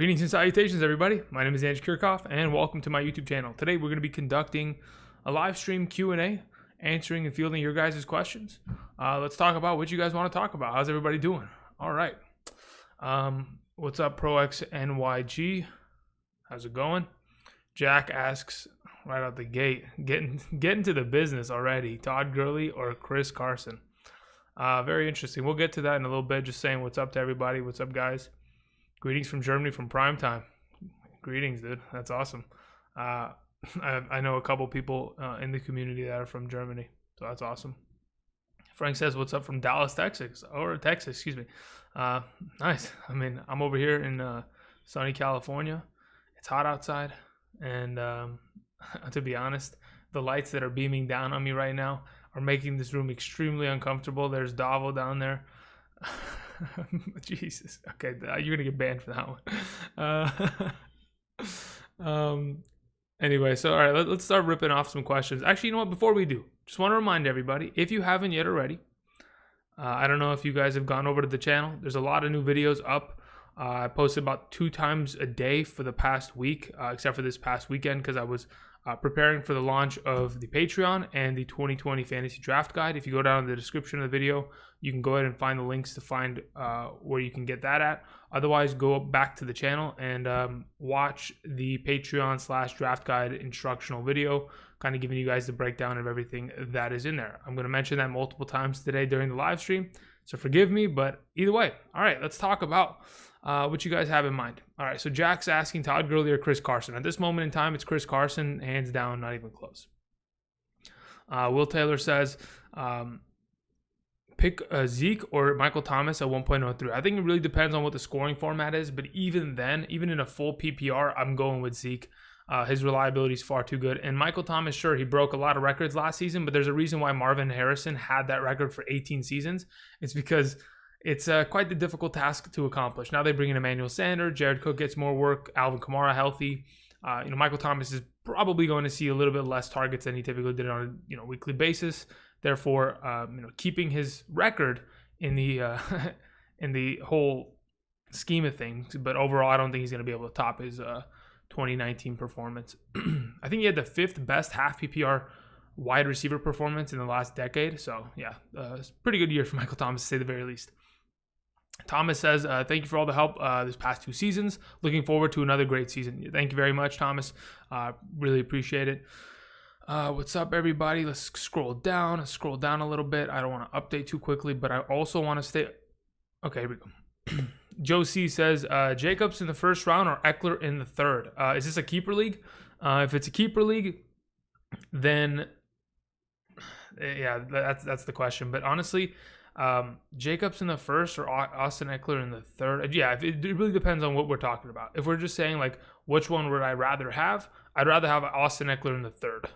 Greetings and salutations, everybody. My name is Kiorkof, and welcome to my YouTube channel. Today, we're going to be conducting a live stream Q&A, answering and fielding your guys' questions. Let's talk about what you guys want to talk about. How's everybody doing? All right. What's up, ProXNYG? How's it going? Jack asks right out the gate, getting to the business already. Todd Gurley or Chris Carson? Very interesting. We'll get to that in a little bit. Just saying what's up to everybody. What's up, guys? Greetings from Germany from primetime. Greetings, dude. That's awesome. I know a couple people in the community that are from Germany, so that's awesome. Frank says, what's up from Dallas, Texas? Or Texas, excuse me. Nice. I mean, I'm over here in sunny California. It's hot outside, and to be honest, the lights that are beaming down on me right now are making this room extremely uncomfortable. There's Davo down there. Jesus. Okay, you're gonna get banned for that one. Anyway, so all right, let's start ripping off some questions. Actually, you know what? Before we do, just want to remind everybody, if you haven't yet already, I don't know if you guys have gone over to the channel. There's a lot of new videos up. I posted about 2 times a day for the past week, except for this past weekend because I was preparing for the launch of the Patreon and the 2020 Fantasy Draft Guide. If you go down in the description of the video, you can go ahead and find the links to find where you can get that at. Otherwise, go back to the channel and watch the Patreon / Draft Guide instructional video, kind of giving you guys the breakdown of everything that is in there. I'm going to mention that multiple times today during the live stream, so forgive me, but either way. All right, let's talk about what you guys have in mind. All right, so Jack's asking Todd Gurley or Chris Carson. At this moment in time, it's Chris Carson, hands down, not even close. Will Taylor says, pick Zeke or Michael Thomas at 1.03. I think it really depends on what the scoring format is, but even then, even in a full PPR, I'm going with Zeke. His reliability is far too good. And Michael Thomas, sure, he broke a lot of records last season, but there's a reason why Marvin Harrison had that record for 18 seasons. It's because it's quite the difficult task to accomplish. Now they bring in Emmanuel Sanders, Jared Cook gets more work, Alvin Kamara healthy. Michael Thomas is probably going to see a little bit less targets than he typically did on a weekly basis. Therefore, keeping his record in the in the whole scheme of things, but overall, I don't think he's going to be able to top his 2019 performance. I think he had the 5th best half PPR wide receiver performance in the last decade. So yeah, it's a pretty good year for Michael Thomas, to say the very least. Thomas says, thank you for all the help this past 2 seasons. Looking forward to another great season. Thank you very much, Thomas. Really appreciate it. What's up, everybody? Let's scroll down a little bit. I don't want to update too quickly, but I also want to stay. Okay, here we go. Joe C says, Jacobs in the 1st round or Eckler in the 3rd? Is this a keeper league? If it's a keeper league, then yeah, that's the question. But honestly, Jacobs in the 1st or Austin Eckler in the 3rd? Yeah, it really depends on what we're talking about. If we're just saying like which one would I rather have, I'd rather have Austin Eckler in the 3rd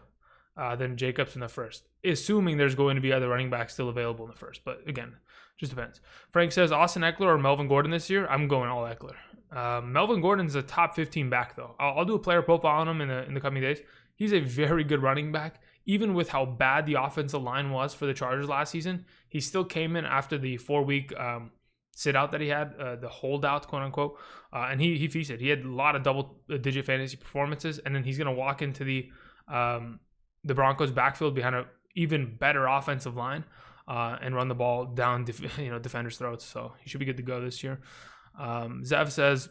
than Jacobs in the 1st, assuming there's going to be other running backs still available in the 1st. But again, just depends. Frank says Austin Eckler or Melvin Gordon this year. I'm going all Eckler. Melvin Gordon's a top 15 back though. I'll do a player profile on him in the coming days. He's a very good running back. Even with how bad the offensive line was for the Chargers last season, he still came in after the 4-week sit out that he had, the holdout, quote unquote, and he feasted. He had a lot of double-digit fantasy performances, and then he's going to walk into the Broncos' backfield behind an even better offensive line and run the ball down defenders' throats. So he should be good to go this year. Zev says,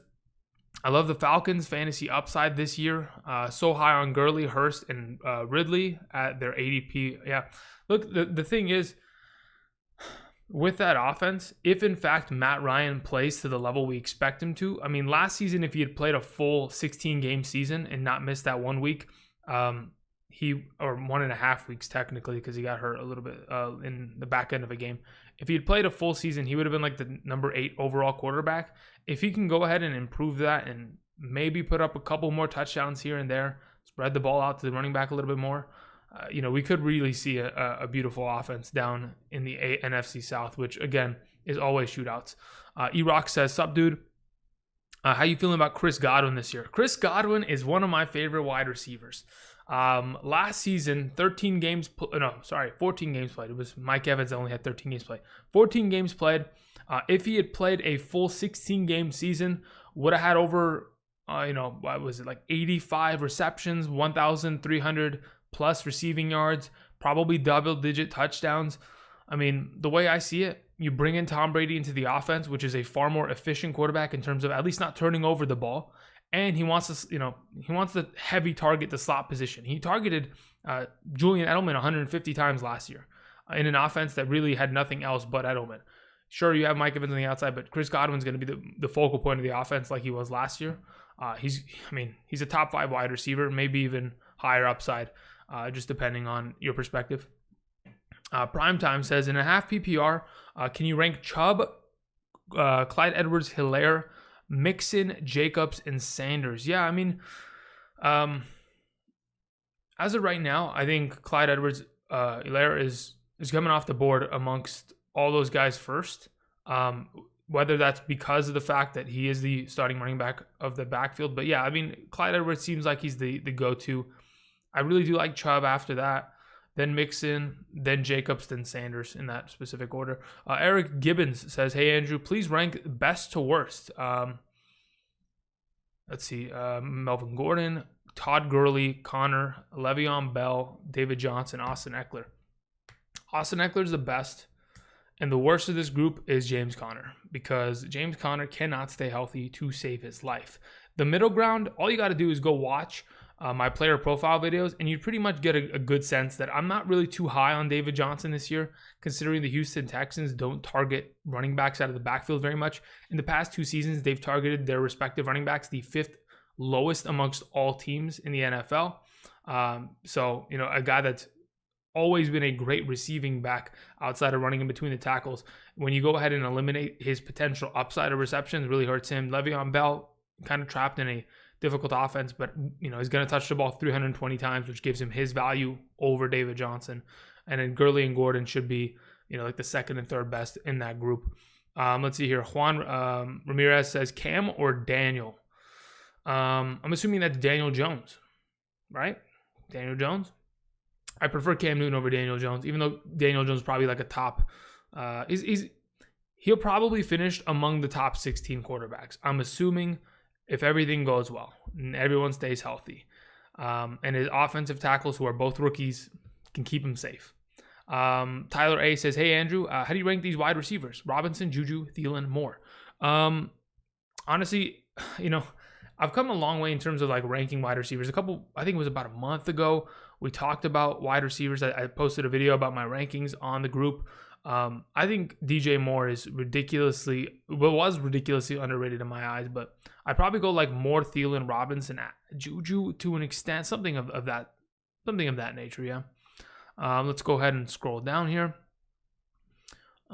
I love the Falcons' fantasy upside this year. So high on Gurley, Hurst, and Ridley at their ADP. Yeah, look, the thing is, with that offense, if in fact Matt Ryan plays to the level we expect him to, I mean, last season, if he had played a full 16-game season and not missed that 1 week, or 1.5 weeks technically, because he got hurt a little bit in the back end of a game. If he had played a full season, he would have been like the number 8 overall quarterback. If he can go ahead and improve that and maybe put up a couple more touchdowns here and there, spread the ball out to the running back a little bit more, we could really see a beautiful offense down in the NFC South, which again is always shootouts. E-Rock says, sup dude, how you feeling about Chris Godwin this year? Chris Godwin is one of my favorite wide receivers. Last season, 14 games played. It was Mike Evans that only had 13 games played. 14 games played. If he had played a full 16-game season would have had over, what was it, like 85 receptions, 1,300 plus receiving yards, probably double-digit touchdowns. I mean, the way I see it, you bring in Tom Brady into the offense, which is a far more efficient quarterback in terms of at least not turning over the ball. And he wants the heavy target, the slot position. He targeted Julian Edelman 150 times last year in an offense that really had nothing else but Edelman. Sure, you have Mike Evans on the outside, but Chris Godwin's going to be the focal point of the offense like he was last year. He's a top 5 wide receiver, maybe even higher upside, just depending on your perspective. Primetime says, in a half PPR, can you rank Chubb, Clyde Edwards-Helaire, Mixon, Jacobs, and Sanders? Yeah, I mean, as of right now, I think Clyde Edwards-Helaire is coming off the board amongst all those guys first. Whether that's because of the fact that he is the starting running back of the backfield. But yeah, I mean, Clyde Edwards seems like he's the go-to. I really do like Chubb after that. Then Mixon, then Jacobs, then Sanders in that specific order. Eric Gibbons says, hey, Andrew, please rank best to worst. Let's see. Melvin Gordon, Todd Gurley, Connor, Le'Veon Bell, David Johnson, Austin Eckler. Austin Eckler is the best. And the worst of this group is James Conner, because James Conner cannot stay healthy to save his life. The middle ground, all you got to do is go watch my player profile videos, and you pretty much get a good sense that I'm not really too high on David Johnson this year, considering the Houston Texans don't target running backs out of the backfield very much. In the past 2 seasons, they've targeted their respective running backs the 5th lowest amongst all teams in the NFL. So, a guy that's always been a great receiving back outside of running in between the tackles. When you go ahead and eliminate his potential upside of receptions, really hurts him. Le'Veon Bell kind of trapped in a difficult offense, but he's going to touch the ball 320 times, which gives him his value over David Johnson. And then Gurley and Gordon should be, like the second and third best in that group. Let's see here. Juan Ramirez says Cam or Daniel. I'm assuming that's Daniel Jones, right? Daniel Jones. I prefer Cam Newton over Daniel Jones, even though Daniel Jones is probably like a top. He'll probably finish among the top 16 quarterbacks. I'm assuming if everything goes well and everyone stays healthy, and his offensive tackles, who are both rookies, can keep him safe. Tyler A says, hey, Andrew, how do you rank these wide receivers? Robinson, Juju, Thielen, Moore. Honestly, I've come a long way in terms of like ranking wide receivers. I think it was about a month ago, we talked about wide receivers. I posted a video about my rankings on the group. I think DJ Moore was ridiculously underrated in my eyes, but I'd probably go like Moore, Thielen, Robinson, Juju to an extent, something of that nature. Yeah. Let's go ahead and scroll down here.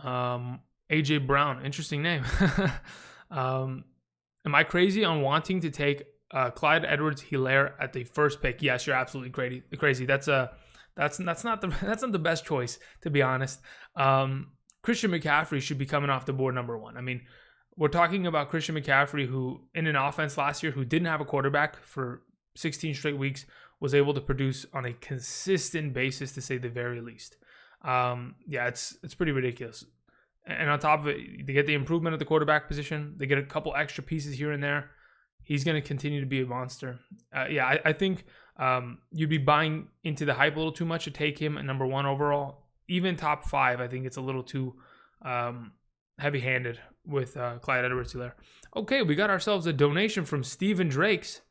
AJ Brown, interesting name. Am I crazy on wanting to take Clyde Edwards-Helaire at the first pick? Yes, you're absolutely crazy. That's not the best choice, to be honest. Christian McCaffrey should be coming off the board number 1. I mean, we're talking about Christian McCaffrey, who in an offense last year who didn't have a quarterback for 16 straight weeks, was able to produce on a consistent basis, to say the very least. It's pretty ridiculous. And on top of it, they get the improvement at the quarterback position. They get a couple extra pieces here and there. He's going to continue to be a monster. I think you'd be buying into the hype a little too much to take him at number 1 overall. Even top 5, I think it's a little too heavy-handed with Clyde Edwards-Helaire. Okay, we got ourselves a donation from Steven Drakes.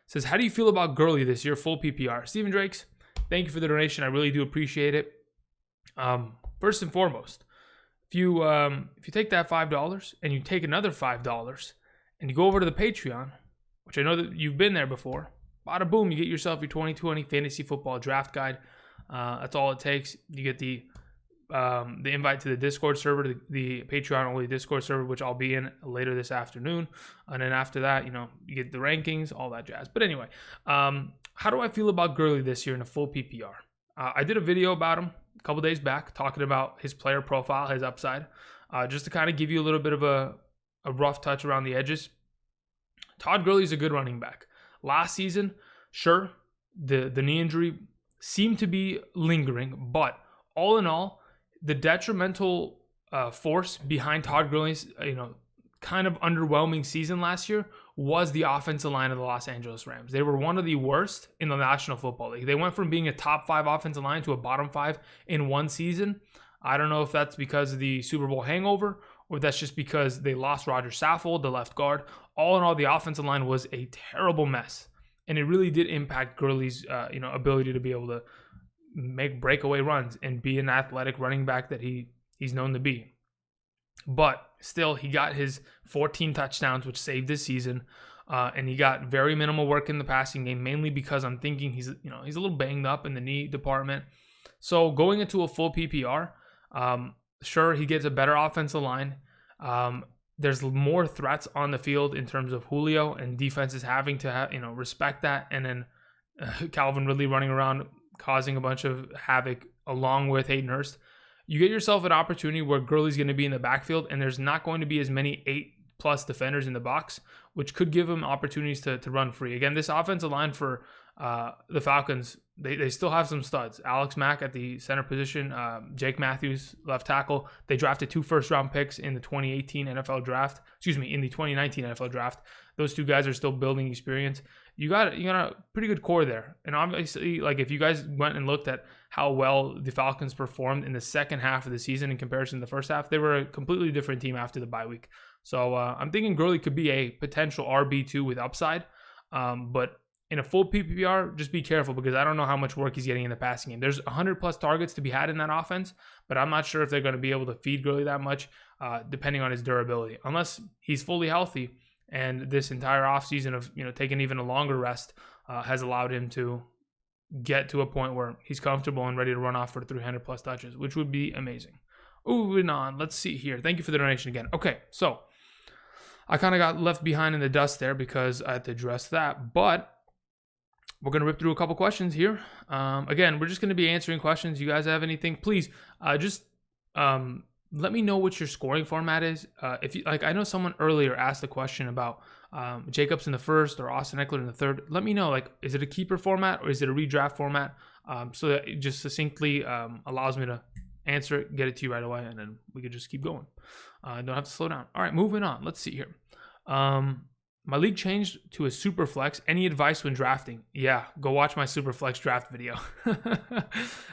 Says, how do you feel about Gurley this year, full PPR? Steven Drakes, thank you for the donation. I really do appreciate it. First and foremost, if you take that $5 and you take another $5 and you go over to the Patreon, which I know that you've been there before, bada boom, you get yourself your 2020 fantasy football draft guide. That's all it takes. You get the invite to the Discord server, the Patreon only Discord server, which I'll be in later this afternoon. And then after that, you get the rankings, all that jazz. But anyway, how do I feel about Gurley this year in a full PPR? I did a video about him a couple days back, talking about his player profile, his upside, just to kind of give you a little bit of a rough touch around the edges. Todd Gurley's a good running back. Last season, sure, the knee injury seemed to be lingering, but all in all, the detrimental force behind Todd Gurley's kind of underwhelming season last year was the offensive line of the Los Angeles Rams. They were one of the worst in the National Football League. They went from being a top 5 offensive line to a bottom 5 in one season. I don't know if that's because of the Super Bowl hangover or that's just because they lost Roger Saffold, the left guard. All in all, the offensive line was a terrible mess. And it really did impact Gurley's ability to be able to make breakaway runs and be an athletic running back that he's known to be. But still, he got his 14 touchdowns, which saved his season. And he got very minimal work in the passing game, mainly because I'm thinking he's a little banged up in the knee department. So going into a full PPR, sure, he gets a better offensive line. There's more threats on the field in terms of Julio, and defenses having to respect that. And then Calvin Ridley running around causing a bunch of havoc along with Hayden Hurst. You get yourself an opportunity where Gurley's going to be in the backfield, and there's not going to be as many 8+ defenders in the box, which could give him opportunities to run free. Again, this offensive line for the Falcons, they still have some studs. Alex Mack at the center position, Jake Matthews, left tackle. They drafted 2 first-round picks in the 2018 NFL draft. In the 2019 NFL draft. Those 2 guys are still building experience. You got a pretty good core there. And obviously, like if you guys went and looked at how well the Falcons performed in the second half of the season in comparison to the first half, they were a completely different team after the bye week. So I'm thinking Gurley could be a potential RB2 with upside. But in a full PPR, just be careful because I don't know how much work he's getting in the passing game. There's 100+ targets to be had in that offense, but I'm not sure if they're going to be able to feed Gurley that much, depending on his durability. Unless he's fully healthy, and this entire offseason of taking even a longer rest has allowed him to get to a point where he's comfortable and ready to run off for 300+ touches, which would be amazing. Moving on, let's see here. Thank you for the donation again. Okay, so I kind of got left behind in the dust there because I had to address that, but we're going to rip through a couple questions here. Again, we're just going to be answering questions. You guys have anything, please just let me know what your scoring format is. If you I know someone earlier asked a question about Jacobs in the first or Austin Eckler in the third. Let me know, is it a keeper format or is it a redraft format? So that it just succinctly allows me to answer it, get it to you right away, and then we could just keep going. Don't have to slow down. All right, moving on. Let's see here. My league changed to a super flex. Any advice when drafting? Yeah, go watch my super flex draft video.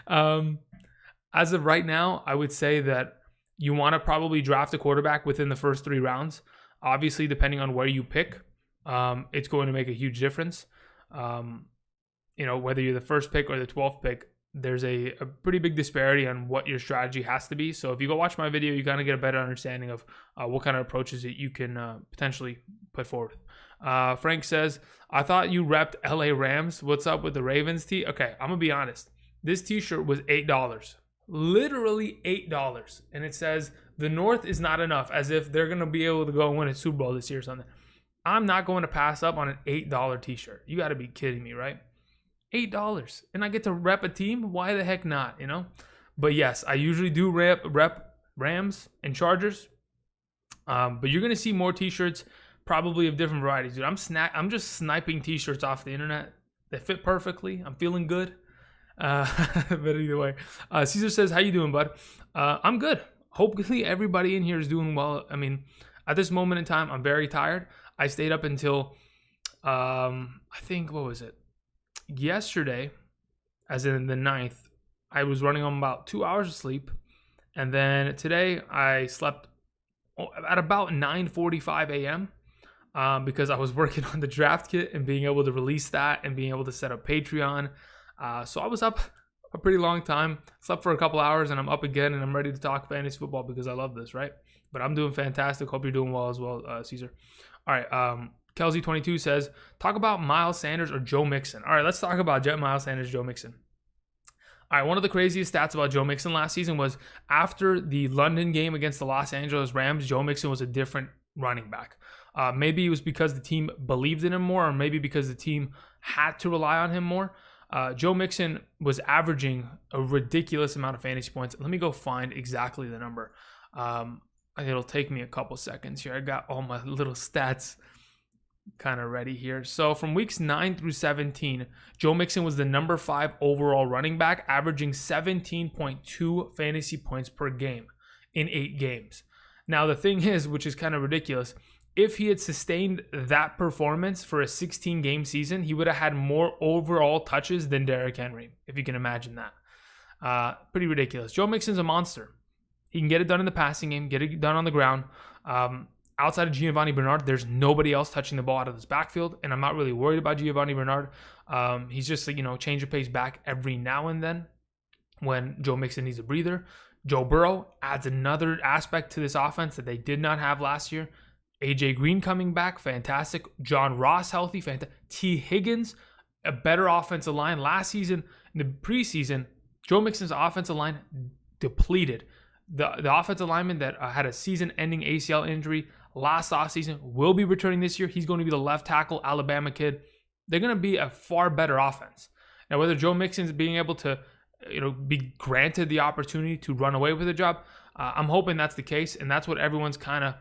As of right now, I would say that you want to probably draft a quarterback within the first 3 rounds. Obviously, depending on where you pick, it's going to make a huge difference. Whether you're the first pick or the 12th pick, there's a pretty big disparity on what your strategy has to be. So if you go watch my video, you kind of get a better understanding of what kind of approaches that you can potentially put forward. Frank says, I thought you repped LA Rams. What's up with the Ravens tee? Okay, I'm going to be honest. This t-shirt was $8. Literally $8. And it says, the North is not enough, as if they're going to be able to go and win a Super Bowl this year or something. I'm not going to pass up on an $8 t-shirt. You got to be kidding me, right? $8. And I get to rep a team? Why the heck not, But yes, I usually do rep Rams and Chargers. But you're going to see more t-shirts probably of different varieties. Dude, I'm just sniping t-shirts off the internet. They fit perfectly. I'm feeling good. But either way, Caesar says, how you doing, bud? I'm good. Hopefully everybody in here is doing well. I mean, at this moment in time, I'm very tired. I stayed up until, I think, what was it? Yesterday, as in the 9th, I was running on about 2 hours of sleep. And then today I slept at about 9:45 a.m. Because I was working on the draft kit and being able to release that and being able to set up Patreon. So I was up a pretty long time, slept for a couple hours, and I'm up again, and I'm ready to talk fantasy football because I love this, right? But I'm doing fantastic. Hope you're doing well as well, Caesar. All right, Kelsey22 says, talk about Miles Sanders or Joe Mixon. All right, let's talk about Miles Sanders, Joe Mixon. All right, one of the craziest stats about Joe Mixon last season was after the London game against the Los Angeles Rams, Joe Mixon was a different running back. Maybe it was because the team believed in him more, or maybe because the team had to rely on him more. Joe Mixon was averaging a ridiculous amount of fantasy points. Let me go find exactly the number. It'll take me a couple seconds here. I got all my little stats kind of ready here. So from weeks 9 through 17, Joe Mixon was the number 5 overall running back, averaging 17.2 fantasy points per game in 8 games. Now, the thing is, which is kind of ridiculous, if he had sustained that performance for a 16-game season, he would have had more overall touches than Derrick Henry, if you can imagine that. Pretty ridiculous. Joe Mixon's a monster. He can get it done in the passing game, get it done on the ground. Outside of Giovanni Bernard, there's nobody else touching the ball out of this backfield, and I'm not really worried about Giovanni Bernard. He's just, change of pace back every now and then when Joe Mixon needs a breather. Joe Burrow adds another aspect to this offense that they did not have last year. AJ Green coming back, fantastic. John Ross healthy, fantastic. T. Higgins, a better offensive line. Last season, in the preseason, Joe Mixon's offensive line depleted. The offensive lineman that had a season-ending ACL injury last offseason will be returning this year. He's going to be the left tackle, Alabama kid. They're going to be a far better offense. Now, whether Joe Mixon's being able to be granted the opportunity to run away with the job, I'm hoping that's the case, and that's what everyone's kind of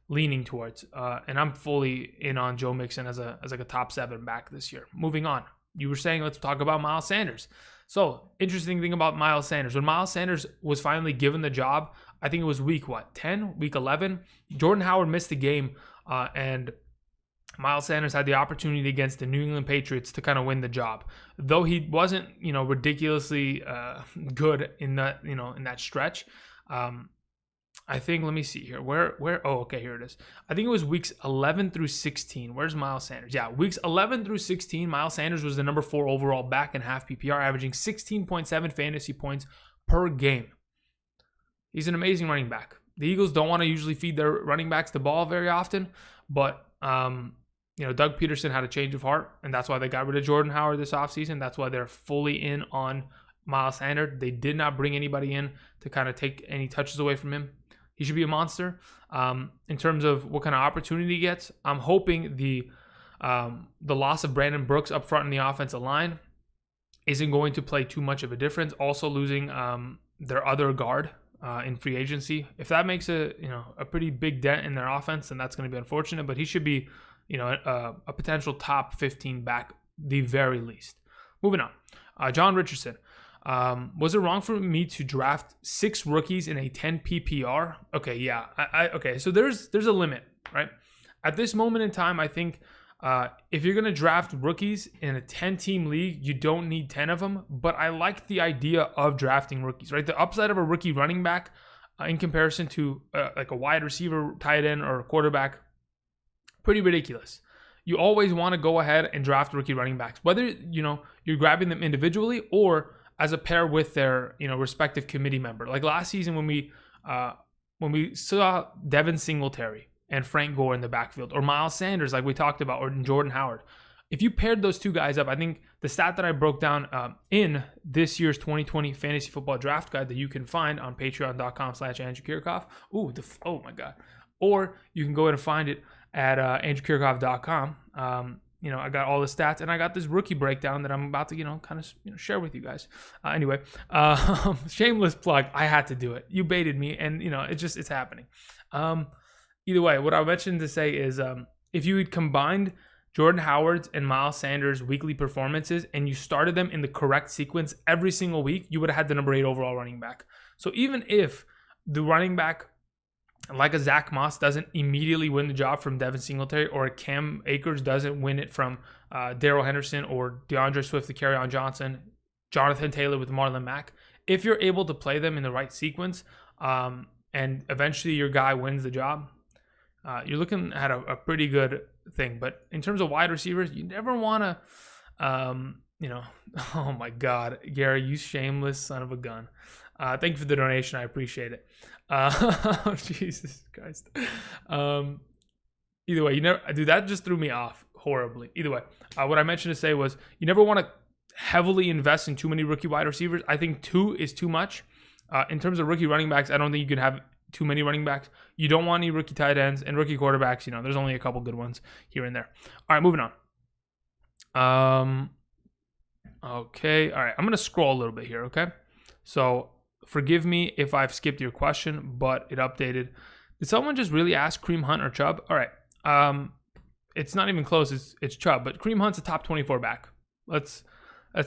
leaning towards. And I'm fully in on Joe Mixon as like a top 7 back this year. Moving on. You were saying let's talk about Miles Sanders. So, interesting thing about Miles Sanders. When Miles Sanders was finally given the job, I think it was week 10? Week 11? Jordan Howard missed the game, and Miles Sanders had the opportunity against the New England Patriots to kind of win the job. Though he wasn't, ridiculously good in that, in that stretch. I think, let me see here. Here it is. I think it was weeks 11 through 16. Where's Miles Sanders? Yeah, weeks 11 through 16, Miles Sanders was the number 4 overall back in half PPR, averaging 16.7 fantasy points per game. He's an amazing running back. The Eagles don't want to usually feed their running backs the ball very often, but Doug Peterson had a change of heart, and that's why they got rid of Jordan Howard this offseason. That's why they're fully in on Miles Sanders. They did not bring anybody in to kind of take any touches away from him. He should be a monster. In terms of what kind of opportunity he gets, I'm hoping the loss of Brandon Brooks up front in the offensive line isn't going to play too much of a difference. Also losing their other guard in free agency. If that makes a pretty big dent in their offense, then that's going to be unfortunate. But he should be a potential top 15 back, the very least. Moving on, John Richardson. Was it wrong for me to draft 6 rookies in a 10 PPR? Okay, yeah. Okay, so there's a limit, right? At this moment in time, I think if you're going to draft rookies in a 10-team league, you don't need 10 of them. But I like the idea of drafting rookies, right? The upside of a rookie running back in comparison to like a wide receiver, tight end, or a quarterback, pretty ridiculous. You always want to go ahead and draft rookie running backs, whether you're grabbing them individually or as a pair with their respective committee member. Like last season when we saw Devin Singletary and Frank Gore in the backfield, or Miles Sanders like we talked about, or Jordan Howard. If you paired those two guys up, I think the stat that I broke down in this year's 2020 Fantasy Football Draft Guide that you can find on patreon.com/Andrew Kiorkof. Oh my God. Or you can go ahead and find it at andrewkiorkof.com. I got all the stats, and I got this rookie breakdown that I'm about to, kind of share with you guys. Anyway, shameless plug. I had to do it. You baited me, and it's happening. Either way, what I mentioned to say is, if you had combined Jordan Howard's and Miles Sanders' weekly performances, and you started them in the correct sequence every single week, you would have had the number 8 overall running back. So even if the running back, like a Zach Moss, doesn't immediately win the job from Devin Singletary, or a Cam Akers doesn't win it from Darrell Henderson, or DeAndre Swift to Kerryon Johnson, Jonathan Taylor with Marlon Mack, if you're able to play them in the right sequence, and eventually your guy wins the job, you're looking at a pretty good thing. But in terms of wide receivers, you never want to, oh my God, Gary, you shameless son of a gun. Thank you for the donation. I appreciate it. Jesus Christ. Either way, that just threw me off horribly. Either way, what I mentioned to say was you never want to heavily invest in too many rookie wide receivers. I think 2 is too much. In terms of rookie running backs, I don't think you can have too many running backs. You don't want any rookie tight ends, and rookie quarterbacks, there's only a couple good ones here and there. All right, moving on. Okay. All right. I'm going to scroll a little bit here. Okay. So forgive me if I've skipped your question, but it updated. Did someone just really ask Kareem Hunt or Chubb? All right. It's not even close. It's Chubb, but Kareem Hunt's a top 24 back. Let's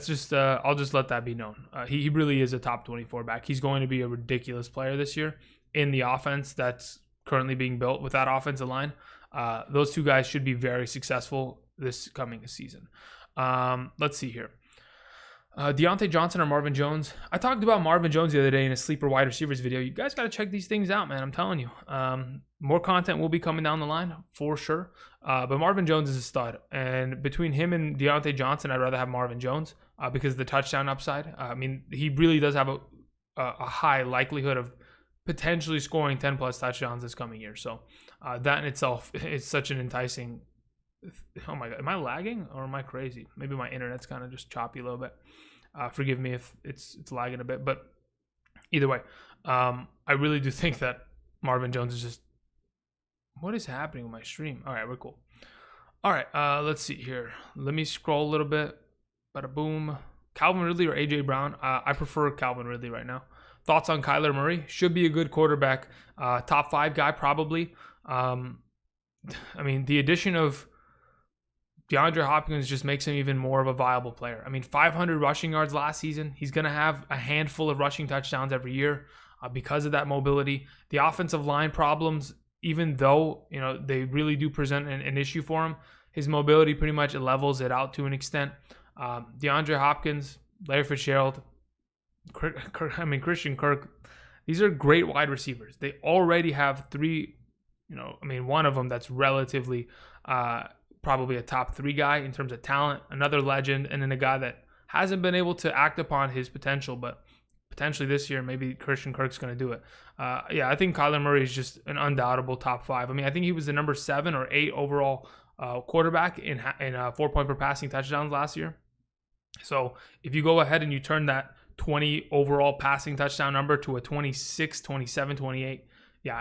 just, I'll just let that be known. He really is a top 24 back. He's going to be a ridiculous player this year in the offense that's currently being built with that offensive line. Those two guys should be very successful this coming season. Let's see here. Deontay Johnson or Marvin Jones. I talked about Marvin Jones the other day in a sleeper wide receivers video. You guys got to check these things out, man. I'm telling you. More content will be coming down the line for sure. But Marvin Jones is a stud. And between him and Deontay Johnson, I'd rather have Marvin Jones because of the touchdown upside. I mean, he really does have a high likelihood of potentially scoring 10 plus touchdowns this coming year. So that in itself is such an enticing. Oh my God, am I lagging or am I crazy? Maybe my internet's kind of just choppy a little bit. Forgive me if it's lagging a bit, but either way, I really do think that Marvin Jones is just. What is happening with my stream? All right, we're cool. All right, let's see here. Let me scroll a little bit. Bada boom. Calvin Ridley or AJ Brown? I prefer Calvin Ridley right now. Thoughts on Kyler Murray? Should be a good quarterback. Top 5 guy probably. I mean, the addition of DeAndre Hopkins just makes him even more of a viable player. I mean, 500 rushing yards last season. He's going to have a handful of rushing touchdowns every year because of that mobility. The offensive line problems, even though, you know, they really do present an issue for him, his mobility pretty much levels it out to an extent. DeAndre Hopkins, Larry Fitzgerald, Christian Kirk, these are great wide receivers. They already have 3, one of them that's relatively probably a top 3 guy in terms of talent, another legend, and then a guy that hasn't been able to act upon his potential, but potentially this year, maybe Christian Kirk's going to do it. I think Kyler Murray is just an undoubtable top 5. I mean, I think he was the number 7 or 8 overall quarterback in 4-point per passing touchdowns last year. So if you go ahead and you turn that 20 overall passing touchdown number to a 26, 27, 28,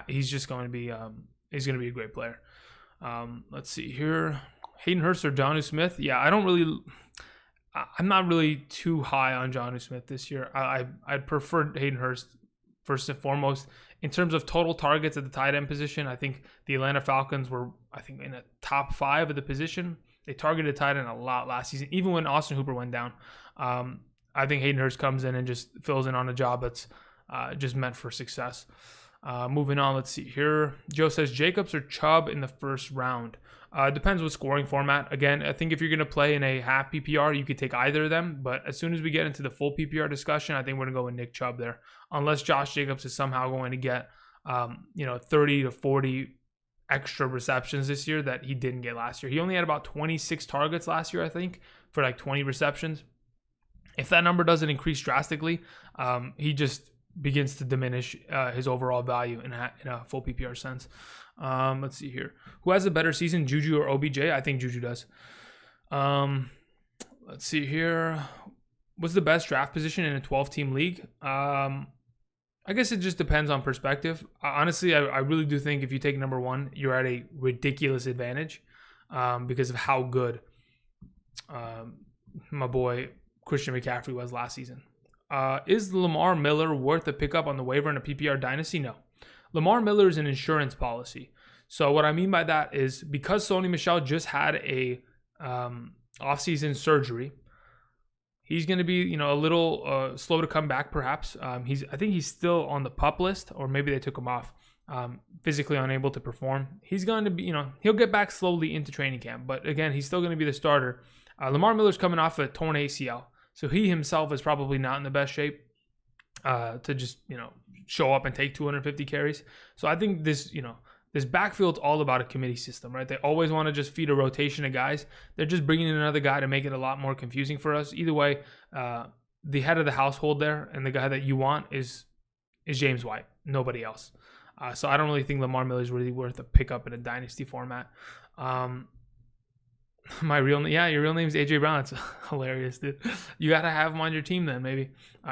he's just going to be he's going to be a great player. Let's see here. Hayden Hurst or Jonnu Smith? I'm not really too high on Jonnu Smith this year. I'd prefer Hayden Hurst first and foremost. In terms of total targets at the tight end position, I think the Atlanta Falcons were, in the top 5 of the position. They targeted tight end a lot last season, even when Austin Hooper went down. I think Hayden Hurst comes in and just fills in on a job that's just meant for success. Moving on, let's see here. Joe says Jacobs or Chubb in the first round. Depends what scoring format. Again, I think if you're going to play in a half PPR, you could take either of them. But as soon as we get into the full PPR discussion, I think we're going to go with Nick Chubb there. Unless Josh Jacobs is somehow going to get, 30 to 40 extra receptions this year that he didn't get last year. He only had about 26 targets last year, I think, for like 20 receptions. If that number doesn't increase drastically, he just begins to diminish his overall value in a full PPR sense. Let's see here. Who has a better season, Juju or OBJ? I think Juju does. Let's see here. What's the best draft position in a 12-team league? I guess it just depends on perspective. Honestly, I really do think if you take number 1, you're at a ridiculous advantage because of how good my boy Christian McCaffrey was last season. Is Lamar Miller worth a pickup on the waiver in a PPR dynasty? No. Lamar Miller is an insurance policy. So what I mean by that is because Sony Michel just had a offseason surgery, he's going to be a little slow to come back perhaps. I think he's still on the PUP list, or maybe they took him off. Physically unable to perform. He's going to be, he'll get back slowly into training camp, but again, he's still going to be the starter. Lamar Miller's coming off a torn ACL. So he himself is probably not in the best shape to just, show up and take 250 carries. So I think this backfield's all about a committee system, right? They always want to just feed a rotation of guys. They're just bringing in another guy to make it a lot more confusing for us. Either way, the head of the household there and the guy that you want is James White, nobody else. So I don't really think Lamar Miller is really worth a pickup in a dynasty format. Your real name is AJ Brown. It's hilarious, dude. You gotta have him on your team then, maybe.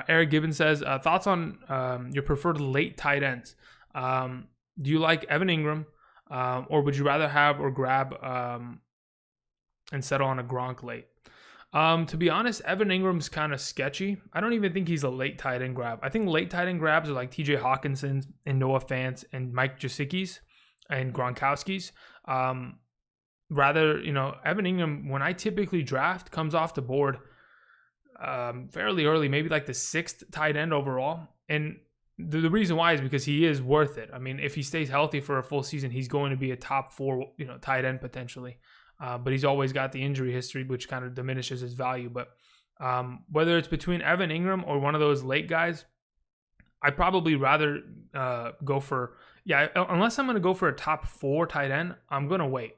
Eric Gibbons says thoughts on your preferred late tight ends. Do you like Evan Ingram, or would you rather have or grab and settle on a Gronk late? To be honest, Evan Ingram's kind of sketchy. I don't even think he's a late tight end grab. I think late tight end grabs are like TJ Hawkinson's and Noah Fant's and Mike Gesicki's and Gronkowski's. Rather, Evan Ingram, when I typically draft, comes off the board fairly early, maybe like the 6th tight end overall. And the reason why is because he is worth it. I mean, if he stays healthy for a full season, he's going to be a top 4, tight end potentially. But he's always got the injury history, which kind of diminishes his value. But whether it's between Evan Ingram or one of those late guys, I'd probably rather go for, unless I'm going to go for a top 4 tight end, I'm going to wait.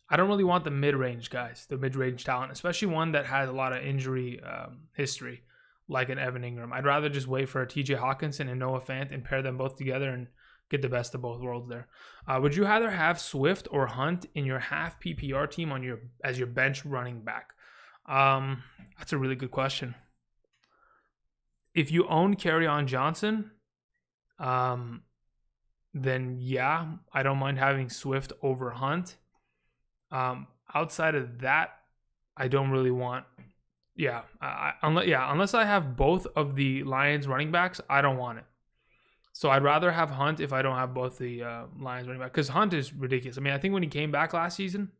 I don't really want the mid-range guys, the mid-range talent, especially one that has a lot of injury history, like an Evan Ingram. I'd rather just wait for a TJ Hawkinson and Noah Fant and pair them both together and get the best of both worlds there. Would you rather have Swift or Hunt in your half PPR team as your bench running back? That's a really good question. If you own Kerryon Johnson, then yeah, I don't mind having Swift over Hunt. Outside of that, I don't really want. Unless I have both of the Lions running backs, I don't want it. So I'd rather have Hunt if I don't have both the Lions running back, because Hunt is ridiculous. I mean, I think when he came back last season,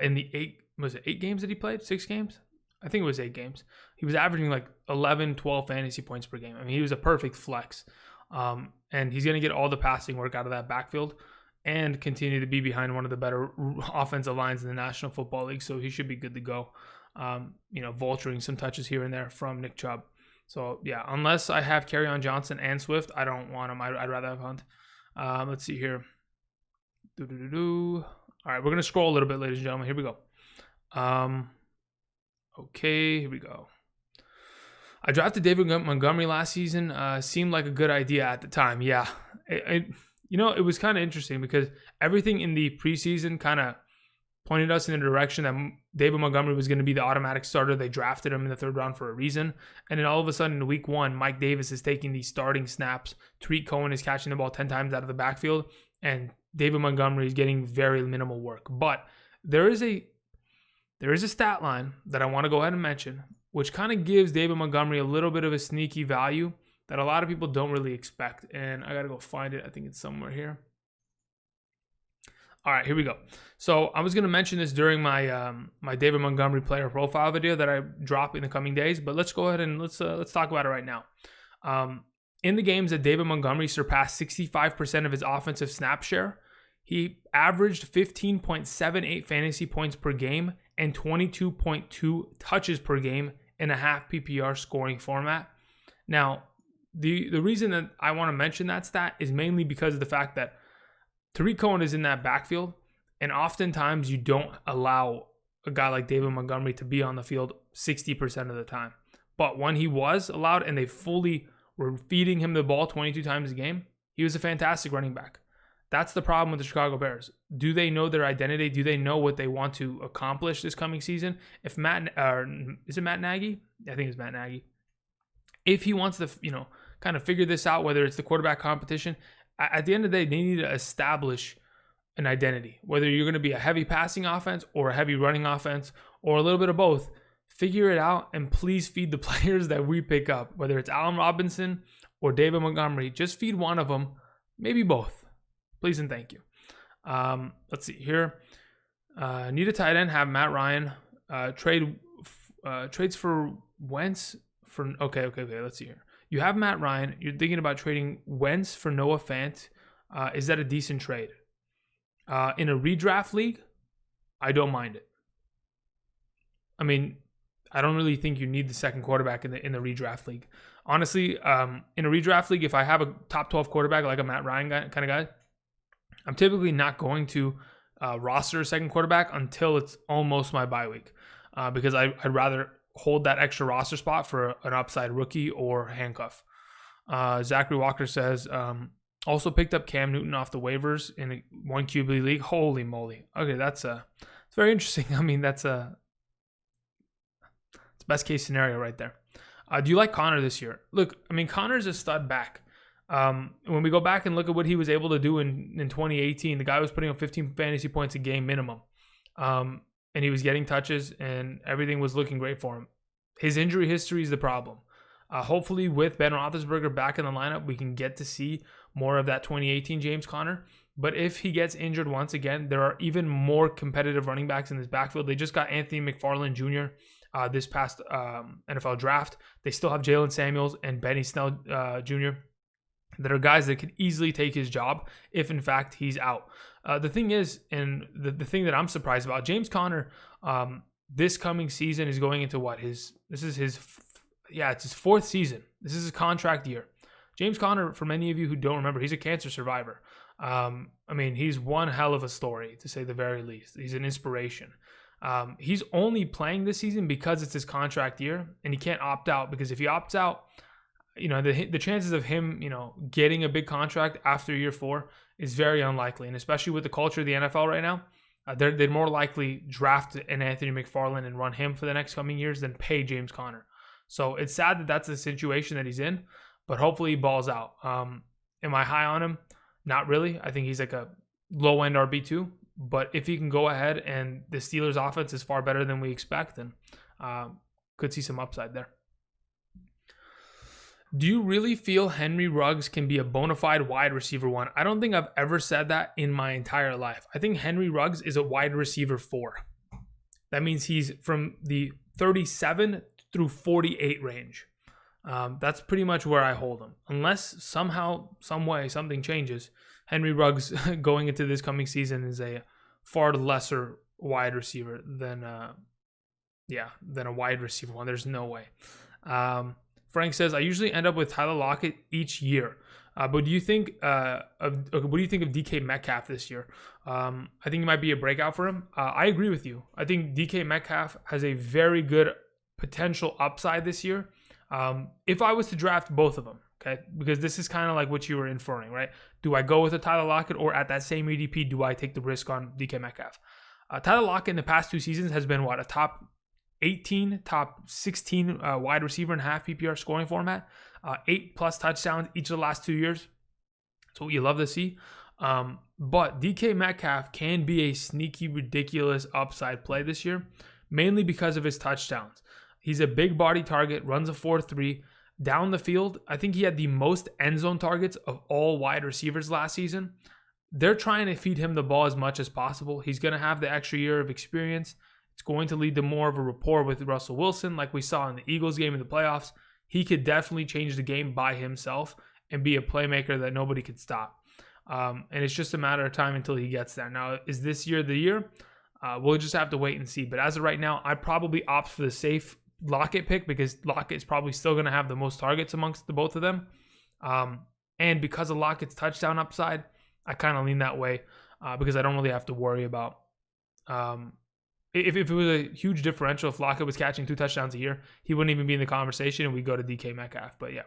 in the 8 games that he played? 6 games? I think it was 8 games. He was averaging like 11, 12 fantasy points per game. I mean, he was a perfect flex. And he's going to get all the passing work out of that backfield and continue to be behind one of the better offensive lines in the National Football League. So he should be good to go. Vulturing some touches here and there from Nick Chubb. So yeah, unless I have Kerryon Johnson and Swift, I don't want him. I'd rather have Hunt. Let's see here. All right, we're going to scroll a little bit, ladies and gentlemen. Here we go. Okay, here we go. I drafted David Montgomery last season. Seemed like a good idea at the time. Yeah, it was kind of interesting because everything in the preseason kind of pointed us in the direction that David Montgomery was going to be the automatic starter. They drafted him in the 3rd round for a reason. And then all of a sudden in week 1, Mike Davis is taking these starting snaps. Tariq Cohen is catching the ball 10 times out of the backfield. And David Montgomery is getting very minimal work. But there is a stat line that I want to go ahead and mention, which kind of gives David Montgomery a little bit of a sneaky value that a lot of people don't really expect. And I got to go find it. I think it's somewhere here. All right, here we go. So I was going to mention this during my my David Montgomery player profile video that I drop in the coming days, but let's go ahead and let's talk about it right now. In the games that David Montgomery surpassed 65% of his offensive snap share, he averaged 15.78 fantasy points per game and 22.2 touches per game in a half PPR scoring format. Now, the reason that I want to mention that stat is mainly because of the fact that Tariq Cohen is in that backfield, and oftentimes you don't allow a guy like David Montgomery to be on the field 60% of the time. But when he was allowed and they fully were feeding him the ball 22 times a game, he was a fantastic running back. That's the problem with the Chicago Bears. Do they know their identity? Do they know what they want to accomplish this coming season? If is it Matt Nagy? I think it's Matt Nagy. If he wants to, kind of figure this out, whether it's the quarterback competition, at the end of the day, they need to establish an identity. Whether you're going to be a heavy passing offense or a heavy running offense or a little bit of both, figure it out and please feed the players that we pick up. Whether it's Allen Robinson or David Montgomery, just feed one of them, maybe both. Please and thank you. Let's see here. Need a tight end, have Matt Ryan. Trades for Wentz. Okay. Let's see here. You have Matt Ryan. You're thinking about trading Wentz for Noah Fant. Is that a decent trade? In a redraft league, I don't mind it. I mean, I don't really think you need the second quarterback in the redraft league. Honestly, in a redraft league, if I have a top 12 quarterback like a Matt Ryan kind of guy, I'm typically not going to roster a second quarterback until it's almost my bye week because I'd rather hold that extra roster spot for an upside rookie or handcuff. Zachary Walker says, also picked up Cam Newton off the waivers in a 1 QB league. Holy moly. Okay, it's very interesting. I mean, it's best case scenario right there. Do you like Connor this year? Look, I mean, Connor's a stud back. When we go back and look at what he was able to do in 2018, the guy was putting up 15 fantasy points a game minimum. And he was getting touches and everything was looking great for him. His injury history is the problem. Hopefully with Ben Roethlisberger back in the lineup, we can get to see more of that 2018 James Conner. But if he gets injured once again, there are even more competitive running backs in this backfield. They just got Anthony McFarland Jr. this past NFL draft. They still have Jalen Samuels and Benny Snell Jr. that are guys that could easily take his job if, in fact, he's out. The thing is, and the thing that I'm surprised about, James Conner, this coming season is going into what? It's his fourth season. This is his contract year. James Conner, for many of you who don't remember, he's a cancer survivor. He's one hell of a story, to say the very least. He's an inspiration. He's only playing this season because it's his contract year, and he can't opt out, because if he opts out, the chances of him, getting a big contract after year 4 is very unlikely. And especially with the culture of the NFL right now, they'd more likely draft an Anthony McFarland and run him for the next coming years than pay James Conner. So it's sad that that's the situation that he's in, but hopefully he balls out. Am I high on him? Not really. I think he's like a low-end RB2. But if he can go ahead and the Steelers' offense is far better than we expect, then could see some upside there. Do you really feel Henry Ruggs can be a bona fide wide receiver 1? I don't think I've ever said that in my entire life. I think Henry Ruggs is a wide receiver 4. That means he's from the 37 through 48 range. That's pretty much where I hold him. Unless somehow, some way, something changes, Henry Ruggs going into this coming season is a far lesser wide receiver than a wide receiver 1. There's no way. Frank says, I usually end up with Tyler Lockett each year. But what do you think of DK Metcalf this year? I think it might be a breakout for him. I agree with you. I think DK Metcalf has a very good potential upside this year. If I was to draft both of them, okay, because this is kind of like what you were inferring, right? Do I go with a Tyler Lockett, or at that same ADP, do I take the risk on DK Metcalf? Tyler Lockett in the past 2 seasons has been a top 18, top 16 wide receiver in half PPR scoring format, 8+ touchdowns each of the last 2 years. That's what you love to see. But DK Metcalf can be a sneaky, ridiculous upside play this year, mainly because of his touchdowns. He's a big body target, runs a 4.3. Down the field, I think he had the most end zone targets of all wide receivers last season. They're trying to feed him the ball as much as possible. He's going to have the extra year of experience. It's going to lead to more of a rapport with Russell Wilson, like we saw in the Eagles game in the playoffs. He could definitely change the game by himself and be a playmaker that nobody could stop. And it's just a matter of time until he gets there. Now, is this year the year? We'll just have to wait and see. But as of right now, I'd probably opt for the safe Lockett pick, because Lockett is probably still going to have the most targets amongst the both of them. And because of Lockett's touchdown upside, I kind of lean that way because I don't really have to worry about if it was a huge differential. If Lockett was catching 2 touchdowns a year, he wouldn't even be in the conversation, and we'd go to DK Metcalf. But yeah,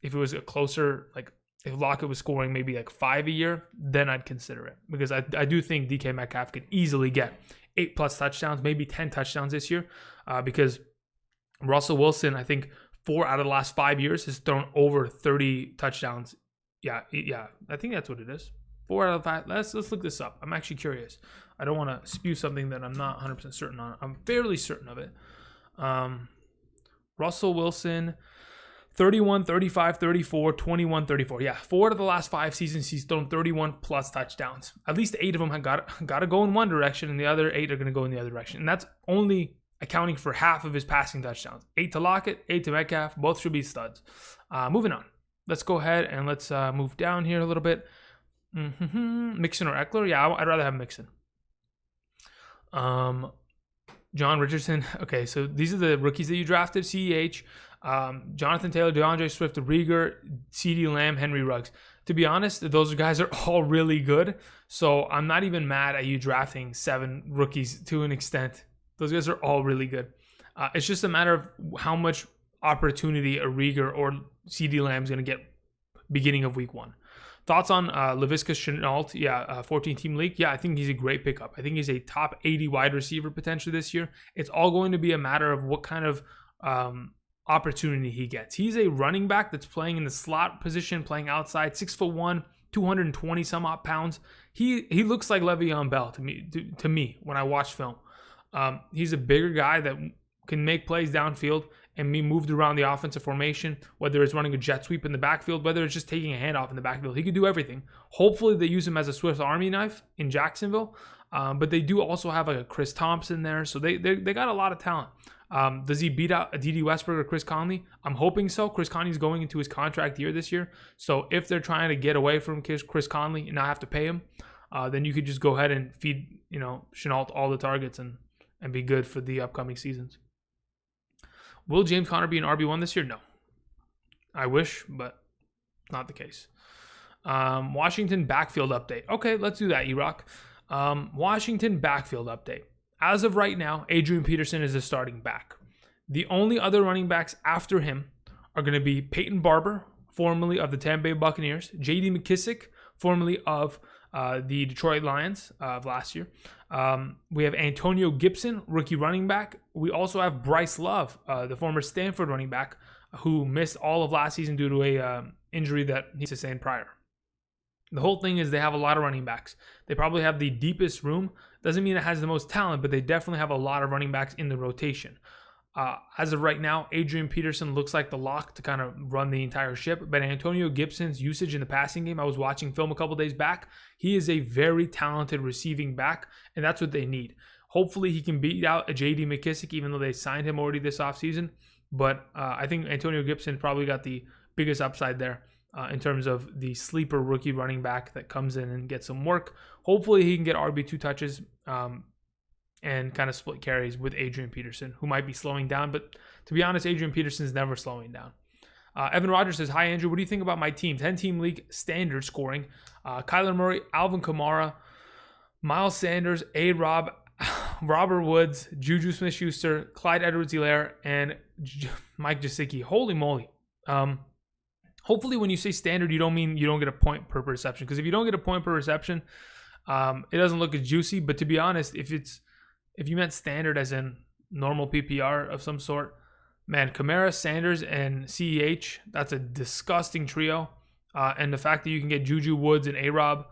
if it was a closer, like if Lockett was scoring maybe like 5 a year, then I'd consider it, because I do think DK Metcalf could easily get 8+ touchdowns, maybe 10 touchdowns this year, because Russell Wilson, I think 4 out of the last 5 years has thrown over 30 touchdowns. Yeah, I think that's what it is. 4 out of 5. Let's look this up. I'm actually curious. I don't want to spew something that I'm not 100% certain on. I'm fairly certain of it. Russell Wilson, 31, 35, 34, 21, 34. Yeah, 4 out of the last 5 seasons, he's thrown 31+ touchdowns. At least 8 of them have got to go in one direction, and the other 8 are going to go in the other direction. And that's only accounting for half of his passing touchdowns. 8 to Lockett, 8 to Metcalf. Both should be studs. Moving on. Let's go ahead and let's move down here a little bit. Mixon or Eckler? Yeah, I'd rather have Mixon. John Richardson. Okay, so these are the rookies that you drafted. CEH, Jonathan Taylor, DeAndre Swift, Rieger, CeeDee Lamb, Henry Ruggs. To be honest, those guys are all really good. So I'm not even mad at you drafting 7 rookies to an extent. Those guys are all really good. It's just a matter of how much opportunity a Rieger or CeeDee Lamb is going to get beginning of week 1. Thoughts on Laviska Shenault? 14-team league. Yeah, I think he's a great pickup. I think he's a top 80 wide receiver potentially this year. It's all going to be a matter of what kind of opportunity he gets. He's a running back that's playing in the slot position, playing outside, 6'1", 220 some odd pounds. He looks like Le'Veon Bell to me when I watch film. He's a bigger guy that can make plays downfield, and be moved around the offensive formation, whether it's running a jet sweep in the backfield, whether it's just taking a handoff in the backfield. He could do everything. Hopefully they use him as a Swiss Army knife in Jacksonville, but they do also have like a Chris Thompson there, so they got a lot of talent. Does he beat out D.D. Westbrook or Chris Conley? I'm hoping so. Chris Conley's going into his contract year this year, so if they're trying to get away from Chris Conley and not have to pay him, then you could just go ahead and feed Shenault all the targets and be good for the upcoming seasons. Will James Conner be an RB1 this year? No. I wish, but not the case. Washington backfield update. Okay, let's do that, E-Rock. Washington backfield update. As of right now, Adrian Peterson is the starting back. The only other running backs after him are going to be Peyton Barber, formerly of the Tampa Bay Buccaneers, J.D. McKissick, formerly of the Detroit Lions of last year. We have Antonio Gibson, rookie running back. We also have Bryce Love, the former Stanford running back, who missed all of last season due to a injury that he sustained prior. The whole thing is they have a lot of running backs. They probably have the deepest room. Doesn't mean it has the most talent, but they definitely have a lot of running backs in the rotation. As of right now, Adrian Peterson looks like the lock to kind of run the entire ship. But Antonio Gibson's usage in the passing game, I was watching film a couple days back. He is a very talented receiving back, and that's what they need. Hopefully he can beat out a J.D. McKissick, even though they signed him already this offseason. But I think Antonio Gibson probably got the biggest upside there in terms of the sleeper rookie running back that comes in and gets some work. Hopefully he can get RB2 touches and kind of split carries with Adrian Peterson, who might be slowing down. But to be honest, Adrian Peterson is never slowing down. Evan Rogers says, hi, Andrew. What do you think about my team? 10-team league standard scoring. Kyler Murray, Alvin Kamara, Miles Sanders, A-Rob, Robert Woods, Juju Smith-Schuster, Clyde Edwards-Helaire, and Mike Gesicki. Holy moly. Hopefully when you say standard, you don't mean you don't get a point per reception. Because if you don't get a point per reception, it doesn't look as juicy. But to be honest, if you meant standard as in normal PPR of some sort, man, Kamara, Sanders, and CEH, that's a disgusting trio. And the fact that you can get Juju, Woods, and A-Rob,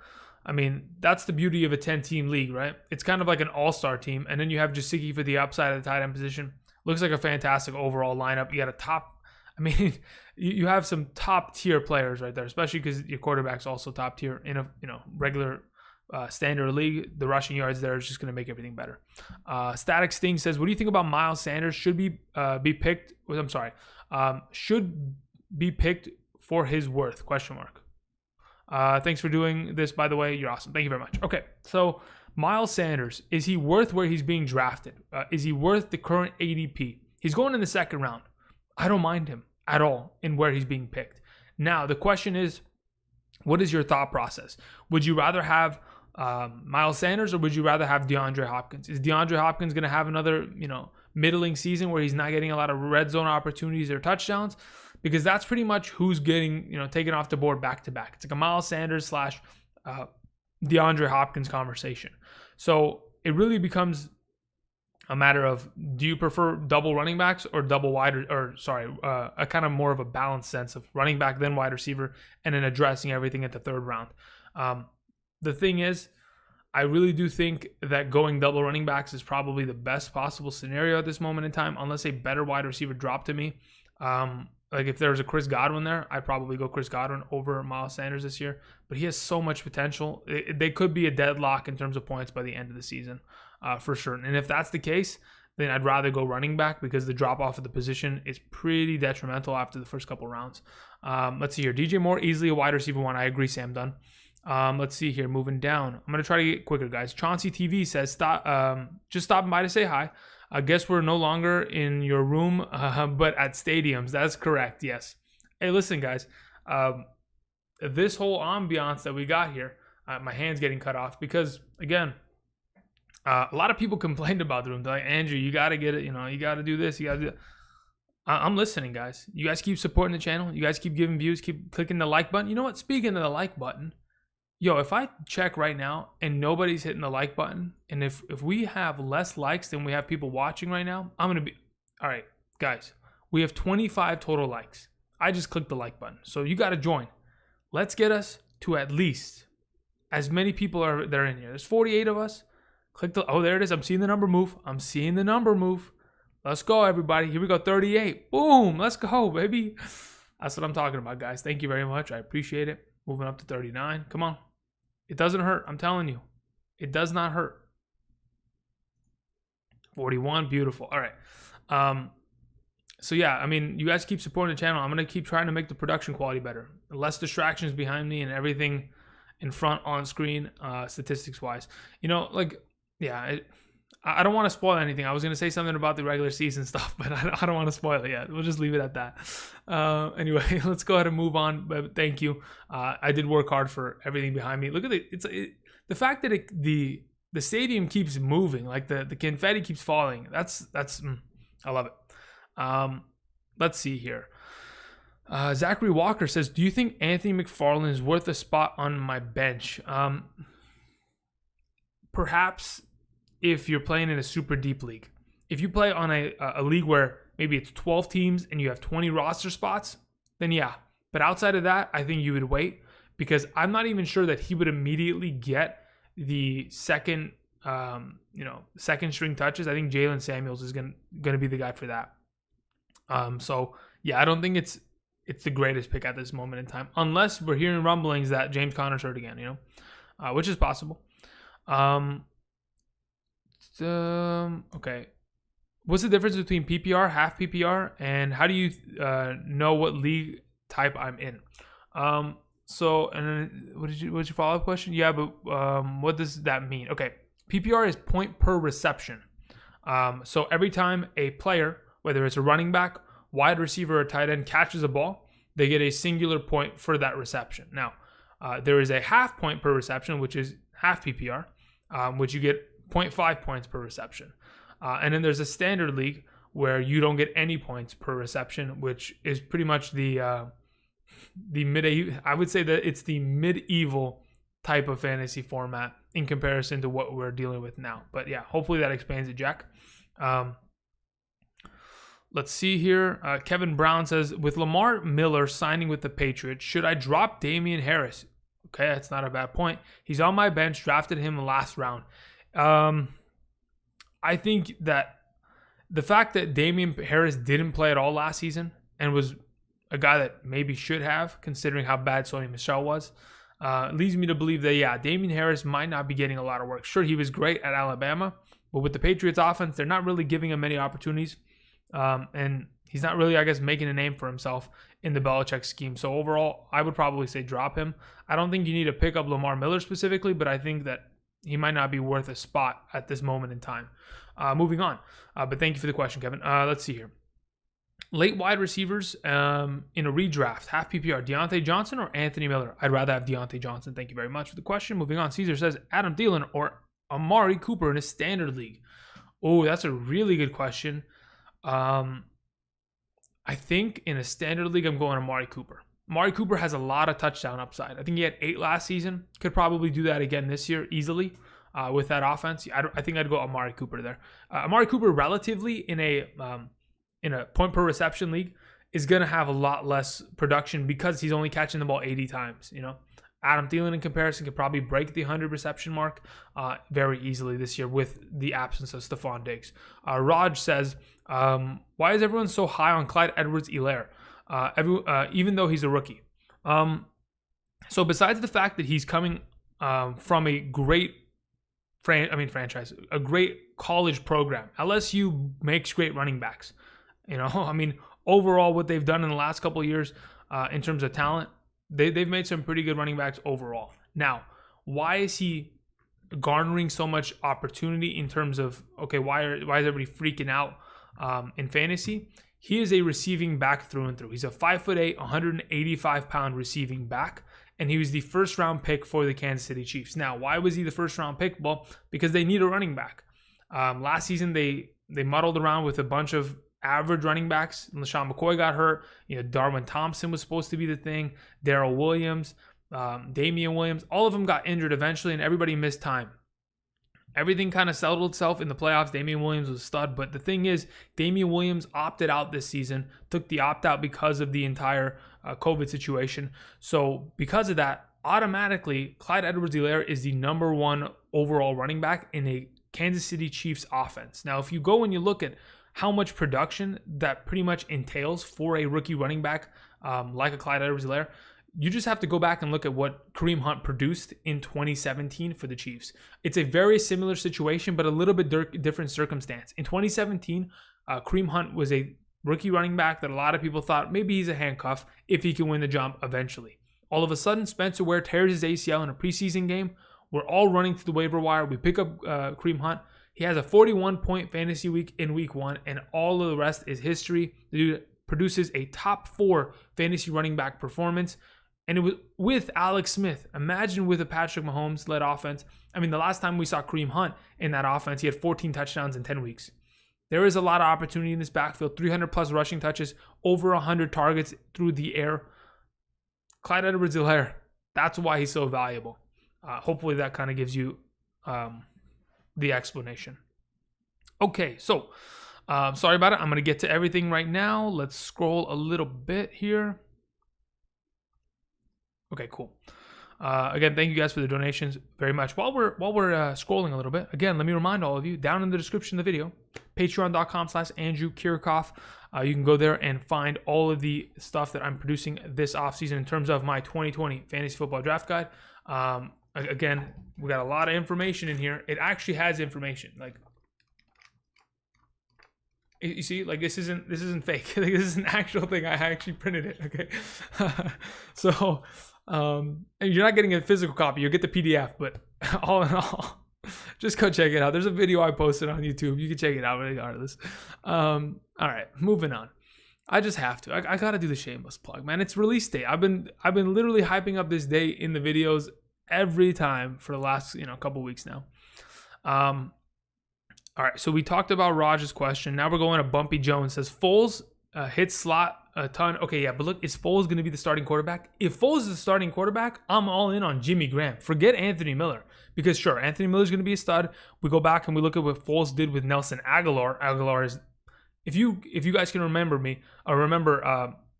I mean, that's the beauty of a 10-team league, right? It's kind of like an all-star team. And then you have Gesicki for the upside of the tight end position. Looks like a fantastic overall lineup. You got a top, I mean, you have some top-tier players right there, especially because your quarterback's also top-tier in a regular standard league. The rushing yards there is just going to make everything better. Static Sting says, what do you think about Miles Sanders? Should be picked? I'm sorry. Should be picked for his worth? Question mark. Thanks for doing this, by the way. You're awesome. Thank you very much. Okay, so Miles Sanders, is he worth where he's being drafted? Is he worth the current ADP? He's going in the second round. I don't mind him at all in where he's being picked. Now, the question is, what is your thought process? Would you rather have Miles Sanders, or would you rather have DeAndre Hopkins? Is DeAndre Hopkins going to have another, middling season where he's not getting a lot of red zone opportunities or touchdowns? Because that's pretty much who's getting, taken off the board back to back. It's like a Miles Sanders / DeAndre Hopkins conversation. So it really becomes a matter of, do you prefer double running backs or double wide, a kind of more of a balanced sense of running back then wide receiver, and then addressing everything at the third round. The thing is, I really do think that going double running backs is probably the best possible scenario at this moment in time, unless a better wide receiver dropped to me. Like if there was a Chris Godwin there, I'd probably go Chris Godwin over Miles Sanders this year. But he has so much potential. They could be a deadlock in terms of points by the end of the season, for sure. And if that's the case, then I'd rather go running back, because the drop-off of the position is pretty detrimental after the first couple rounds. Let's see here. DJ Moore, easily a wide receiver one. I agree, Sam Dunn. Let's see here. Moving down. I'm going to try to get quicker, guys. Chauncey TV says, just stopping by to say hi. I guess we're no longer in your room, but at stadiums. That's correct, yes. Hey, listen, guys. This whole ambiance that we got here, my hand's getting cut off because, again, a lot of people complained about the room. They're like, Andrew, you got to get it. You got to do this. You got to do that. I'm listening, guys. You guys keep supporting the channel. You guys keep giving views. Keep clicking the like button. You know what? Speaking of the like button, if I check right now and nobody's hitting the like button, and if we have less likes than we have people watching right now, I'm going to be... All right, guys. We have 25 total likes. I just clicked the like button. So you got to join. Let's get us to at least as many people that are in here. There's 48 of us. Click the... Oh, there it is. I'm seeing the number move. Let's go, everybody. Here we go, 38. Boom. Let's go, baby. That's what I'm talking about, guys. Thank you very much. I appreciate it. Moving up to 39. Come on. It doesn't hurt. I'm telling you. It does not hurt. 41. Beautiful. All right. So, yeah, I mean, you guys keep supporting the channel. I'm going to keep trying to make the production quality better. Less distractions behind me and everything in front on screen, statistics-wise. You know, like, yeah, I don't want to spoil anything. I was going to say something about the regular season stuff, but I don't want to spoil it yet. We'll just leave it at that. Anyway, let's go ahead and move on. But thank you. I did work hard for everything behind me. Look at it. The fact that the stadium keeps moving, like the confetti keeps falling. That's I love it. Let's see here. Zachary Walker says, do you think Anthony McFarland is worth a spot on my bench? Perhaps if you're playing in a super deep league. If you play on a league where maybe it's 12 teams and you have 20 roster spots, then yeah. But outside of that, I think you would wait, because I'm not even sure that he would immediately get the second string touches. I think Jalen Samuels is going to be the guy for that. So yeah, I don't think it's the greatest pick at this moment in time, unless we're hearing rumblings that James Conner's hurt again, which is possible. Okay. What's the difference between PPR, half PPR, and how do you know what league type I'm in? So, and then what's your follow-up question? Yeah, but what does that mean? Okay, PPR is point per reception. So every time a player, whether it's a running back, wide receiver, or tight end, catches a ball, they get a singular point for that reception. Now, there is a half point per reception, which is half PPR, which you get 0.5 points per reception. And then there's a standard league where you don't get any points per reception, which is pretty much the I would say that it's the medieval type of fantasy format in comparison to what we're dealing with now. But yeah, hopefully that explains it, Jack. Let's see here. Kevin Brown says, with Lamar Miller signing with the Patriots, should I drop Damian Harris? Okay, that's not a bad point. He's on my bench, drafted him in the last round. I think that the fact that Damian Harris didn't play at all last season and was a guy that maybe should have, considering how bad Sony Michel was, leads me to believe that, yeah, Damian Harris might not be getting a lot of work. Sure, he was great at Alabama, but with the Patriots offense, they're not really giving him many opportunities. And he's not really, I guess, making a name for himself in the Belichick scheme. So overall, I would probably say drop him. I don't think you need to pick up Lamar Miller specifically, but I think that he might not be worth a spot at this moment in time. Moving on. But thank you for the question, Kevin. Let's see here. Late wide receivers in a redraft, half PPR, Deontay Johnson or Anthony Miller? I'd rather have Deontay Johnson. Thank you very much for the question. Moving on. Caesar says Adam Thielen or Amari Cooper in a standard league. Oh, that's a really good question. I think in a standard league, I'm going Amari Cooper. Amari Cooper has a lot of touchdown upside. I think he had 8 last season. Could probably do that again this year easily with that offense. I think I'd go Amari Cooper there. Amari Cooper relatively in a point per reception league is going to have a lot less production because he's only catching the ball 80 times. Adam Thielen in comparison could probably break the 100 reception mark very easily this year with the absence of Stephon Diggs. Raj says, why is everyone so high on Clyde Edwards-Helaire? Even though he's a rookie. So besides the fact that he's coming from a great franchise, a great college program, LSU makes great running backs. Overall, what they've done in the last couple of years in terms of talent, they've made some pretty good running backs overall. Now, why is he garnering so much opportunity in terms of, okay, why is everybody freaking out in fantasy? He is a receiving back through and through. He's a 5'8", 185-pound receiving back, and he was the first-round pick for the Kansas City Chiefs. Now, why was he the first-round pick? Well, because they need a running back. Last season, they muddled around with a bunch of average running backs. LaShawn McCoy got hurt. Darwin Thompson was supposed to be the thing. Darrell Williams, Damian Williams, all of them got injured eventually, and everybody missed time. Everything kind of settled itself in the playoffs. Damian Williams was a stud, but the thing is, Damian Williams opted out this season, took the opt-out because of the entire COVID situation. So because of that, automatically, Clyde Edwards-Helaire is the number 1 overall running back in a Kansas City Chiefs offense. Now, if you go and you look at how much production that pretty much entails for a rookie running back like a Clyde Edwards-Helaire, you just have to go back and look at what Kareem Hunt produced in 2017 for the Chiefs. It's a very similar situation, but a little bit different circumstance. In 2017, Kareem Hunt was a rookie running back that a lot of people thought maybe he's a handcuff if he can win the job eventually. All of a sudden, Spencer Ware tears his ACL in a preseason game. We're all running through the waiver wire. We pick up Kareem Hunt. He has a 41-point fantasy week in week 1, and all of the rest is history. The dude produces a top 4 fantasy running back performance, and it was with Alex Smith. Imagine with a Patrick Mahomes-led offense. I mean, the last time we saw Kareem Hunt in that offense, he had 14 touchdowns in 10 weeks. There is a lot of opportunity in this backfield. 300-plus rushing touches, over 100 targets through the air. Clyde Edwards-Helaire, that's why he's so valuable. Hopefully that kind of gives you the explanation. Okay, so sorry about it. I'm going to get to everything right now. Let's scroll a little bit here. Okay, cool. Again, thank you guys for the donations very much. While we're scrolling a little bit, again, let me remind all of you, down in the description of the video, patreon.com/Andrew Kiorkof. You can go there and find all of the stuff that I'm producing this offseason in terms of my 2020 Fantasy Football Draft Guide. Again, we got a lot of information in here. It actually has information. Like, you see, like this isn't fake. Like, this is an actual thing. I actually printed it. Okay, so and you're not getting a physical copy. You'll get the PDF. But all in all, just go check it out. There's a video I posted on YouTube. You can check it out regardless. All right, moving on. I just have to. I gotta do the shameless plug, man. It's release day. I've been literally hyping up this day in the videos every time for the last couple weeks now. All right, so we talked about Raj's question. Now we're going to Bumpy Jones. Says Foles hits slot a ton. Okay, yeah, but look, is Foles going to be the starting quarterback? If Foles is the starting quarterback, I'm all in on Jimmy Graham. Forget Anthony Miller, because sure, Anthony Miller is going to be a stud. We go back and we look at what Foles did with Nelson Aguilar. Aguilar is, if you guys can remember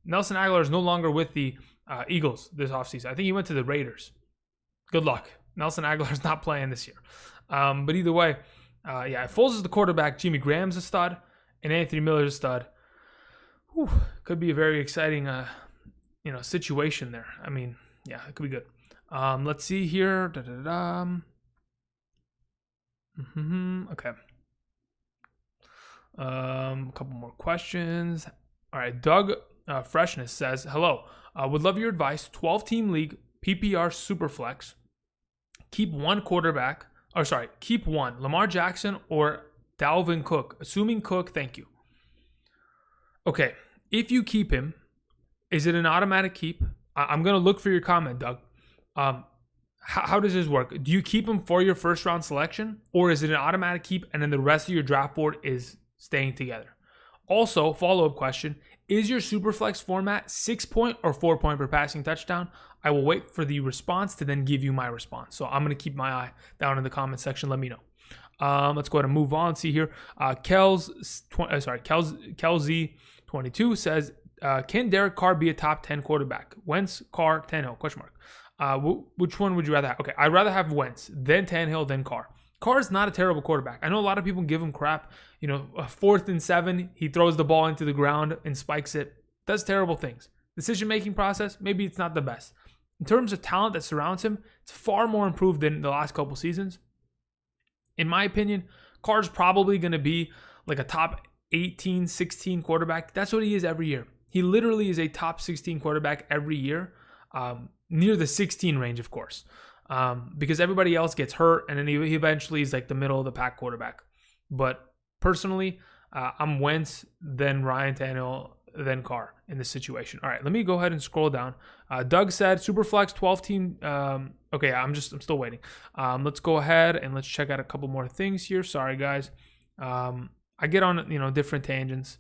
Nelson Aguilar is no longer with the Eagles this offseason. I think he went to the Raiders. Good luck. Nelson Aguilar's not playing this year. But either way, if Foles is the quarterback, Jimmy Graham's a stud, and Anthony Miller's a stud. Whew, could be a very exciting, situation there. I mean, yeah, it could be good. Let's see here. Okay. A couple more questions. All right, Doug Freshness says, hello. Would love your advice. 12-team league, PPR Superflex. Keep one. Lamar Jackson or Dalvin Cook. Assuming Cook, thank you. Okay, if you keep him, is it an automatic keep? I'm going to look for your comment, Doug. How does this work? Do you keep him for your first round selection, or is it an automatic keep and then the rest of your draft board is staying together? Also, follow-up question, is your Superflex format 6-point or 4-point per passing touchdown? I will wait for the response to then give you my response. So I'm going to keep my eye down in the comment section. Let me know. Let's go ahead and move on. See here. Kelz22 says, can Derek Carr be a top 10 quarterback? Wentz, Carr, Tannehill, ? Which one would you rather have? Okay, I'd rather have Wentz, then Tannehill, then Carr. Carr is not a terrible quarterback. I know a lot of people give him crap. 4th and 7, he throws the ball into the ground and spikes it. Does terrible things. Decision-making process, maybe it's not the best. In terms of talent that surrounds him, it's far more improved than the last couple seasons. In my opinion, Carr's probably going to be like a top 18, 16 quarterback. That's what he is every year. He literally is a top 16 quarterback every year, near the 16 range, of course, because everybody else gets hurt, and then he eventually is like the middle of the pack quarterback. But personally, I'm Wentz, then Ryan Tannehill, then Carr in this situation. All right, let me go ahead and scroll down. Doug said Superflex 12-team. Okay, I'm still waiting. Let's go ahead and let's check out a couple more things here. Sorry, guys. I get on different tangents.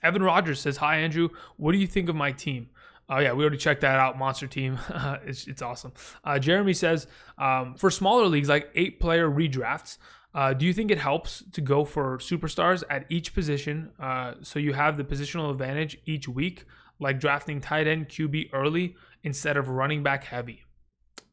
Evan Rogers says, hi, Andrew. What do you think of my team? Oh, yeah, we already checked that out. Monster team. It's awesome. Jeremy says, for smaller leagues like 8-player redrafts, do you think it helps to go for superstars at each position so you have the positional advantage each week, like drafting tight end QB early instead of running back heavy?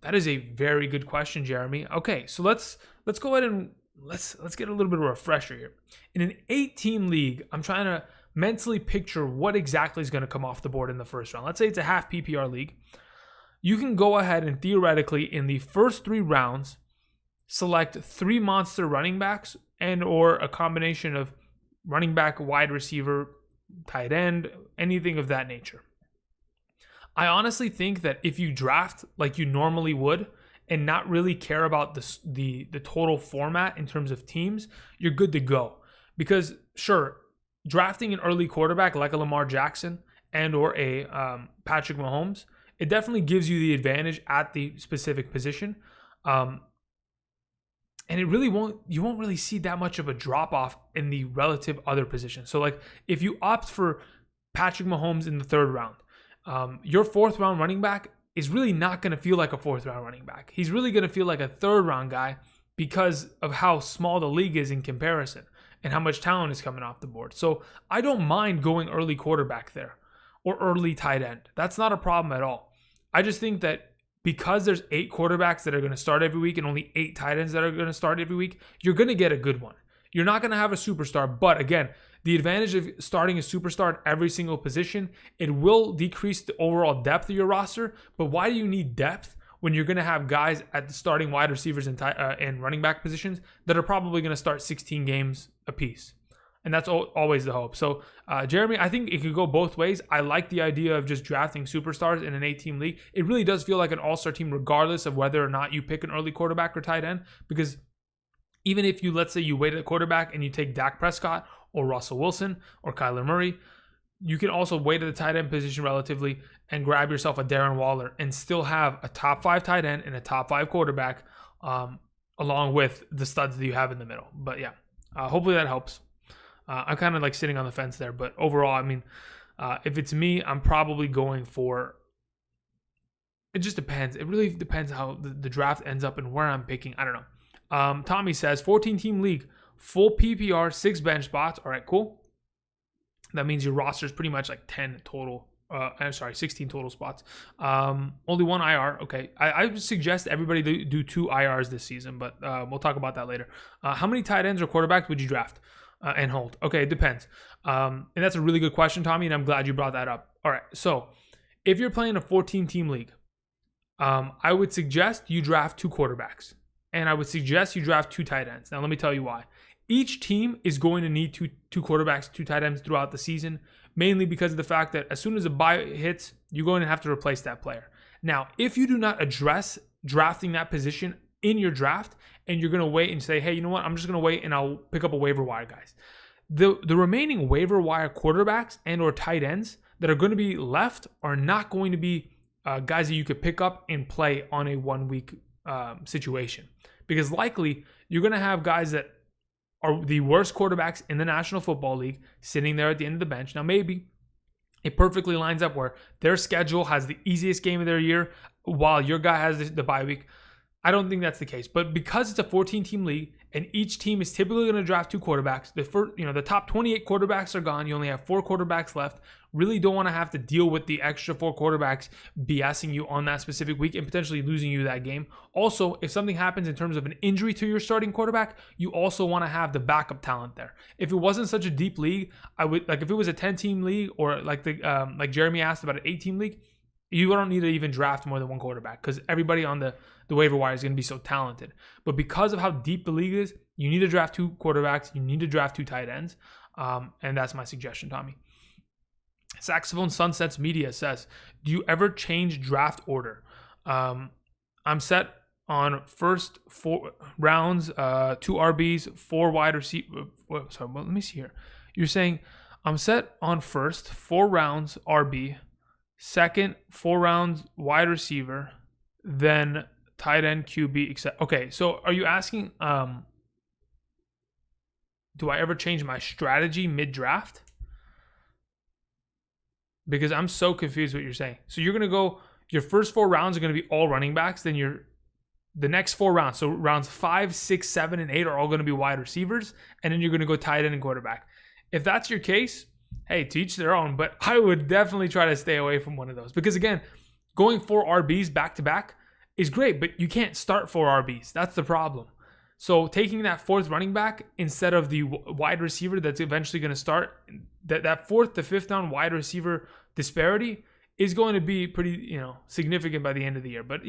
That is a very good question, Jeremy. Okay, so let's go ahead and let's get a little bit of a refresher here. In an 8-team league, I'm trying to mentally picture what exactly is going to come off the board in the first round. Let's say it's a half PPR league. You can go ahead and theoretically, in the first 3 rounds, select 3 monster running backs and or a combination of running back, wide receiver, tight end, anything of that nature. I honestly think that if you draft like you normally would and not really care about the total format in terms of teams, you're good to go. Because sure, drafting an early quarterback like a Lamar Jackson and or a Patrick Mahomes, it definitely gives you the advantage at the specific position. And you won't really see that much of a drop off in the relative other positions. So like if you opt for Patrick Mahomes in the 3rd round, your 4th round running back is really not going to feel like a 4th round running back. He's really going to feel like a 3rd round guy because of how small the league is in comparison and how much talent is coming off the board. So I don't mind going early quarterback there or early tight end. That's not a problem at all. I just think that because there's 8 quarterbacks that are going to start every week and only 8 tight ends that are going to start every week, you're going to get a good one. You're not going to have a superstar, but again, the advantage of starting a superstar at every single position, it will decrease the overall depth of your roster. But why do you need depth when you're going to have guys at the starting wide receivers and running back positions that are probably going to start 16 games apiece? And that's always the hope. So, Jeremy, I think it could go both ways. I like the idea of just drafting superstars in an 8-team league. It really does feel like an all-star team regardless of whether or not you pick an early quarterback or tight end. Because even if you, let's say you wait at quarterback and you take Dak Prescott or Russell Wilson or Kyler Murray, you can also wait at the tight end position relatively and grab yourself a Darren Waller and still have a top 5 tight end and a top 5 quarterback along with the studs that you have in the middle. But yeah, hopefully that helps. I'm kind of like sitting on the fence there, but overall, I mean, if it's me, I'm probably going for, it just depends. It really depends how the draft ends up and where I'm picking. I don't know. Tommy says 14-team league, full PPR, 6 bench spots. All right, cool. That means your roster is pretty much like 10 total. 16 total spots. Only 1 IR. Okay. I would suggest everybody do 2 IRs this season, but we'll talk about that later. How many tight ends or quarterbacks would you draft and hold? Okay, it depends. And that's a really good question, Tommy, and I'm glad you brought that up. All right. So if you're playing a 14-team league, I would suggest you draft 2 quarterbacks. And I would suggest you draft 2 tight ends. Now, let me tell you why. Each team is going to need two quarterbacks, 2 tight ends throughout the season, mainly because of the fact that as soon as a bye hits, you're going to have to replace that player. Now, if you do not address drafting that position in your draft and you're going to wait and say, hey, you know what? I'm just going to wait and I'll pick up a waiver wire guys. The remaining waiver wire quarterbacks and or tight ends that are going to be left are not going to be guys that you could pick up and play on a 1-week situation. Because likely you're going to have guys that are the worst quarterbacks in the National Football League sitting there at the end of the bench. Now, maybe it perfectly lines up where their schedule has the easiest game of their year while your guy has the bye week. I don't think that's the case. But because it's a 14-team league and each team is typically going to draft 2 quarterbacks, the top 28 quarterbacks are gone. You only have 4 quarterbacks left. Really don't want to have to deal with the extra 4 quarterbacks BSing you on that specific week and potentially losing you that game. Also, if something happens in terms of an injury to your starting quarterback, you also want to have the backup talent there. If it wasn't such a deep league, I would if it was a 10-team league or like Jeremy asked about an 8-team league, you don't need to even draft more than 1 quarterback because everybody on the waiver wire is going to be so talented. But because of how deep the league is, you need to draft 2 quarterbacks. You need to draft 2 tight ends. And that's my suggestion, Tommy. Saxophone Sunsets Media says, do you ever change draft order? I'm set on first 4 rounds, 2 RBs, 4 wide receivers. Sorry, well, let me see here. You're saying I'm set on first 4 rounds RB, second 4 rounds wide receiver, then tight end, QB, etc. Okay, so are you asking, do I ever change my strategy mid-draft? Because I'm so confused what you're saying. So you're going to go, your first 4 rounds are going to be all running backs, then the next 4 rounds, so rounds 5, 6, 7, and 8 are all going to be wide receivers, and then you're going to go tight end and quarterback. If that's your case, hey, to each their own, but I would definitely try to stay away from one of those. Because again, going 4 RBs back to back is great, but you can't start 4 RBs. That's the problem. So taking that fourth running back instead of the wide receiver that's eventually going to start, that fourth to fifth down wide receiver disparity is going to be pretty, significant by the end of the year. But,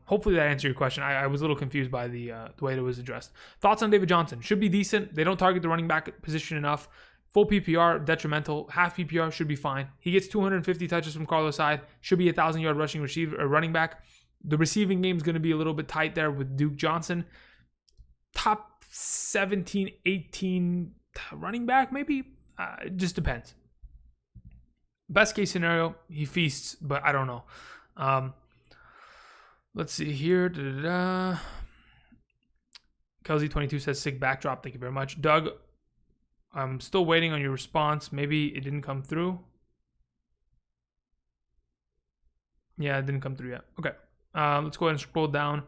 hopefully that answered your question. I was a little confused by the way it was addressed. Thoughts on David Johnson? Should be decent. They don't target the running back position enough. Full PPR, detrimental. Half PPR should be fine. He gets 250 touches from Carlos Hyde. Should be a 1,000-yard rushing receiver or running back. The receiving game is going to be a little bit tight there with Duke Johnson. Top 17, 18 running back, maybe? It just depends. Best case scenario, he feasts, but I don't know. Let's see here. Kelsey22 says sick backdrop. Thank you very much. Doug, I'm still waiting on your response. Maybe it didn't come through. Yeah, it didn't come through yet. Okay. Let's go ahead and scroll down.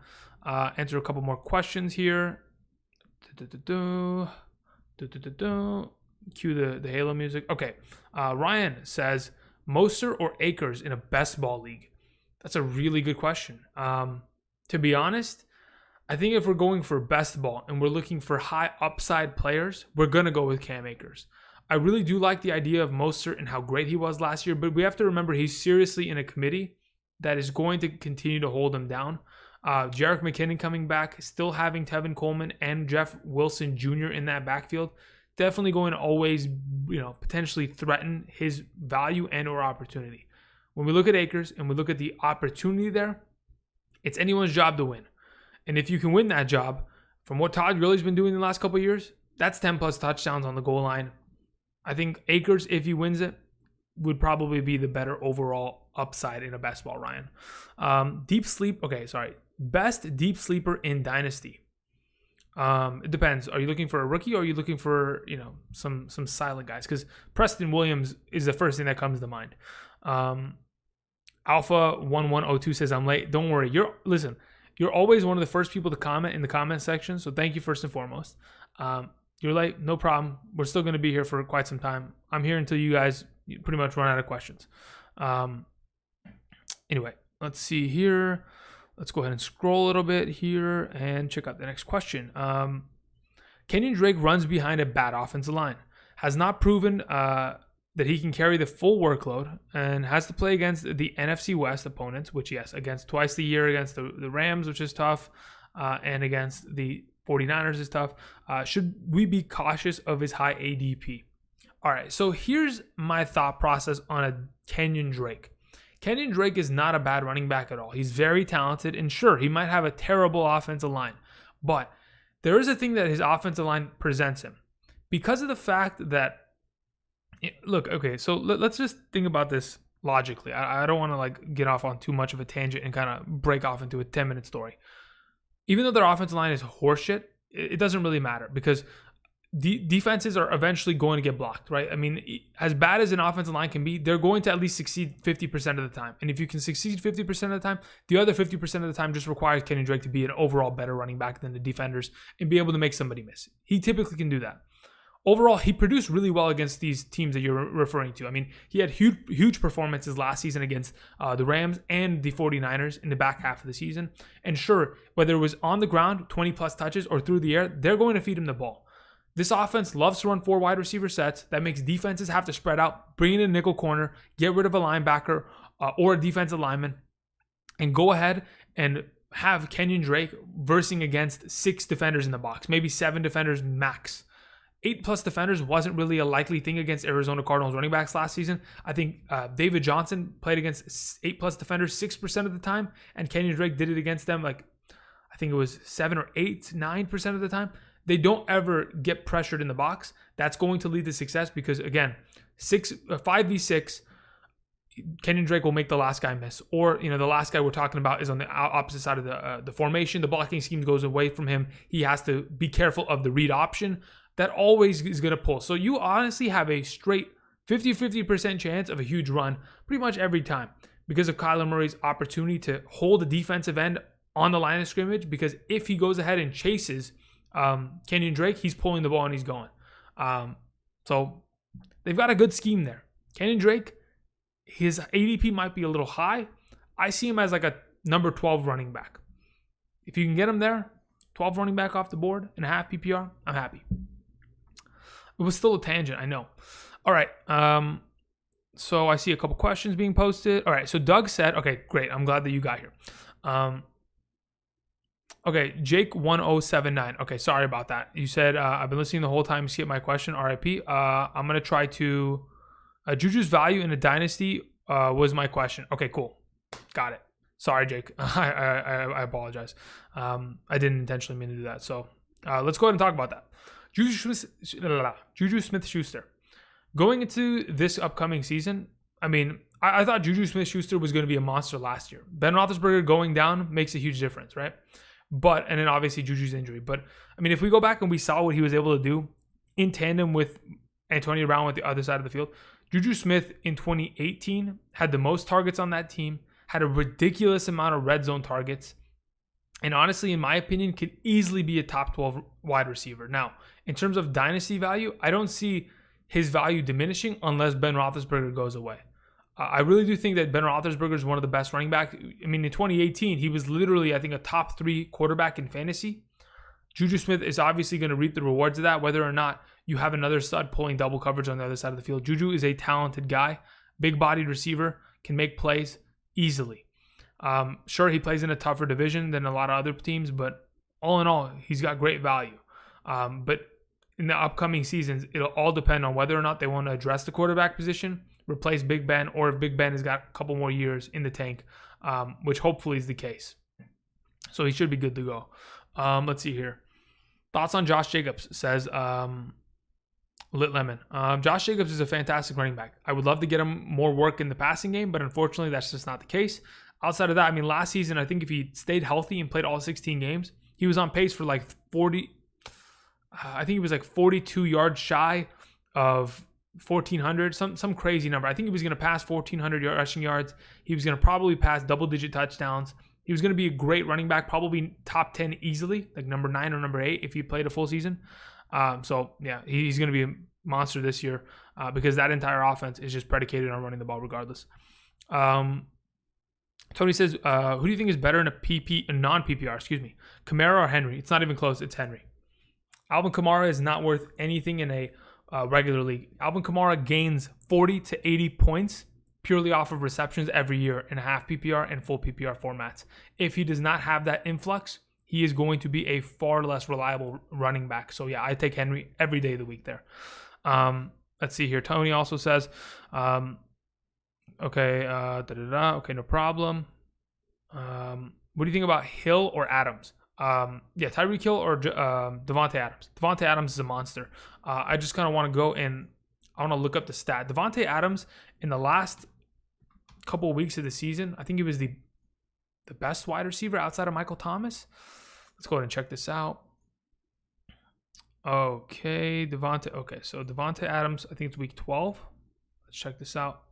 Answer a couple more questions here. Cue the Halo music. Okay. Ryan says, Mostert or Akers in a best ball league? That's a really good question. To be honest, I think if we're going for best ball and we're looking for high upside players, we're going to go with Cam Akers. I really do like the idea of Mostert and how great he was last year, but we have to remember he's seriously in a committee that is going to continue to hold him down. Jerick McKinnon coming back, still having Tevin Coleman and Jeff Wilson Jr. in that backfield, definitely going to always, potentially threaten his value and or opportunity. When we look at Akers and we look at the opportunity there, it's anyone's job to win. And if you can win that job, from what Todd Gurley's been doing in the last couple of years, that's 10 plus touchdowns on the goal line. I think Akers, if he wins it, would probably be the better overall upside in a best ball, Ryan. Best deep sleeper in Dynasty. It depends. Are you looking for a rookie or are you looking for, some silent guys? Because Preston Williams is the first thing that comes to mind. Alpha1102 says, I'm late. Don't worry. You're always one of the first people to comment in the comment section. So thank you first and foremost. You're late. No problem. We're still going to be here for quite some time. I'm here until you guys pretty much run out of questions. Anyway, let's see here. Let's go ahead and scroll a little bit here and check out the next question. Kenyon Drake runs behind a bad offensive line. Has not proven that he can carry the full workload and has to play against the NFC West opponents, which, yes, against twice a year against the Rams, which is tough, and against the 49ers is tough. Should we be cautious of his high ADP? All right, so here's my thought process on a Kenyon Drake. Kenyon Drake is not a bad running back at all. He's very talented, and sure, he might have a terrible offensive line, but there is a thing that his offensive line presents him. Because of the fact that, look, okay, so let's just think about this logically. I don't want to get off on too much of a tangent and kind of break off into a 10-minute story. Even though their offensive line is horseshit, it doesn't really matter because defenses are eventually going to get blocked, right? I mean, as bad as an offensive line can be, they're going to at least succeed 50% of the time. And if you can succeed 50% of the time, the other 50% of the time just requires Kenyon Drake to be an overall better running back than the defenders and be able to make somebody miss. He typically can do that. Overall, he produced really well against these teams that you're referring to. I mean, he had huge performances last season against the Rams and the 49ers in the back half of the season. And sure, whether it was on the ground, 20-plus touches, or through the air, they're going to feed him the ball. This offense loves to run 4 wide receiver sets. That makes defenses have to spread out, bring in a nickel corner, get rid of a linebacker or a defensive lineman, and go ahead and have Kenyon Drake versing against 6 defenders in the box, maybe 7 defenders max. 8-plus defenders wasn't really a likely thing against Arizona Cardinals running backs last season. I think David Johnson played against 8-plus defenders 6% of the time, and Kenyon Drake did it against them I think it was 7 or 8, 9% of the time. They don't ever get pressured in the box. That's going to lead to success because, again, 5v6, Kenyon Drake will make the last guy miss. Or, the last guy we're talking about is on the opposite side of the formation. The blocking scheme goes away from him. He has to be careful of the read option. That always is going to pull. So you honestly have a straight 50% chance of a huge run pretty much every time because of Kyler Murray's opportunity to hold the defensive end on the line of scrimmage, because if he goes ahead and chases Kenyon Drake, he's pulling the ball and he's going. So they've got a good scheme there. Kenyon Drake, his ADP might be a little high. I see him as a number 12 running back. If you can get him there, 12 running back off the board in a half PPR, I'm happy. It was still a tangent, I know. All right. So I see a couple questions being posted. All right. So Doug said, okay, great. I'm glad that you got here. Okay, Jake1079. Okay, sorry about that. You said, I've been listening the whole time. Skip my question. RIP. I'm going to try to... Juju's value in a dynasty was my question. Okay, cool. Got it. Sorry, Jake. I apologize. I didn't intentionally mean to do that. So let's go ahead and talk about that. Juju Smith-Schuster. Going into this upcoming season, I mean, I thought Juju Smith-Schuster was going to be a monster last year. Ben Roethlisberger going down makes a huge difference, right? And then obviously Juju's injury. But, I mean, if we go back and we saw what he was able to do in tandem with Antonio Brown with the other side of the field, Juju Smith in 2018 had the most targets on that team, had a ridiculous amount of red zone targets, and honestly, in my opinion, could easily be a top 12 wide receiver. Now, in terms of dynasty value, I don't see his value diminishing unless Ben Roethlisberger goes away. I really do think that Ben Roethlisberger is one of the best running backs. I mean, in 2018, he was literally, I think, a top 3 quarterback in fantasy. Juju Smith is obviously going to reap the rewards of that, whether or not you have another stud pulling double coverage on the other side of the field. Juju is a talented guy, big-bodied receiver, can make plays easily. Sure, he plays in a tougher division than a lot of other teams, but all in all, he's got great value. But in the upcoming seasons, it'll all depend on whether or not they want to address the quarterback position, replace Big Ben, or if Big Ben has got a couple more years in the tank, which hopefully is the case. So he should be good to go. Let's see here. Thoughts on Josh Jacobs, says Lit Lemon. Josh Jacobs is a fantastic running back. I would love to get him more work in the passing game, but unfortunately that's just not the case. Outside of that, I mean, last season, I think if he stayed healthy and played all 16 games, he was on pace for like 40, I think he was like 42 yards shy of 1,400, some crazy number. I think he was going to pass 1,400 rushing yards. He was going to probably pass double-digit touchdowns. He was going to be a great running back, probably top 10 easily, like number 9 or number 8 if he played a full season. So, yeah, he's going to be a monster this year because that entire offense is just predicated on running the ball regardless. Tony says, who do you think is better in a non-PPR, Kamara or Henry? It's not even close. It's Henry. Alvin Kamara is not worth anything in a regular league. Alvin Kamara gains 40 to 80 points purely off of receptions every year in half PPR and full PPR formats. If he does not have that influx, he is going to be a far less reliable running back. So yeah, I take Henry every day of the week there. Let's see here. Tony also says, okay, no problem. What do you think about Hill or Adams? Yeah, Tyreek Hill or Devontae Adams. Devontae Adams is a monster. I just kind of want to go and I want to look up the stat. Devontae Adams in the last couple of weeks of the season, I think he was the best wide receiver outside of Michael Thomas. Let's go ahead and check this out. Okay, Devontae. Okay, so Devontae Adams, I think it's week 12. Let's check this out.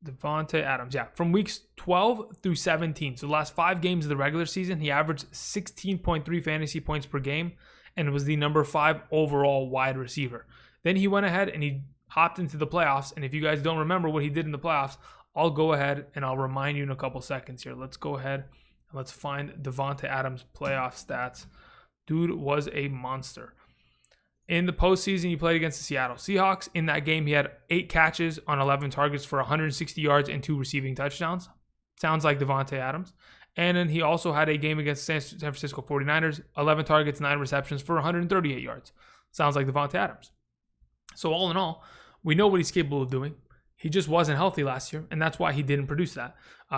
Devontae Adams, yeah, from weeks 12 through 17. So the last 5 games of the regular season, he averaged 16.3 fantasy points per game and was the number 5 overall wide receiver. Then he went ahead and he hopped into the playoffs. And if you guys don't remember what he did in the playoffs, I'll go ahead and I'll remind you in a couple seconds here. Let's go ahead and let's find Devontae Adams' playoff stats. Dude was a monster. In the postseason, he played against the Seattle Seahawks. In that game, he had 8 catches on 11 targets for 160 yards and 2 receiving touchdowns. Sounds like Devontae Adams. And then he also had a game against San Francisco 49ers, 11 targets, 9 receptions for 138 yards. Sounds like Devontae Adams. So all in all, we know what he's capable of doing. He just wasn't healthy last year, and that's why he didn't produce that.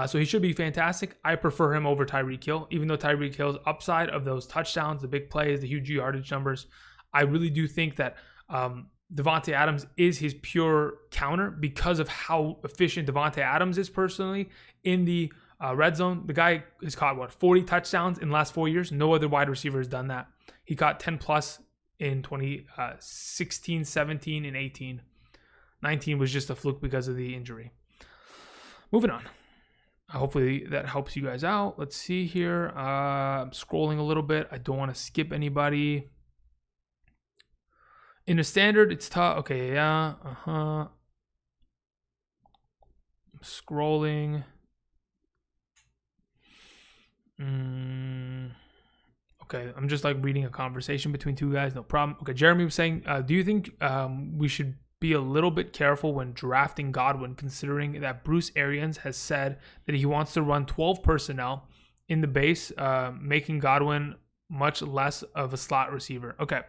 So he should be fantastic. I prefer him over Tyreek Hill, even though Tyreek Hill's upside of those touchdowns, the big plays, the huge yardage numbers, I really do think that Devontae Adams is his pure counter because of how efficient Devontae Adams is personally in the red zone. The guy has caught, 40 touchdowns in the last 4 years? No other wide receiver has done that. He caught 10 plus in 2016, 17, and 18. 19 was just a fluke because of the injury. Moving on. Hopefully that helps you guys out. Let's see here. I'm scrolling a little bit. I don't want to skip anybody. In a standard, it's tough. Okay, yeah. I'm scrolling. Okay, I'm just like reading a conversation between two guys. No problem. Okay, Jeremy was saying, do you think we should be a little bit careful when drafting Godwin, considering that Bruce Arians has said that he wants to run 12 personnel in the base, making Godwin much less of a slot receiver? Okay,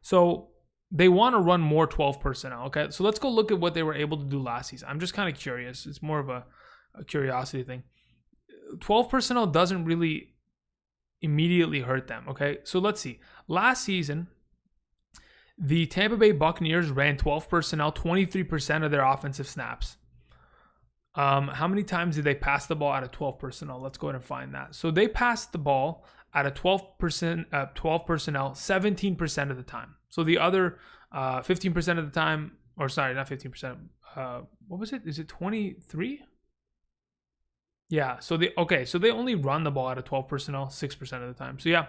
so they want to run more 12 personnel. Okay, so let's go look at what they were able to do last season. I'm just kind of curious. It's more of a curiosity thing. 12 personnel doesn't really immediately hurt them. Okay, so let's see. Last season, the Tampa Bay Buccaneers ran 12 personnel 23% of their offensive snaps. How many times did they pass the ball out of 12 personnel? Let's go ahead and find that. So they passed the ball out of 12 personnel 17% of the time. So the other 15% of the time, or sorry, not 15%. What was it? Is it 23? Yeah. So they only run the ball out of 12 personnel 6% of the time. So yeah.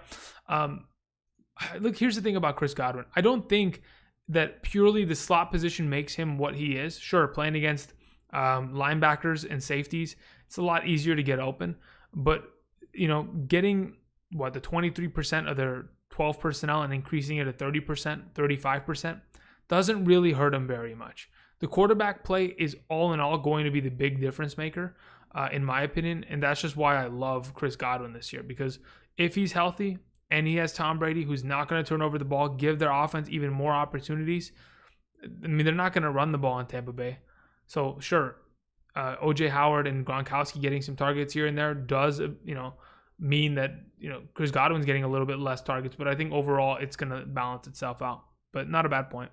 Look, here's the thing about Chris Godwin. I don't think that purely the slot position makes him what he is. Sure, playing against linebackers and safeties, it's a lot easier to get open. But, getting the 23% of their 12 personnel and increasing it to 30%, 35% doesn't really hurt him very much. The quarterback play is all in all going to be the big difference maker, in my opinion. And that's just why I love Chris Godwin this year, because if he's healthy, and he has Tom Brady, who's not going to turn over the ball, give their offense even more opportunities. I mean, they're not going to run the ball in Tampa Bay. So, sure, O.J. Howard and Gronkowski getting some targets here and there does, mean that, Chris Godwin's getting a little bit less targets. But I think overall it's going to balance itself out. But not a bad point.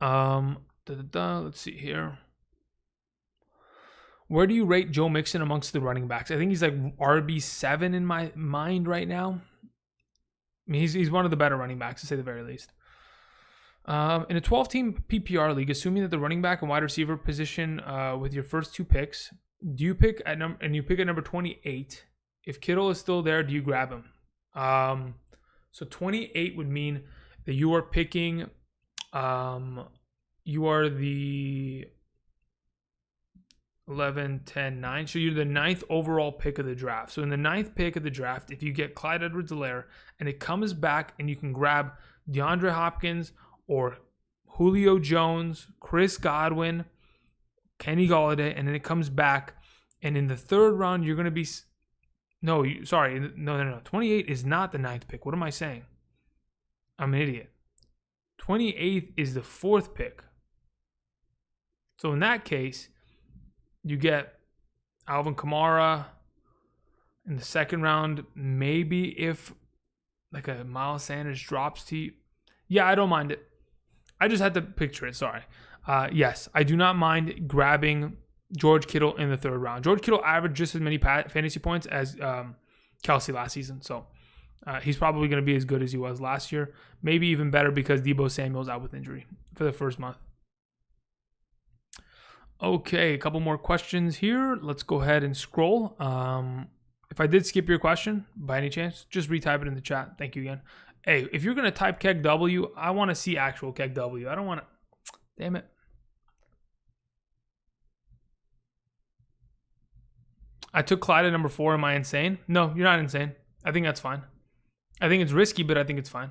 Let's see here. Where do you rate Joe Mixon amongst the running backs? I think he's like RB7 in my mind right now. I mean, he's one of the better running backs, to say the very least. In a 12-team PPR league, assuming that the running back and wide receiver position with your first two picks, do you pick at number 28? If Kittle is still there, do you grab him? So 28 would mean that you are picking. You are the 11, 10, 9. So you're the 9th overall pick of the draft. So in the 9th pick of the draft, if you get Clyde Edwards-Helaire and it comes back and you can grab DeAndre Hopkins or Julio Jones, Chris Godwin, Kenny Golladay, and then it comes back, and in the 3rd round, you're going to be... No. 28 is not the 9th pick. What am I saying? I'm an idiot. 28th is the 4th pick. So in that case, you get Alvin Kamara in the 2nd round. Maybe if like a Miles Sanders drops to you. Yeah, I don't mind it. I just had to picture it. Sorry. Yes, I do not mind grabbing George Kittle in the 3rd round. George Kittle averaged just as many fantasy points as Kelsey last season. So he's probably going to be as good as he was last year. Maybe even better because Deebo Samuel's out with injury for the 1st month. Okay, a couple more questions here. Let's go ahead and scroll. If I did skip your question, by any chance, just retype it in the chat. Thank you again. Hey, if you're going to type Keg W, I want to see actual Keg W. I don't want to... Damn it. I took Clyde at number 4. Am I insane? No, you're not insane. I think that's fine. I think it's risky, but I think it's fine.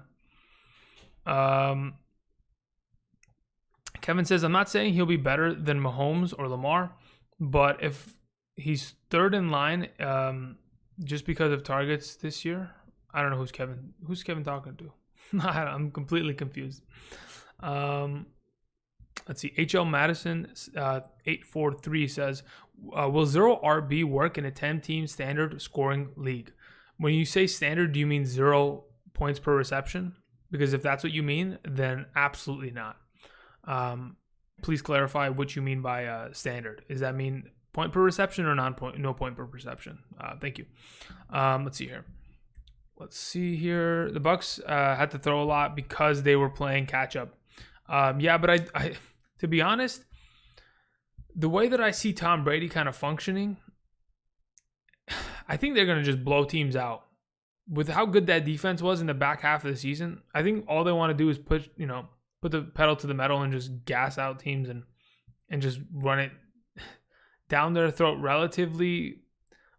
Kevin says, I'm not saying he'll be better than Mahomes or Lamar, but if he's 3rd in line just because of targets this year, I don't know who's Kevin. Who's Kevin talking to? I'm completely confused. Let's see. HL Madison 843 says, will 0 RB work in a 10-team standard scoring league? When you say standard, do you mean 0 points per reception? Because if that's what you mean, then absolutely not. Please clarify what you mean by standard. Does that mean point per reception or no point per reception? Thank you. Let's see here. The Bucks had to throw a lot because they were playing catch up. Yeah, but I to be honest, the way that I see Tom Brady kind of functioning, I think they're going to just blow teams out. With how good that defense was in the back half of the season, I think all they want to do is put the pedal to the metal and just gas out teams and just run it down their throat relatively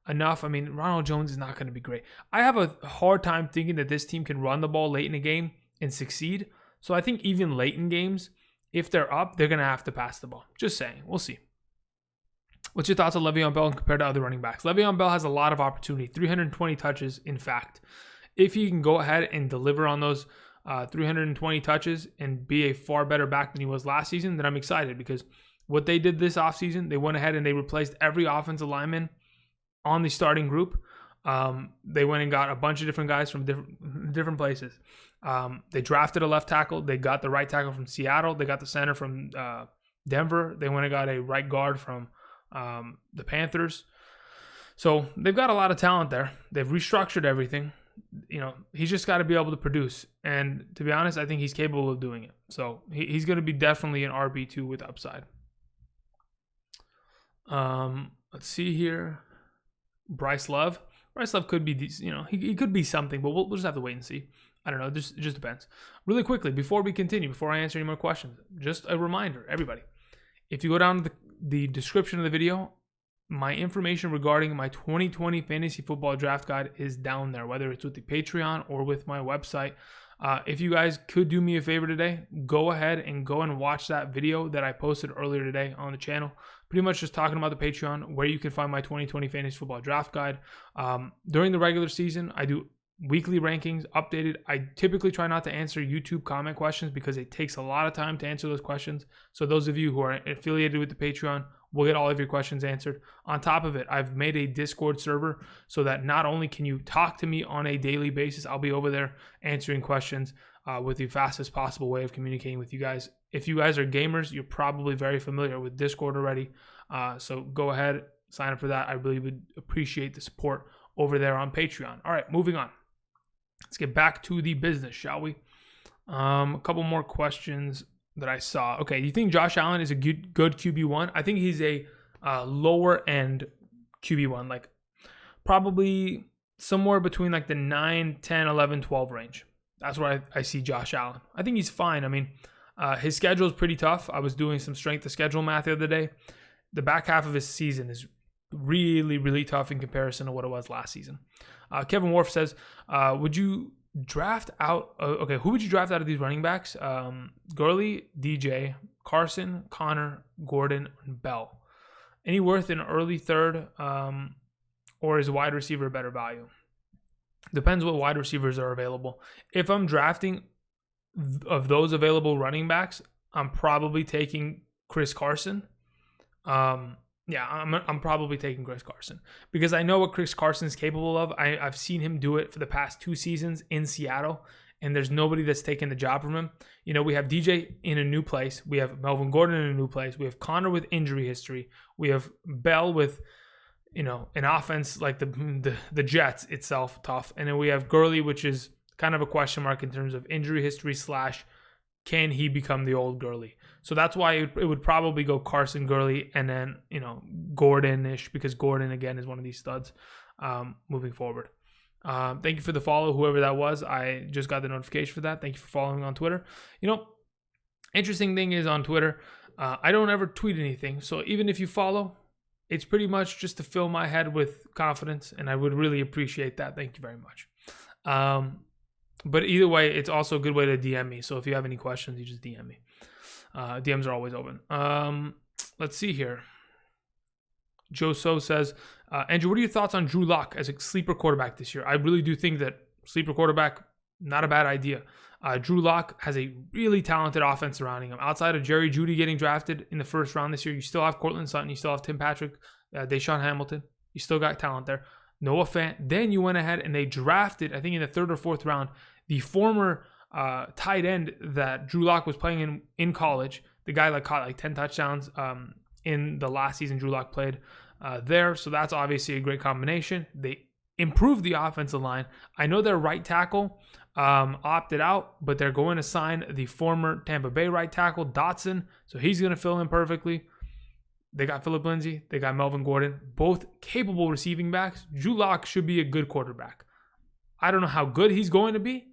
enough. I mean, Ronald Jones is not going to be great. I have a hard time thinking that this team can run the ball late in a game and succeed. So I think even late in games, if they're up, they're going to have to pass the ball. Just saying. We'll see. What's your thoughts on Le'Veon Bell compared to other running backs? Le'Veon Bell has a lot of opportunity, 320 touches, in fact. If he can go ahead and deliver on those 320 touches and be a far better back than he was last season, then I'm excited, because what they did this offseason, they went ahead and they replaced every offensive lineman on the starting group. They went and got a bunch of different guys from different places. They drafted a left tackle. They got the right tackle from Seattle. They got the center from Denver. They went and got a right guard from the Panthers. So they've got a lot of talent there. They've restructured everything. You know, he's just got to be able to produce. And to be honest, I think he's capable of doing it. So he's going to be definitely an RB2 with upside. Let's see here. Bryce Love. Bryce Love could be, you know, he could be something, but we'll just have to wait and see. I don't know. It just depends. Really quickly, before we continue, before I answer any more questions, just a reminder, everybody. If you go down to the description of the video, my information regarding my 2020 Fantasy Football Draft Guide is down there, whether it's with the Patreon or with my website. If you guys could do me a favor today, go ahead and go and watch that video that I posted earlier today on the channel. Pretty much just talking about the Patreon, where you can find my 2020 Fantasy Football Draft Guide. During the regular season, I do weekly rankings updated. I typically try not to answer YouTube comment questions because it takes a lot of time to answer those questions. So those of you who are affiliated with the Patreon will get all of your questions answered. On top of it, I've made a Discord server so that not only can you talk to me on a daily basis, I'll be over there answering questions with the fastest possible way of communicating with you guys. If you guys are gamers, you're probably very familiar with Discord already. So go ahead, sign up for that. I really would appreciate the support over there on Patreon. All right, moving on. Let's get back to the business, shall we? A couple more questions that I saw. Okay, you think Josh Allen is a good QB1? I think he's a lower end QB1, like probably somewhere between like the 9, 10, 11, 12 range. That's where I see Josh Allen. I think he's fine. I mean, his schedule is pretty tough. I was doing some strength of schedule math the other day. The back half of his season is really, really tough in comparison to what it was last season. Kevin Worf says, would you draft out, who would you draft out of these running backs? Gurley, DJ, Carson, Connor, Gordon, and Bell. Any worth in early third, or is wide receiver a better value? Depends what wide receivers are available. If I'm drafting of those available running backs, I'm probably taking Chris Carson. I'm probably taking Chris Carson because I know what Chris Carson is capable of. I've seen him do it for the past 2 seasons in Seattle, and there's nobody that's taken the job from him. You know, we have DJ in a new place. We have Melvin Gordon in a new place. We have Connor with injury history. We have Bell with, you know, an offense like the Jets itself, tough. And then we have Gurley, which is kind of a question mark in terms of injury history / can he become the old Gurley? So that's why it would probably go Carson, Gurley, and then, you know, Gordon-ish, because Gordon, again, is one of these studs moving forward. Thank you for the follow, whoever that was. I just got the notification for that. Thank you for following on Twitter. You know, interesting thing is on Twitter, I don't ever tweet anything. So even if you follow, it's pretty much just to fill my head with confidence, and I would really appreciate that. Thank you very much. But either way, it's also a good way to DM me. So if you have any questions, you just DM me. DMs are always open. Let's see here. Joe So says, Andrew, what are your thoughts on Drew Lock as a sleeper quarterback this year? I really do think that sleeper quarterback, not a bad idea. Drew Lock has a really talented offense surrounding him. Outside of Jerry Jeudy getting drafted in the first round this year, you still have Cortland Sutton, you still have Tim Patrick, Deshaun Hamilton. You still got talent there. Noah Fant. Then you went ahead and they drafted, I think in the 3rd or 4th round, the former tight end that Drew Lock was playing in college. The guy that caught like 10 touchdowns in the last season Drew Lock played there. So that's obviously a great combination. They improved the offensive line. I know their right tackle opted out, but they're going to sign the former Tampa Bay right tackle, Dotson. So he's going to fill in perfectly. They got Phillip Lindsay. They got Melvin Gordon. Both capable receiving backs. Drew Lock should be a good quarterback. I don't know how good he's going to be.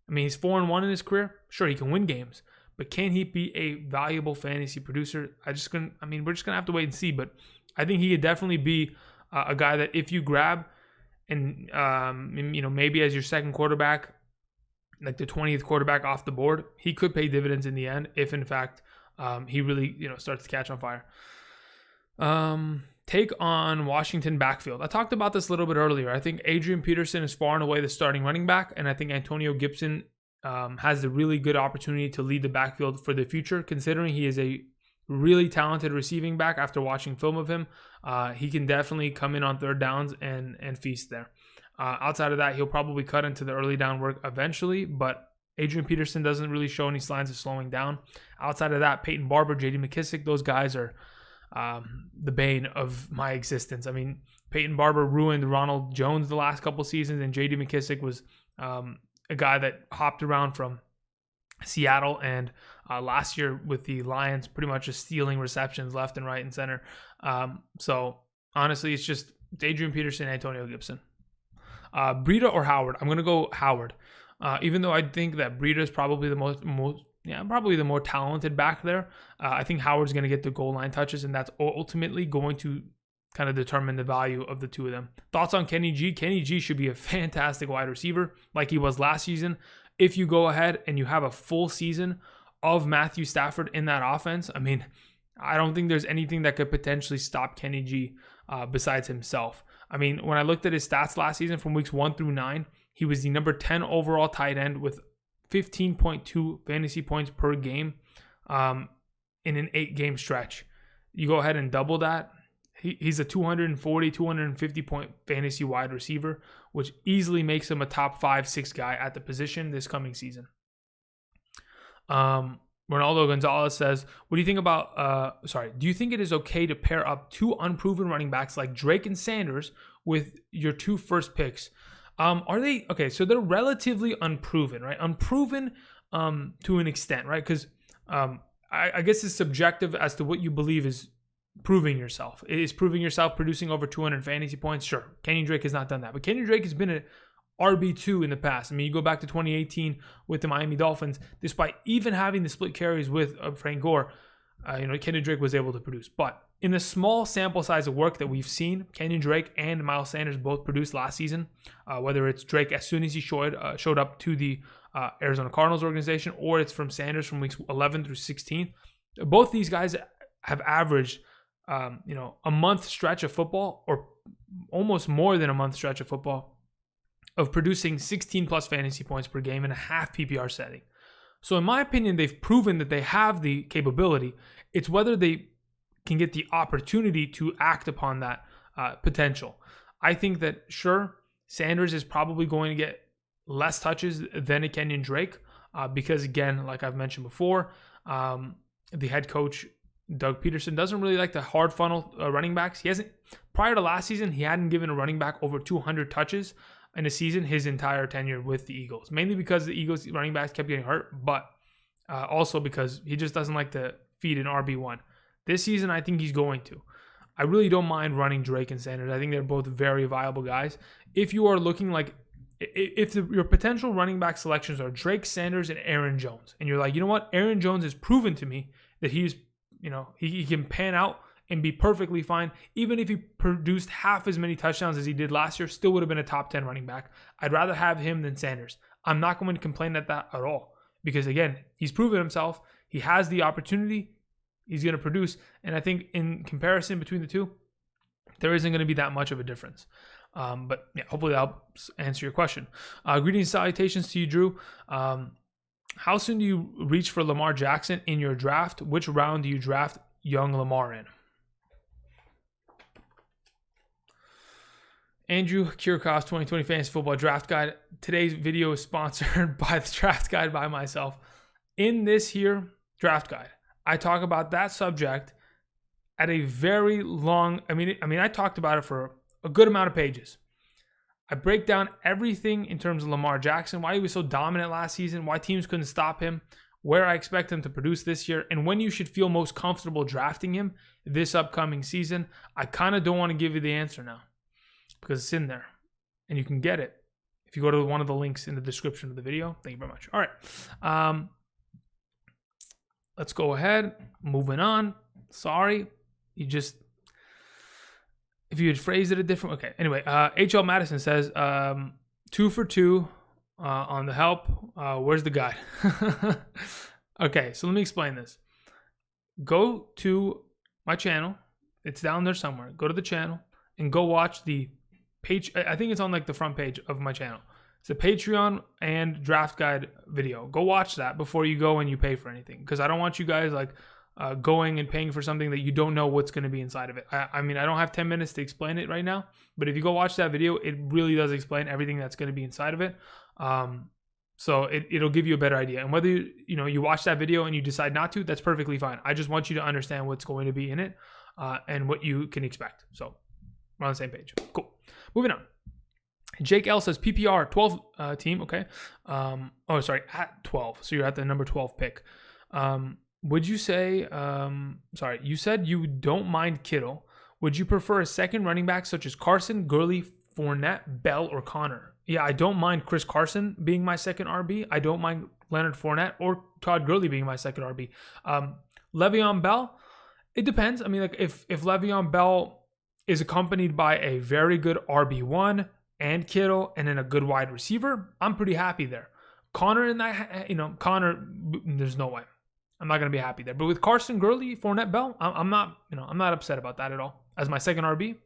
I mean, he's 4-1 in his career. Sure, he can win games. But can he be a valuable fantasy producer? We're just going to have to wait and see. But I think he could definitely be a guy that if you grab and maybe as your second quarterback, like the 20th quarterback off the board, he could pay dividends in the end if in fact he really starts to catch on fire. Take on Washington backfield. I talked about this a little bit earlier. I think Adrian Peterson is far and away the starting running back, and I think Antonio Gibson has a really good opportunity to lead the backfield for the future, considering he is a really talented receiving back. After watching film of him, he can definitely come in on third downs and feast there. Outside of that, he'll probably cut into the early down work eventually, but Adrian Peterson doesn't really show any signs of slowing down. Outside of that, Peyton Barber, J.D. McKissic, those guys are the bane of my existence. I mean, Peyton Barber ruined Ronald Jones the last couple seasons, and J.D. McKissic was a guy that hopped around from Seattle and last year with the Lions pretty much just stealing receptions left and right and center. So honestly, it's just Adrian Peterson, Antonio Gibson. Breida or Howard? I'm going to go Howard. Even though I think that Breida is probably the probably the more talented back there. I think Howard's going to get the goal line touches, and that's ultimately going to kind of determine the value of the two of them. Thoughts on Kenny G? Kenny G should be a fantastic wide receiver like he was last season. If you go ahead and you have a full season of Matthew Stafford in that offense, I mean, I don't think there's anything that could potentially stop Kenny G besides himself. I mean, when I looked at his stats last season from weeks 1 through 9, he was the number 10 overall tight end with 15.2 fantasy points per game in an 8-game stretch. You go ahead and double that. He's a 240, 250 point fantasy wide receiver, which easily makes him a top 5-6 guy at the position this coming season. Ronaldo Gonzalez says, what do you think about, do you think it is okay to pair up two unproven running backs like Drake and Sanders with your two first picks? Are they, okay, so they're relatively unproven, right? Unproven to an extent, right? Because I guess it's subjective as to what you believe is proving yourself. Is proving yourself producing over 200 fantasy points? Sure. Kenyon Drake has not done that. But Kenyon Drake has been a RB2 in the past. I mean, you go back to 2018 with the Miami Dolphins, despite even having the split carries with Frank Gore, Kenyon Drake was able to produce. But in the small sample size of work that we've seen, Kenyon Drake and Miles Sanders both produced last season, whether it's Drake as soon as he showed up to the Arizona Cardinals organization, or it's from Sanders from weeks 11 through 16. Both these guys have averaged a month stretch of football, or almost more than a month stretch of football, of producing 16 plus fantasy points per game in a half PPR setting. So in my opinion, they've proven that they have the capability. It's whether they can get the opportunity to act upon that potential. I think that, sure, Sanders is probably going to get less touches than a Kenyon Drake because, again, like I've mentioned before, the head coach, Doug Peterson, doesn't really like to hard funnel running backs. He hasn't, prior to last season, he hadn't given a running back over 200 touches in a season his entire tenure with the Eagles, mainly because the Eagles running backs kept getting hurt, but also because he just doesn't like to feed an RB1. This season, I think he's going to. I really don't mind running Drake and Sanders. I think they're both very viable guys. If you are looking like, your potential running back selections are Drake, Sanders, and Aaron Jones, and you're like, you know what? Aaron Jones has proven to me that he's, he can pan out and be perfectly fine. Even if he produced half as many touchdowns as he did last year, still would have been a top 10 running back. I'd rather have him than Sanders. I'm not going to complain at that at all because, again, he's proven himself. He has the opportunity. He's going to produce. And I think in comparison between the two, there isn't going to be that much of a difference. But yeah, hopefully that helps answer your question. Greetings and salutations to you, Drew. How soon do you reach for Lamar Jackson in your draft? Which round do you draft young Lamar in? Andrew Kiorkof 2020 Fantasy Football Draft Guide. Today's video is sponsored by the Draft Guide by myself. In this here draft guide, I talk about that subject at a very long, I talked about it for a good amount of pages. I break down everything in terms of Lamar Jackson, why he was so dominant last season, why teams couldn't stop him, where I expect him to produce this year, and when you should feel most comfortable drafting him this upcoming season. I kind of don't want to give you the answer now because it's in there and you can get it if you go to one of the links in the description of the video. Thank you very much. All right. Let's go ahead. Moving on. Sorry. if you had phrased it a different, okay. Anyway, HL Madison says 2 for 2 on the help. Where's the guide? Okay, so let me explain this. Go to my channel. It's down there somewhere. Go to the channel and go watch the page. I think it's on like the front page of my channel. It's a Patreon and draft guide video. Go watch that before you go and you pay for anything, because I don't want you guys like going and paying for something that you don't know what's going to be inside of it. I mean, I don't have 10 minutes to explain it right now, but if you go watch that video, it really does explain everything that's going to be inside of it. So it'll give you a better idea. And whether you watch that video and you decide not to, that's perfectly fine. I just want you to understand what's going to be in it and what you can expect. So we're on the same page. Cool. Moving on. Jake L says PPR 12 team. Okay. At 12. So you're at the number 12 pick. Would you say, you said you don't mind Kittle. Would you prefer a second running back such as Carson, Gurley, Fournette, Bell, or Connor? Yeah, I don't mind Chris Carson being my second RB. I don't mind Leonard Fournette or Todd Gurley being my second RB. Le'Veon Bell, it depends. I mean, like if Le'Veon Bell is accompanied by a very good RB1 and Kittle and then a good wide receiver, I'm pretty happy there. Connor in that, Connor, there's no way. I'm not going to be happy there. But with Carson, Gurley, Fournette, Bell, I'm not upset about that at all. As my second RB,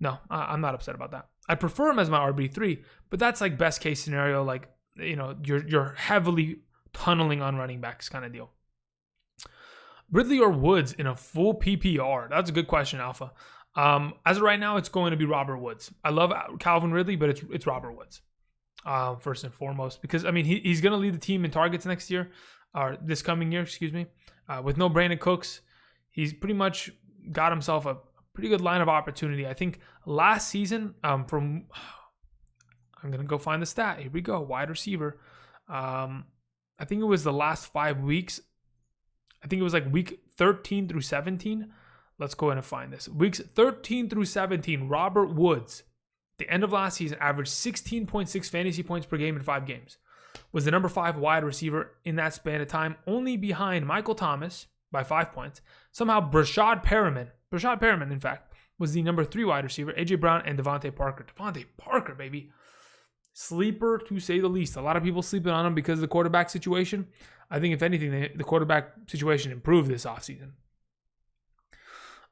no, I'm not upset about that. I prefer him as my RB3, but that's like best case scenario. Like, you're heavily tunneling on running backs kind of deal. Ridley or Woods in a full PPR? That's a good question, Alpha. As of right now, it's going to be Robert Woods. I love Calvin Ridley, but it's Robert Woods first and foremost, because I mean he's going to lead the team in targets next year, or this coming year, excuse me. With no Brandon Cooks, he's pretty much got himself a pretty good line of opportunity. I think last season, I'm going to go find the stat. Here we go. Wide receiver. I think it was the last 5 weeks. I think it was like week 13 through 17. Let's go ahead and find this. Weeks 13 through 17, Robert Woods, the end of last season, averaged 16.6 fantasy points per game in 5 games. Was the number 5 wide receiver in that span of time, only behind Michael Thomas by 5 points. Somehow Brashad Perriman, in fact, was the number 3 wide receiver. A.J. Brown and Devontae Parker. Devontae Parker, baby. Sleeper, to say the least. A lot of people sleeping on him because of the quarterback situation. I think, if anything, the quarterback situation improved this offseason.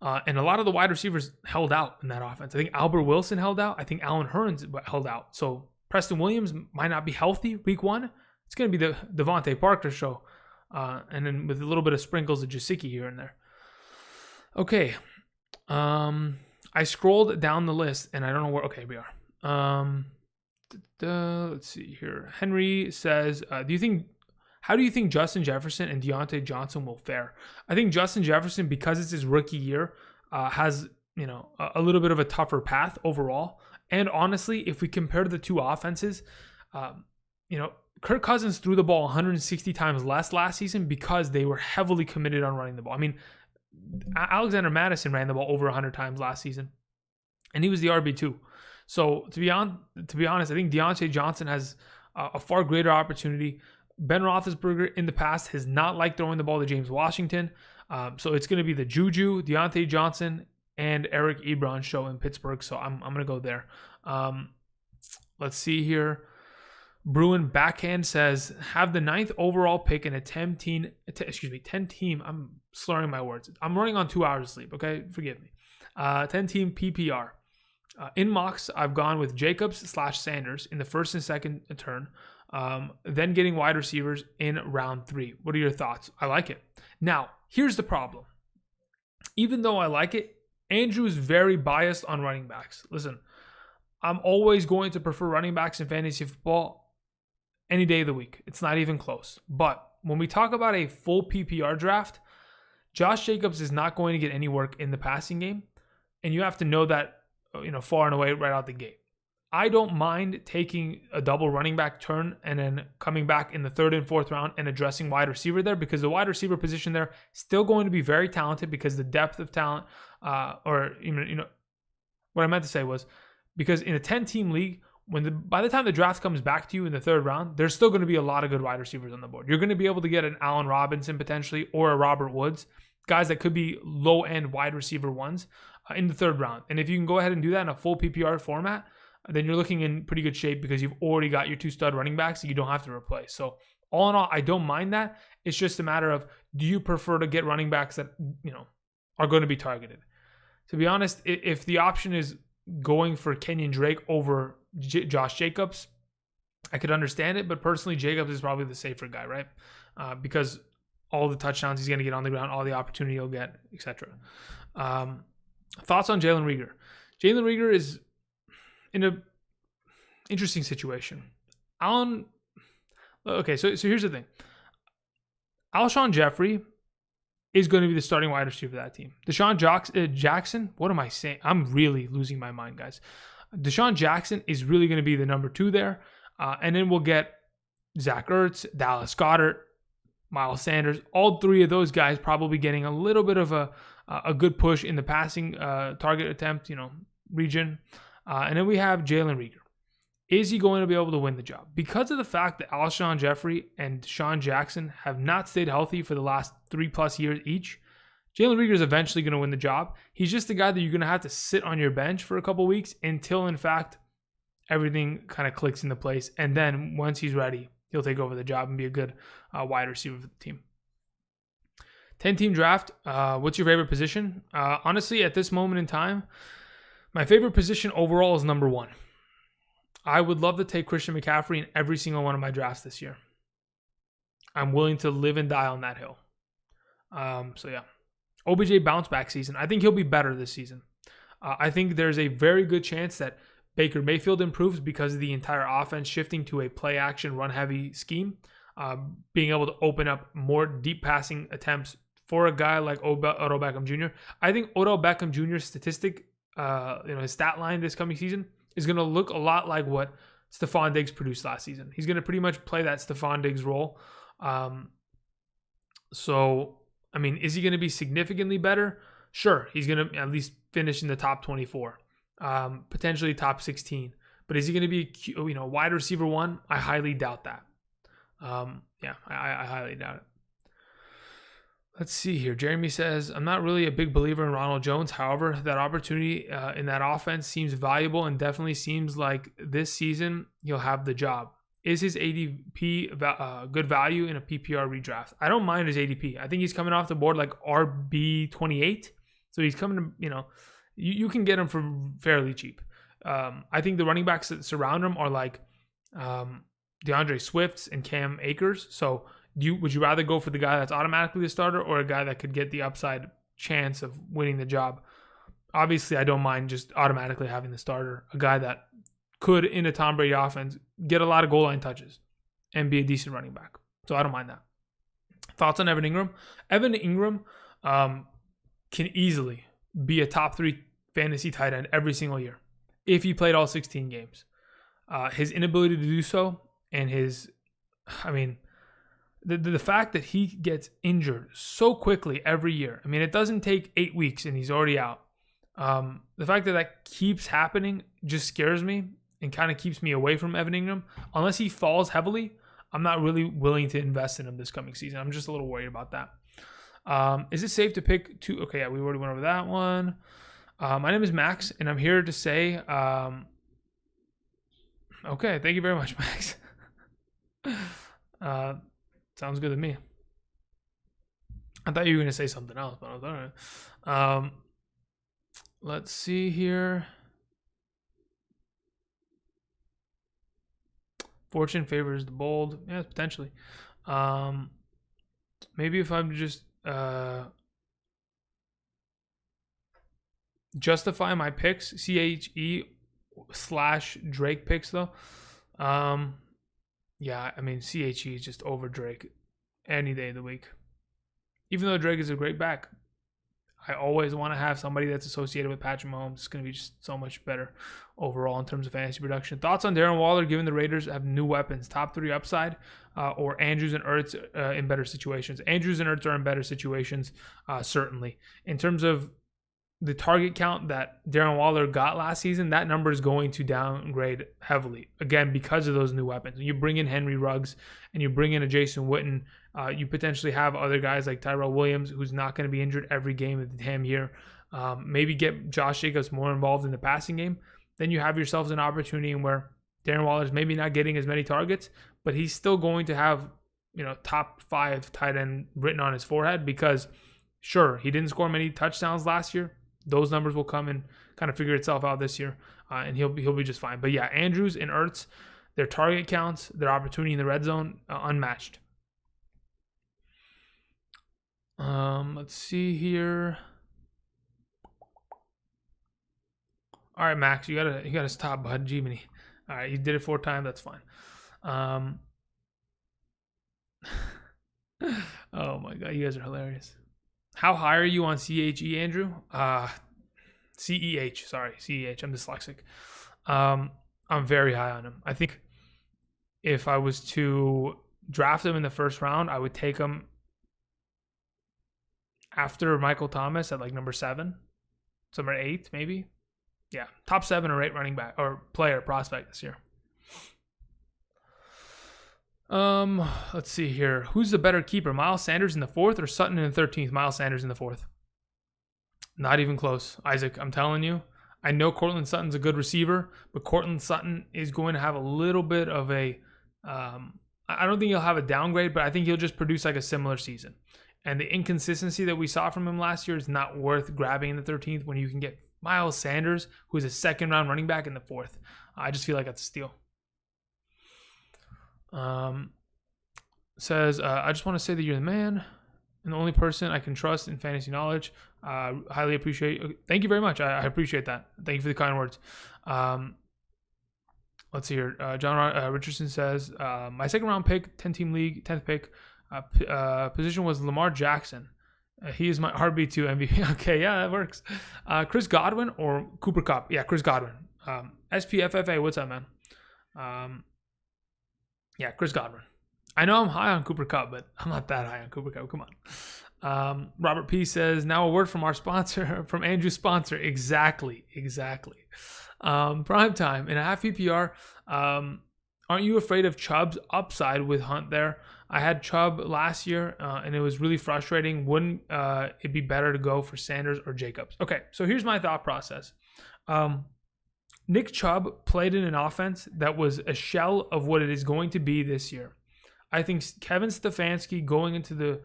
And a lot of the wide receivers held out in that offense. I think Albert Wilson held out. I think Allen Hurns held out. So Preston Williams might not be healthy week 1. It's going to be the Devontae Parker show. And then with a little bit of sprinkles of Gesicki here and there. Okay. I scrolled down the list and I don't know where. Okay, we are. Let's see here. Henry says, how do you think Justin Jefferson and Deontay Johnson will fare? I think Justin Jefferson, because it's his rookie year, has a little bit of a tougher path overall. And honestly, if we compare the two offenses, Kirk Cousins threw the ball 160 times less last season because they were heavily committed on running the ball. I mean, Alexander Madison ran the ball over 100 times last season, and he was the RB2. So to be honest, I think Deontay Johnson has a far greater opportunity. Ben Roethlisberger in the past has not liked throwing the ball to James Washington. So it's going to be the Juju, Deontay Johnson, and Eric Ebron show in Pittsburgh. So I'm going to go there. Let's see here. Bruin Backhand says, have the 9th overall pick in a 10 team. I'm slurring my words. I'm running on 2 hours of sleep. Okay. Forgive me. 10 team PPR. In mocks, I've gone with Jacobs/Sanders in the first and second turn. Then getting wide receivers in round 3. What are your thoughts? I like it. Now, here's the problem. Even though I like it, Andrew is very biased on running backs. Listen, I'm always going to prefer running backs in fantasy football any day of the week. It's not even close. But when we talk about a full PPR draft, Josh Jacobs is not going to get any work in the passing game. And you have to know that, far and away right out the gate. I don't mind taking a double running back turn and then coming back in the 3rd and 4th round and addressing wide receiver there, because the wide receiver position there still going to be very talented, because the depth of talent, what I meant to say was, because in a 10-team league, by the time the draft comes back to you in the 3rd round, there's still going to be a lot of good wide receivers on the board. You're going to be able to get an Allen Robinson potentially, or a Robert Woods, guys that could be low-end wide receiver ones. in the third round. And if you can go ahead and do that in a full PPR format, then you're looking in pretty good shape because you've already got your 2 stud running backs that you don't have to replace. So all in all, I don't mind that. It's just a matter of, do you prefer to get running backs that, are going to be targeted? To be honest, if the option is going for Kenyon Drake over Josh Jacobs, I could understand it, but personally, Jacobs is probably the safer guy, right? Because all the touchdowns he's going to get on the ground, all the opportunity he'll get, etc. Thoughts on Jalen Reagor? Jalen Reagor is in a interesting situation. Okay, so here's the thing. Alshon Jeffrey is going to be the starting wide receiver for that team. Deshaun Jackson, what am I saying? I'm really losing my mind, guys. Deshaun Jackson is really going to be the number 2 there. And then we'll get Zach Ertz, Dallas Goedert, Miles Sanders. All 3 of those guys probably getting a little bit of a good push in the passing target attempt, region. And then we have Jalen Reagor. Is he going to be able to win the job? Because of the fact that Alshon Jeffrey and Deshaun Jackson have not stayed healthy for the last 3+ years each, Jalen Reagor is eventually going to win the job. He's just the guy that you're going to have to sit on your bench for a couple weeks until, in fact, everything kind of clicks into place. And then once he's ready, he'll take over the job and be a good wide receiver for the team. 10-team draft. What's your favorite position? Honestly, at this moment in time, my favorite position overall is number 1. I would love to take Christian McCaffrey in every single one of my drafts this year. I'm willing to live and die on that hill. So yeah. OBJ bounce back season. I think he'll be better this season. I think there's a very good chance that Baker Mayfield improves because of the entire offense shifting to a play action, run heavy scheme, being able to open up more deep passing attempts for a guy like Odell Beckham Jr. I think Odell Beckham Jr.'s statistic, his stat line this coming season is going to look a lot like what Stephon Diggs produced last season. He's going to pretty much play that Stephon Diggs role. Is he going to be significantly better? Sure, he's going to at least finish in the top 24, potentially top 16. But is he going to be, wide receiver 1? I highly doubt that. I highly doubt it. Let's see here. Jeremy says, I'm not really a big believer in Ronald Jones. However, that opportunity in that offense seems valuable and definitely seems like this season he'll have the job. Is his ADP good value in a PPR redraft? I don't mind his ADP. I think he's coming off the board like RB28. So he's coming to, you can get him for fairly cheap. I think the running backs that surround him are like DeAndre Swift and Cam Akers. So would you rather go for the guy that's automatically the starter or a guy that could get the upside chance of winning the job? Obviously, I don't mind just automatically having the starter, a guy that could, in a Tom Brady offense, get a lot of goal line touches and be a decent running back. So I don't mind that. Thoughts on Evan Ingram? Evan Ingram can easily be a top 3 fantasy tight end every single year if he played all 16 games. His inability to do so and the fact that he gets injured so quickly every year. It doesn't take 8 weeks and he's already out. The fact that keeps happening just scares me and kind of keeps me away from Evan Ingram. Unless he falls heavily, I'm not really willing to invest in him this coming season. I'm just a little worried about that. Is it safe to pick 2? Okay, yeah, we already went over that one. My name is Max, and I'm here to say, okay, thank you very much, Max. Sounds good to me. I thought you were going to say something else, but I was all right. Let's see here. Fortune favors the bold. Yeah, potentially. Maybe if I'm just justify my picks, CHE/Drake picks though. Yeah, CHE is just over Drake any day of the week. Even though Drake is a great back, I always want to have somebody that's associated with Patrick Mahomes. It's going to be just so much better overall in terms of fantasy production. Thoughts on Darren Waller, given the Raiders have new weapons, top 3 upside, or Andrews and Ertz in better situations? Andrews and Ertz are in better situations, certainly. In terms of the target count that Darren Waller got last season, that number is going to downgrade heavily. Again, because of those new weapons. When you bring in Henry Ruggs and you bring in a Jason Witten, you potentially have other guys like Tyrell Williams, who's not going to be injured every game of the damn year. maybe get Josh Jacobs more involved in the passing game, then you have yourselves an opportunity where Darren Waller's maybe not getting as many targets, but he's still going to have, top 5 tight end written on his forehead because, sure, he didn't score many touchdowns last year. Those numbers will come and kind of figure itself out this year, and he'll be just fine. But yeah, Andrews and Ertz, their target counts, their opportunity in the red zone, unmatched. Let's see here. All right, Max, you gotta stop, bud. Jiminy. All right, you did it 4 times. That's fine. Oh my god, you guys are hilarious. How high are you on CHE, Andrew? CEH. Sorry, CEH. I'm dyslexic. I'm very high on him. I think if I was to draft him in the first round, I would take him after Michael Thomas at like number 7, number 8 maybe. Yeah, top 7 or 8 running back or player prospect this year. Let's see here. Who's the better keeper, Miles Sanders in the 4th or Sutton in the 13th? Miles Sanders in the 4th. Not even close, Isaac. I'm telling you. I know Cortland Sutton's a good receiver, but Cortland Sutton is going to have a little bit of a. I don't think he'll have a downgrade, but I think he'll just produce like a similar season. And the inconsistency that we saw from him last year is not worth grabbing in the 13th when you can get Miles Sanders, who is a 2nd-round running back, in the 4th. I just feel like that's a steal. Says, I just want to say that you're the man and the only person I can trust in fantasy knowledge. Highly appreciate. Thank you very much. I appreciate that. Thank you for the kind words. Let's see here. John Richardson says, my 2nd-round pick, 10-team league, 10th pick, position was Lamar Jackson. He is my RB2 MVP. Okay, yeah, that works. Chris Godwin or Cooper Kupp? Yeah, Chris Godwin. SPFFA, what's up, man? Yeah, Chris Godwin. I know I'm high on Cooper Kupp, but I'm not that high on Cooper Kupp. Come on. Robert P says, now a word from our sponsor, from Andrew's sponsor. Exactly. Prime time in a half PPR. Aren't you afraid of Chubb's upside with Hunt there? I had Chubb last year, and it was really frustrating. Wouldn't it be better to go for Sanders or Jacobs? Okay, so here's my thought process. Nick Chubb played in an offense that was a shell of what it is going to be this year. I think Kevin Stefanski going into the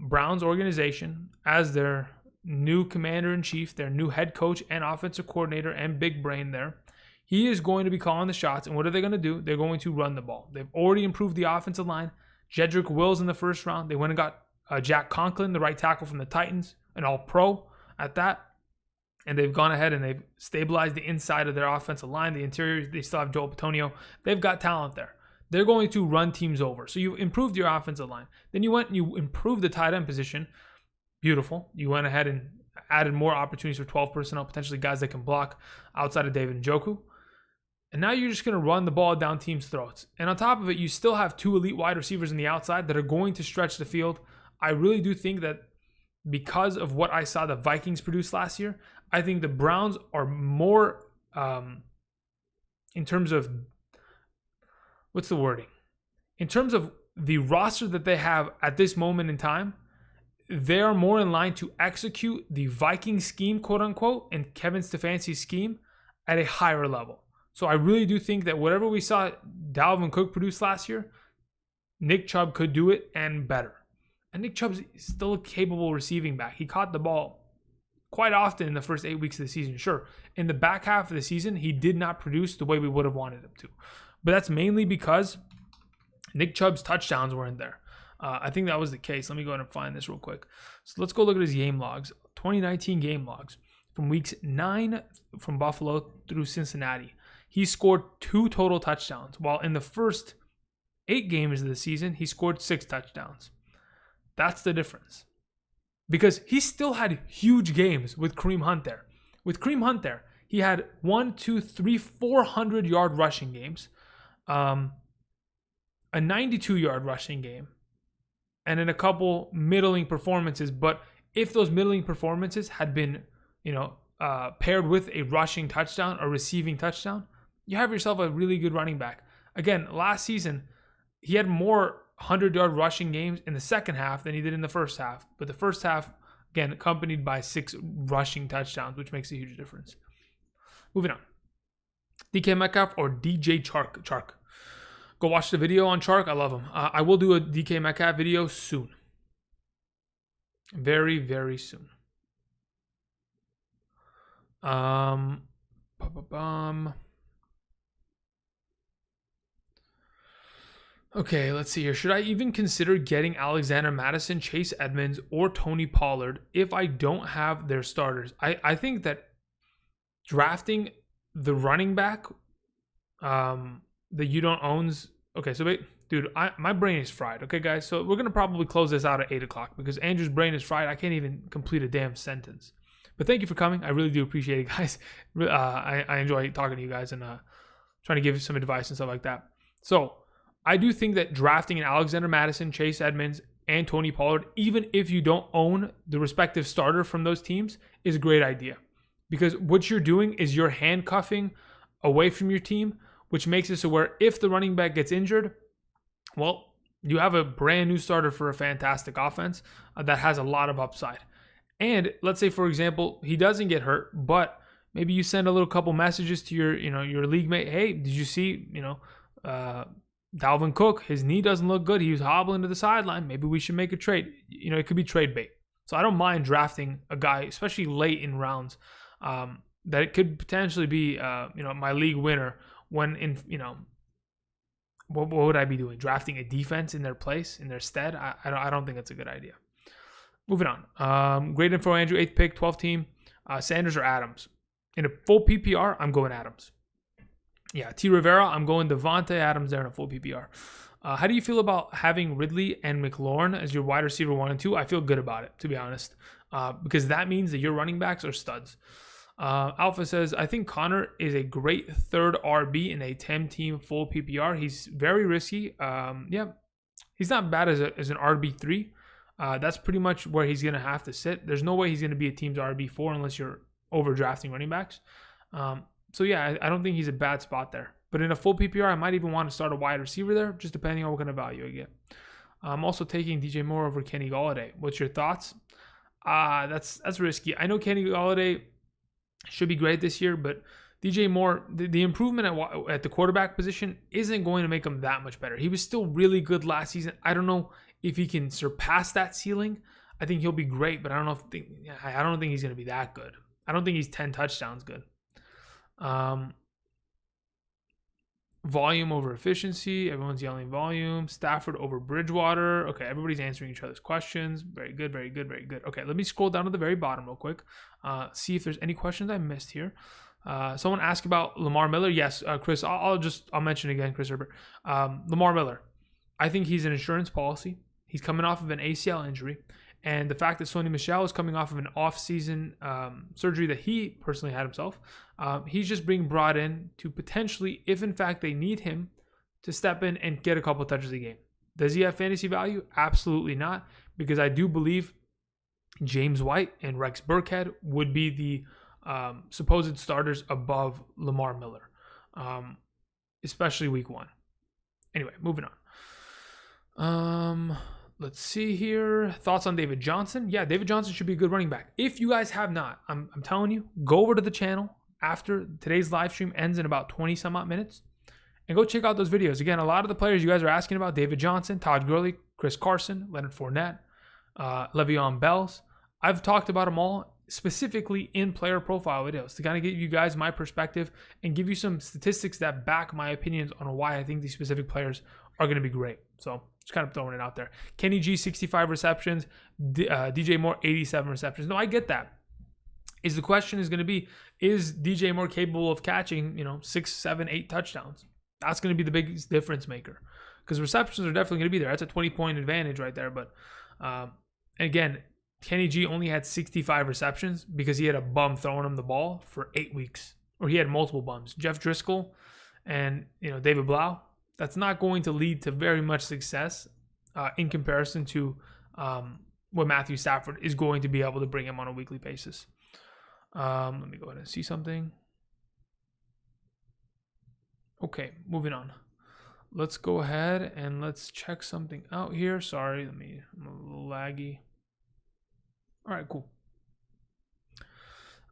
Browns organization as their new commander-in-chief, their new head coach and offensive coordinator and big brain there, he is going to be calling the shots. And what are they going to do? They're going to run the ball. They've already improved the offensive line. Jedrick Wills in the 1st round. They went and got Jack Conklin, the right tackle from the Titans, an all-pro at that. And they've gone ahead and they've stabilized the inside of their offensive line. The interior, they still have Joel Petonio. They've got talent there. They're going to run teams over. So you improved your offensive line. Then you went and you improved the tight end position. Beautiful. You went ahead and added more opportunities for 12 personnel, potentially guys that can block outside of David Njoku. And now you're just going to run the ball down teams' throats. And on top of it, you still have 2 elite wide receivers on the outside that are going to stretch the field. I really do think that because of what I saw the Vikings produce last year, I think the Browns are more, in terms of, what's the wording? In terms of the roster that they have at this moment in time, they are more in line to execute the Viking scheme, quote unquote, and Kevin Stefanski's scheme at a higher level. So I really do think that whatever we saw Dalvin Cook produce last year, Nick Chubb could do it and better. And Nick Chubb's still a capable receiving back. He caught the ball quite often in the first 8 weeks of the season. Sure, in the back half of the season, he did not produce the way we would have wanted him to. But that's mainly because Nick Chubb's touchdowns weren't there. I think that was the case. Let me go ahead and find this real quick. So let's go look at his game logs. 2019 game logs from weeks 9 from Buffalo through Cincinnati. He scored 2 total touchdowns, while in the first 8 games of the season, he scored 6 touchdowns. That's the difference. Because he still had huge games with Kareem Hunt there. With Kareem Hunt there, he had 400-yard rushing games, a 92-yard rushing game, and in a couple middling performances. But if those middling performances had been, paired with a rushing touchdown or receiving touchdown, you have yourself a really good running back. Again, last season, he had more 100-yard rushing games in the second half than he did in the first half. But the first half, Again, accompanied by 6 rushing touchdowns, which makes a huge difference. Moving on. DK Metcalf or DJ Chark. Go watch the video on Chark. I love him. I will do a DK Metcalf video soon. Very, very soon. Okay, let's see here. Should I even consider getting Alexander Mattison, Chase Edmonds, or Tony Pollard if I don't have their starters? I think that drafting the running back that you don't owns. Okay, so wait, dude, my brain is fried. Okay, guys, so we're gonna probably close this out at 8 o'clock because Andrew's brain is fried. I can't even complete a damn sentence. But thank you for coming. I really do appreciate it, guys. I enjoy talking to you guys and trying to give some advice and stuff like that. So I do think that drafting an Alexander Mattison, Chase Edmonds, and Tony Pollard, even if you don't own the respective starter from those teams, is a great idea. Because what you're doing is you're handcuffing away from your team, which makes it so where if the running back gets injured, well, you have a brand new starter for a fantastic offense that has a lot of upside. And let's say, for example, he doesn't get hurt, but maybe you send a little couple messages to your league mate. Hey, did you see, Dalvin Cook, his knee doesn't look good. He was hobbling to the sideline. Maybe we should make a trade. It could be trade bait. So I don't mind drafting a guy, especially late in rounds, that it could potentially be, my league winner when what would I be doing? Drafting a defense in their place, in their stead? I don't think that's a good idea. Moving on. Great info, Andrew. 8th pick, 12th team. Sanders or Adams? In a full PPR, I'm going Adams. Yeah, T. Rivera, I'm going Devontae Adams there in a full PPR. How do you feel about having Ridley and McLaurin as your wide receiver 1 and 2? I feel good about it, to be honest, because that means that your running backs are studs. Alpha says, I think Connor is a great third RB in a 10-team full PPR. He's very risky. He's not bad as an RB3. That's pretty much where he's going to have to sit. There's no way he's going to be a team's RB4 unless you're overdrafting running backs. So yeah, I don't think he's a bad spot there. But in a full PPR, I might even want to start a wide receiver there, just depending on what kind of value I get. I'm also taking DJ Moore over Kenny Golladay. What's your thoughts? That's risky. I know Kenny Golladay should be great this year, but DJ Moore, the improvement at the quarterback position isn't going to make him that much better. He was still really good last season. I don't know if he can surpass that ceiling. I think he'll be great, but I don't think he's going to be that good. I don't think he's 10 touchdowns good. Volume over efficiency. Everyone's yelling volume. Stafford over Bridgewater. Okay, everybody's answering each other's questions. Very good, very good, very good. Okay, let me scroll down to the very bottom real quick. See if there's any questions I missed here. Someone asked about Lamar Miller. Yes, Chris, I'll mention again, Chris Herbert. Lamar Miller. I think he's an insurance policy. He's coming off of an ACL injury. And the fact that Sony Michel is coming off of an off-season surgery that he personally had himself, he's just being brought in to potentially, if in fact they need him, to step in and get a couple touches a game. Does he have fantasy value? Absolutely not, because I do believe James White and Rex Burkhead would be the supposed starters above Lamar Miller, especially week 1. Anyway, moving on. Let's see here. Thoughts on David Johnson? Yeah, David Johnson should be a good running back. If you guys have not, I'm telling you, go over to the channel after today's live stream ends in about 20 some odd minutes and go check out those videos. Again, a lot of the players you guys are asking about, David Johnson, Todd Gurley, Chris Carson, Leonard Fournette, Le'Veon Bells. I've talked about them all specifically in player profile videos to kind of give you guys my perspective and give you some statistics that back my opinions on why I think these specific players are going to be great. So just kind of throwing it out there. Kenny G, 65 receptions. DJ Moore, 87 receptions. No, I get that. The question is going to be, is DJ Moore capable of catching, 6, 7, 8 touchdowns? That's going to be the biggest difference maker. Because receptions are definitely going to be there. That's a 20-point advantage right there. But again, Kenny G only had 65 receptions because he had a bum throwing him the ball for 8 weeks. Or he had multiple bums. Jeff Driscoll and David Blau. That's not going to lead to very much success in comparison to what Matthew Stafford is going to be able to bring him on a weekly basis. Let me go ahead and see something. Okay, moving on. Let's go ahead and let's check something out here. Sorry, I'm a little laggy. All right, cool.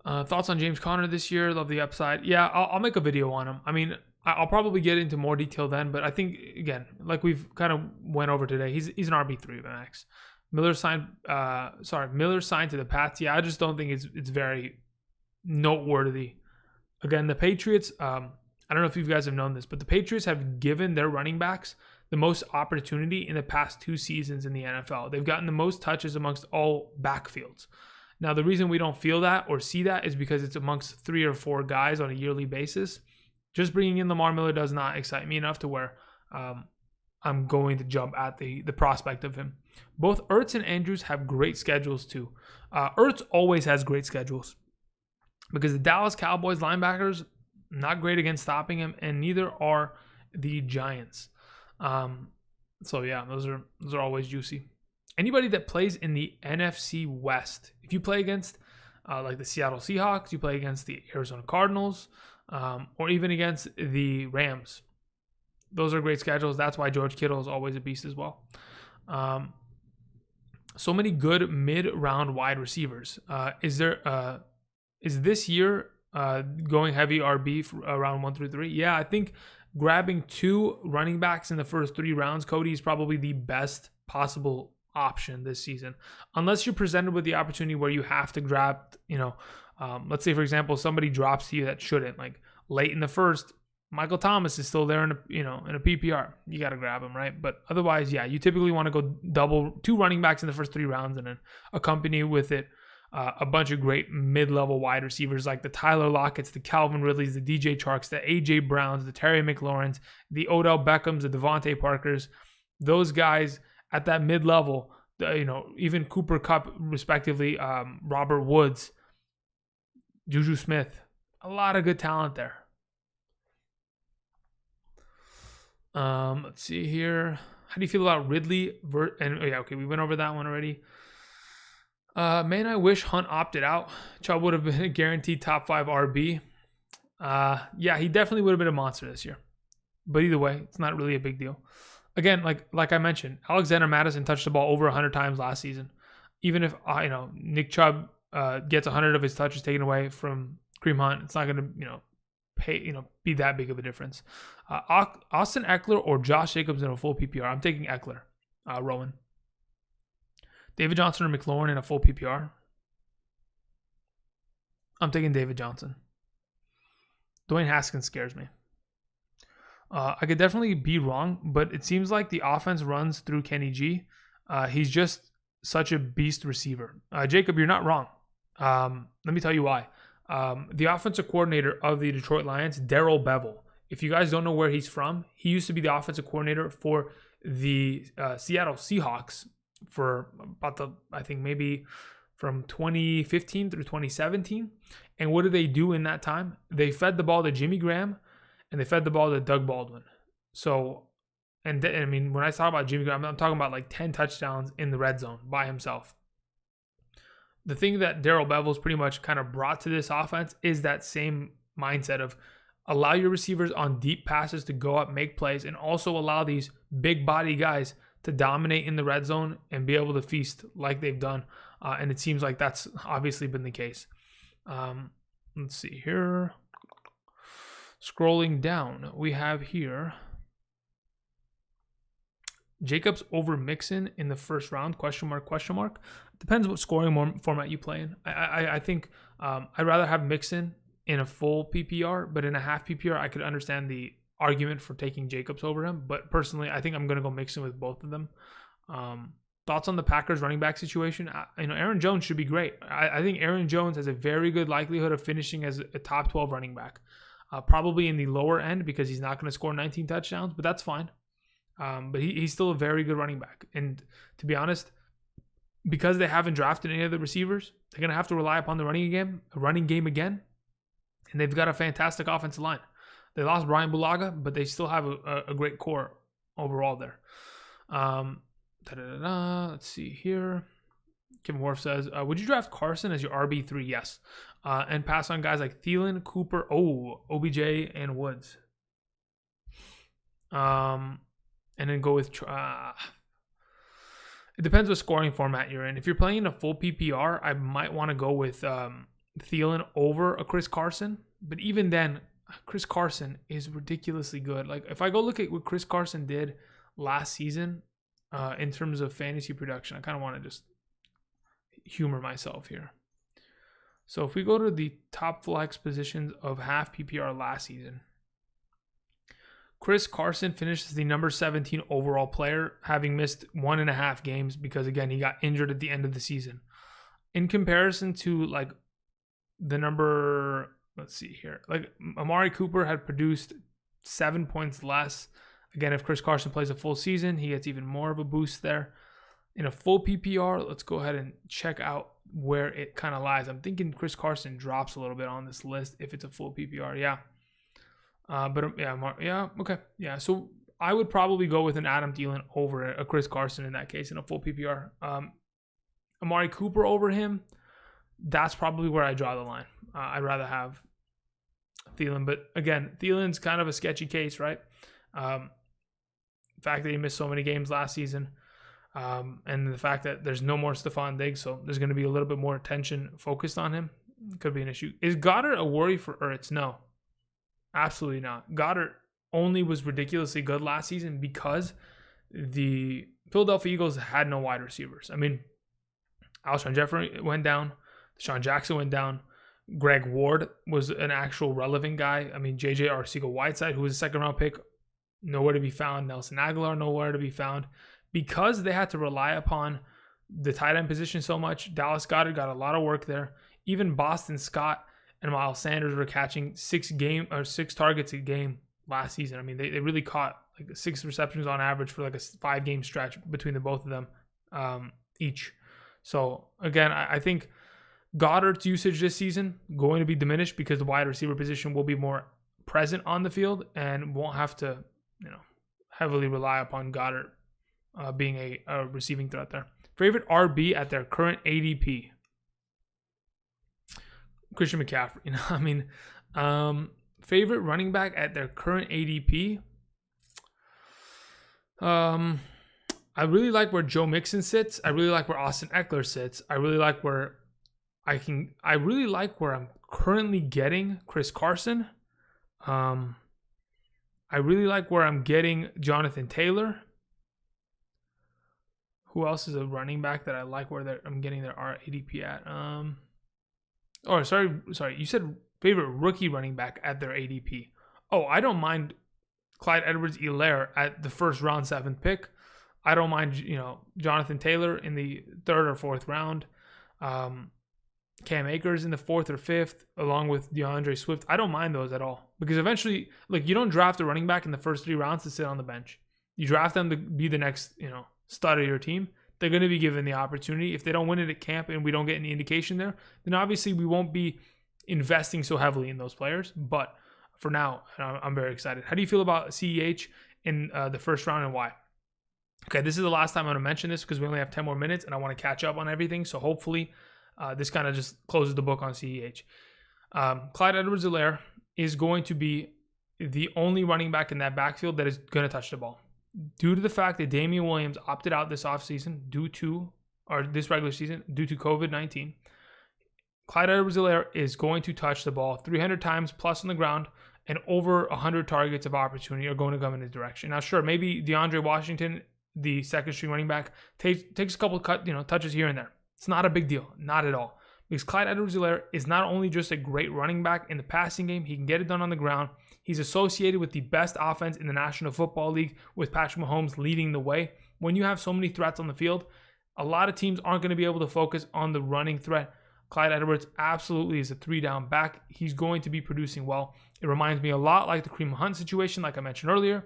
Thoughts on James Conner this year? Love the upside. Yeah, I'll make a video on him. I mean, I'll probably get into more detail then, but I think, again, like we've kind of went over today, he's an RB3 max. Miller signed to the Pats. Yeah, I just don't think it's very noteworthy. Again, the Patriots, I don't know if you guys have known this, but the Patriots have given their running backs the most opportunity in the past 2 seasons in the NFL. They've gotten the most touches amongst all backfields. Now, the reason we don't feel that or see that is because it's amongst 3 or 4 guys on a yearly basis. Just bringing in Lamar Miller does not excite me enough to where I'm going to jump at the prospect of him. Both Ertz and Andrews have great schedules too. Ertz always has great schedules because the Dallas Cowboys linebackers, not great against stopping him, and neither are the Giants. So yeah, those are always juicy. Anybody that plays in the NFC West, if you play against like the Seattle Seahawks, you play against the Arizona Cardinals, or even against the Rams, those are great schedules. That's why George Kittle is always a beast as well. So many good mid-round wide receivers. Is this year going heavy RB for around 1 through 3? Yeah, I think grabbing 2 running backs in the first 3 rounds, Cody, is probably the best possible option this season, unless you're presented with the opportunity where you have to grab, let's say for example somebody drops to you that shouldn't, like late in the first, Michael Thomas is still there in a PPR, you got to grab him, right? But otherwise, yeah, you typically want to go double 2 running backs in the first 3 rounds and then accompany with it a bunch of great mid-level wide receivers like the Tyler Lockett's, the Calvin Ridleys, the DJ Charks, the AJ Browns, the Terry McLaurins, the Odell Beckhams, the Devontae Parkers. Those guys at that mid-level, even Cooper Kupp, respectively, Robert Woods, Juju Smith, a lot of good talent there. Let's see here. How do you feel about Ridley? We went over that one already. Man, I wish Hunt opted out. Chubb would have been a guaranteed top 5 RB. Yeah, he definitely would have been a monster this year. But either way, it's not really a big deal. Again, like I mentioned, Alexander Mattison touched the ball over 100 times last season. Even if Nick Chubb gets 100 of his touches taken away from Kareem Hunt, it's not going to be that big of a difference. Austin Eckler or Josh Jacobs in a full PPR. I'm taking Eckler. Rowan. David Johnson or McLaurin in a full PPR. I'm taking David Johnson. Dwayne Haskins scares me. I could definitely be wrong, but it seems like the offense runs through Kenny G. He's just such a beast receiver. Jacob, you're not wrong. Let me tell you why. The offensive coordinator of the Detroit Lions, Darrell Bevell. If you guys don't know where he's from, he used to be the offensive coordinator for the Seattle Seahawks for I think maybe from 2015 through 2017. And what did they do in that time? They fed the ball to Jimmy Graham and they fed the ball to Doug Baldwin. So, I mean, when I talk about Jimmy Graham, I'm talking about like 10 touchdowns in the red zone by himself. The thing that Darrell Bevell's pretty much kind of brought to this offense is that same mindset of allow your receivers on deep passes to go up, make plays, and also allow these big body guys to dominate in the red zone and be able to feast like they've done. And it seems like that's obviously been the case. Let's see here. Scrolling down, we have here Jacobs over Mixon in the first round, question mark. Depends what scoring format you play in. I think I'd rather have Mixon in a full PPR, but in a half PPR, I could understand the argument for taking Jacobs over him. But personally, I think I'm going to go Mixon with both of them. Thoughts on the Packers running back situation? Aaron Jones should be great. I think Aaron Jones has a very good likelihood of finishing as a top 12 running back. Probably in the lower end because he's not going to score 19 touchdowns, but that's fine. But he's still a very good running back. And to be honest, because they haven't drafted any of the receivers, they're going to have to rely upon the running game again. And they've got a fantastic offensive line. They lost Brian Bulaga, but they still have a great core overall there. Let's see here. Kim Worf says, would you draft Carson as your RB3? Yes. And pass on guys like Thielen, Cooper, OBJ, and Woods. And then go with It depends what scoring format you're in. If you're playing in a full PPR, I might want to go with Thielen over a Chris Carson. But even then, Chris Carson is ridiculously good. Like if I go look at what Chris Carson did last season in terms of fantasy production, I kind of want to just humor myself here. So if we go to the top flex positions of half PPR last season, Chris Carson finished as the number 17 overall player, having missed 1.5 games because, again, he got injured at the end of the season. In comparison to, like, the number, let's see here, like, Amari Cooper had produced 7 points less. Again, if Chris Carson plays a full season, he gets even more of a boost there. In a full PPR, let's go ahead and check out where it kind of lies. I'm thinking Chris Carson drops a little bit on this list if it's a full PPR, yeah. Okay. Yeah, so I would probably go with an Adam Thielen over a Chris Carson in that case in a full PPR. Amari Cooper over him, that's probably where I draw the line. I'd rather have Thielen. But again, Thielen's kind of a sketchy case, right? The fact that he missed so many games last season, and the fact that there's no more Stephon Diggs, so there's going to be a little bit more attention focused on him. Could be an issue. Is Goddard a worry for Ertz? No. Absolutely not. Goddard only was ridiculously good last season because the Philadelphia Eagles had no wide receivers. I mean, Alshon Jeffrey went down. Deshaun Jackson went down. Greg Ward was an actual relevant guy. I mean, J.J. Arcega-Whiteside, who was a second-round pick, nowhere to be found. Nelson Aguilar, nowhere to be found. Because they had to rely upon the tight end position so much, Dallas Goedert got a lot of work there. Even Boston Scott and Miles Sanders were catching 6 targets a game last season. I mean, they really caught like 6 receptions on average for like a 5-game stretch between the both of them each. So again, I think Goddard's usage this season going to be diminished because the wide receiver position will be more present on the field and won't have to, heavily rely upon Goddard being a receiving threat there. Favorite RB at their current ADP. Christian McCaffrey. Favorite running back at their current ADP. I really like where Joe Mixon sits. I really like where Austin Eckler sits. I really like where I'm currently getting Chris Carson. I really like where I'm getting Jonathan Taylor. Who else is a running back that I like where I'm getting their ADP at? Sorry. You said favorite rookie running back at their ADP. Oh, I don't mind Clyde Edwards-Helaire at the first round 7th pick. I don't mind, Jonathan Taylor in the 3rd or 4th round. Cam Akers in the 4th or 5th, along with DeAndre Swift. I don't mind those at all because eventually, you don't draft a running back in the first 3 rounds to sit on the bench. You draft them to be the next, stud of your team. They're going to be given the opportunity. If they don't win it at camp and we don't get any indication there, then obviously we won't be investing so heavily in those players. But for now, I'm very excited. How do you feel about CEH in the first round and why? Okay, this is the last time I'm going to mention this because we only have 10 more minutes and I want to catch up on everything. So hopefully this kind of just closes the book on CEH. Clyde Edwards-Helaire is going to be the only running back in that backfield that is going to touch the ball. Due to the fact that Damian Williams opted out this offseason this regular season due to COVID-19, Clyde Edwards-Helaire is going to touch the ball 300 times plus on the ground, and over 100 targets of opportunity are going to come in his direction. Now, sure, maybe DeAndre Washington, the second string running back, takes a couple touches here and there. It's not a big deal, not at all. Because Clyde Edwards-Helaire is not only just a great running back in the passing game, he can get it done on the ground. He's associated with the best offense in the National Football League, with Patrick Mahomes leading the way. When you have so many threats on the field, a lot of teams aren't going to be able to focus on the running threat. Clyde Edwards absolutely is a 3-down back. He's going to be producing well. It reminds me a lot like the Kareem Hunt situation, like I mentioned earlier.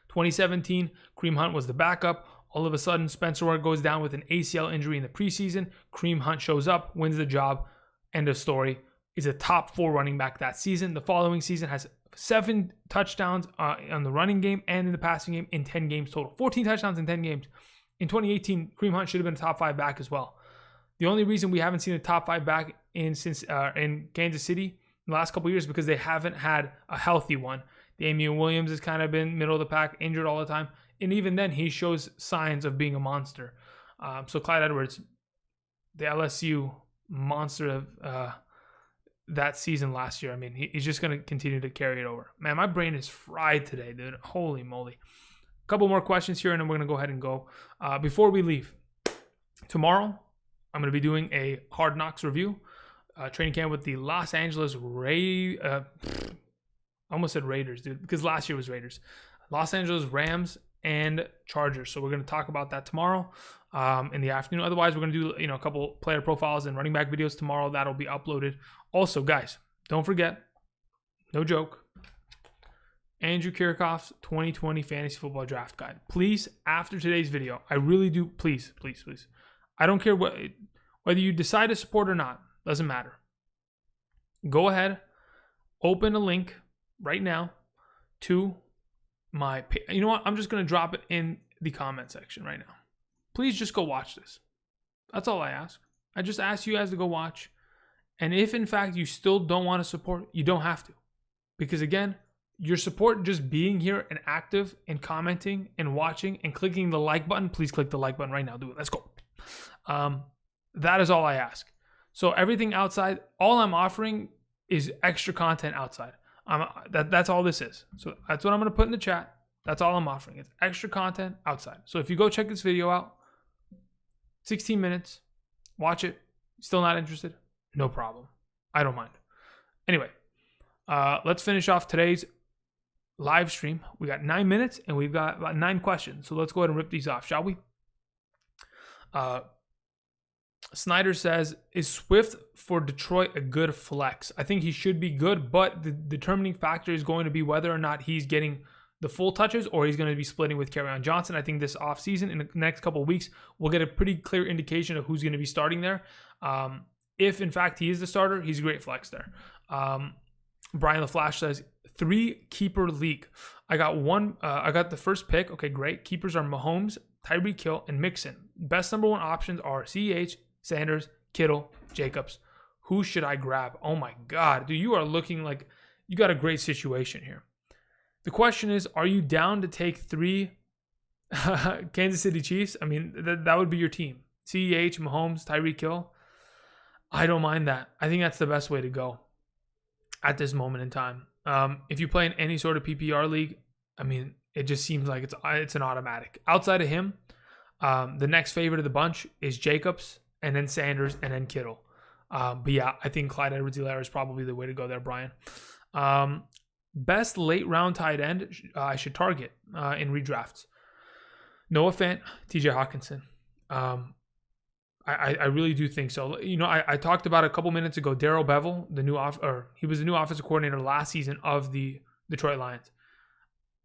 2017, Kareem Hunt was the backup. All of a sudden, Spencer Ware goes down with an ACL injury in the preseason. Kareem Hunt shows up, wins the job. End of story. Is a top 4 running back that season. The following season has 7 touchdowns on the running game and in the passing game in 10 games total. 14 touchdowns in 10 games. In 2018, Kareem Hunt should have been a top 5 back as well. The only reason we haven't seen a top 5 back in Kansas City in the last couple of years is because they haven't had a healthy one. Damian Williams has kind of been middle of the pack, injured all the time. And even then, he shows signs of being a monster. So Clyde Edwards, the LSU monster of that season last year. I mean, he's just going to continue to carry it over. Man, my brain is fried today, dude. Holy moly. A couple more questions here, and then we're going to go ahead and go. Before we leave, tomorrow, I'm going to be doing a Hard Knocks review. Training camp with the Los Angeles I almost said Raiders, dude, because last year was Raiders. Los Angeles Rams and Chargers. So we're going to talk about that tomorrow in the afternoon. Otherwise, we're going to do a couple player profiles and running back videos tomorrow. That'll be uploaded. Also, guys, don't forget, no joke, Andrew Kiorkof's 2020 Fantasy Football Draft Guide. Please, after today's video, I really do, please. I don't care whether you decide to support or not. Doesn't matter. Go ahead, open a link right now to my page. You know what? I'm just going to drop it in the comment section right now. Please just go watch this. That's all I ask. I just ask you guys to go watch. And if, in fact, you still don't want to support, you don't have to. Because, again, your support just being here and active and commenting and watching and clicking the like button. Please click the like button right now. Do it. Let's go. That is all I ask. So everything outside, all I'm offering is extra content outside. That's all this is. So that's what I'm going to put in the chat. That's all I'm offering. It's extra content outside. So if you go check this video out, 16 minutes, watch it, still not interested, no problem. I don't mind. Anyway, let's finish off today's live stream. We got 9 minutes and we've got about 9 questions. So let's go ahead and rip these off, shall we? Snyder says, is Swift for Detroit a good flex? I think he should be good, but the determining factor is going to be whether or not he's getting the full touches or he's going to be splitting with Kerryon Johnson. I think this offseason, in the next couple of weeks, we'll get a pretty clear indication of who's going to be starting there. If, in fact, he is the starter, he's a great flex there. Brian LaFlash says, 3 keeper league. I got the first pick. Okay, great. Keepers are Mahomes, Tyreek Hill, and Mixon. Best number 1 options are CEH, Sanders, Kittle, Jacobs. Who should I grab? Oh my God, dude, you are looking like you got a great situation here. The question is, are you down to take 3 Kansas City Chiefs? I mean, that would be your team. CEH, Mahomes, Tyreek Hill. I don't mind that. I think that's the best way to go at this moment in time. If you play in any sort of PPR league, I mean, it just seems like it's an automatic. Outside of him, the next favorite of the bunch is Jacobs, and then Sanders, and then Kittle. But yeah, I think Clyde Edwards-Helaire is probably the way to go there, Brian. Best late round tight end I should target in redrafts. Noah Fant, TJ Hawkinson. I really do think so. You know, I talked about a couple minutes ago, Darrell Bevell, he was the new offensive coordinator last season of the Detroit Lions.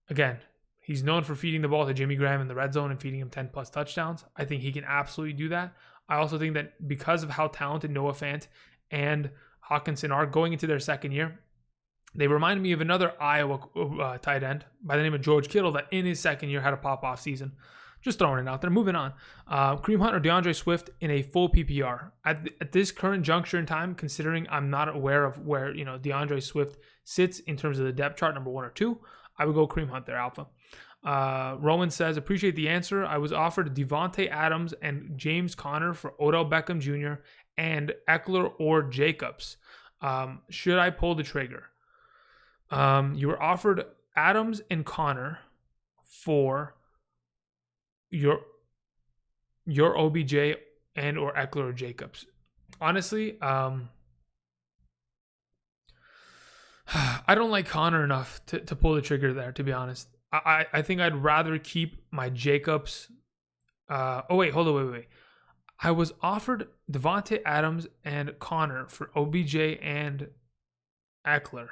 Again, he's known for feeding the ball to Jimmy Graham in the red zone and feeding him 10-plus touchdowns. I think he can absolutely do that. I also think that because of how talented Noah Fant and Hawkinson are going into their second year, they remind me of another Iowa tight end by the name of George Kittle that in his second year had a pop-off season. Just throwing it out there. Moving on. Kareem Hunt or DeAndre Swift in a full PPR. At this current juncture in time, considering I'm not aware of where DeAndre Swift sits in terms of the depth chart, number 1 or 2, I would go Kareem Hunt there, Alpha. Roman says, appreciate the answer. I was offered Devontae Adams and James Conner for Odell Beckham Jr. and Eckler or Jacobs. Should I pull the trigger? You were offered Adams and Conner for your OBJ and or Eckler or Jacobs. Honestly, I don't like Conner enough to pull the trigger there, to be honest. I think I'd rather keep my Jacobs. Wait. I was offered Devontae Adams and Conner for OBJ and Eckler.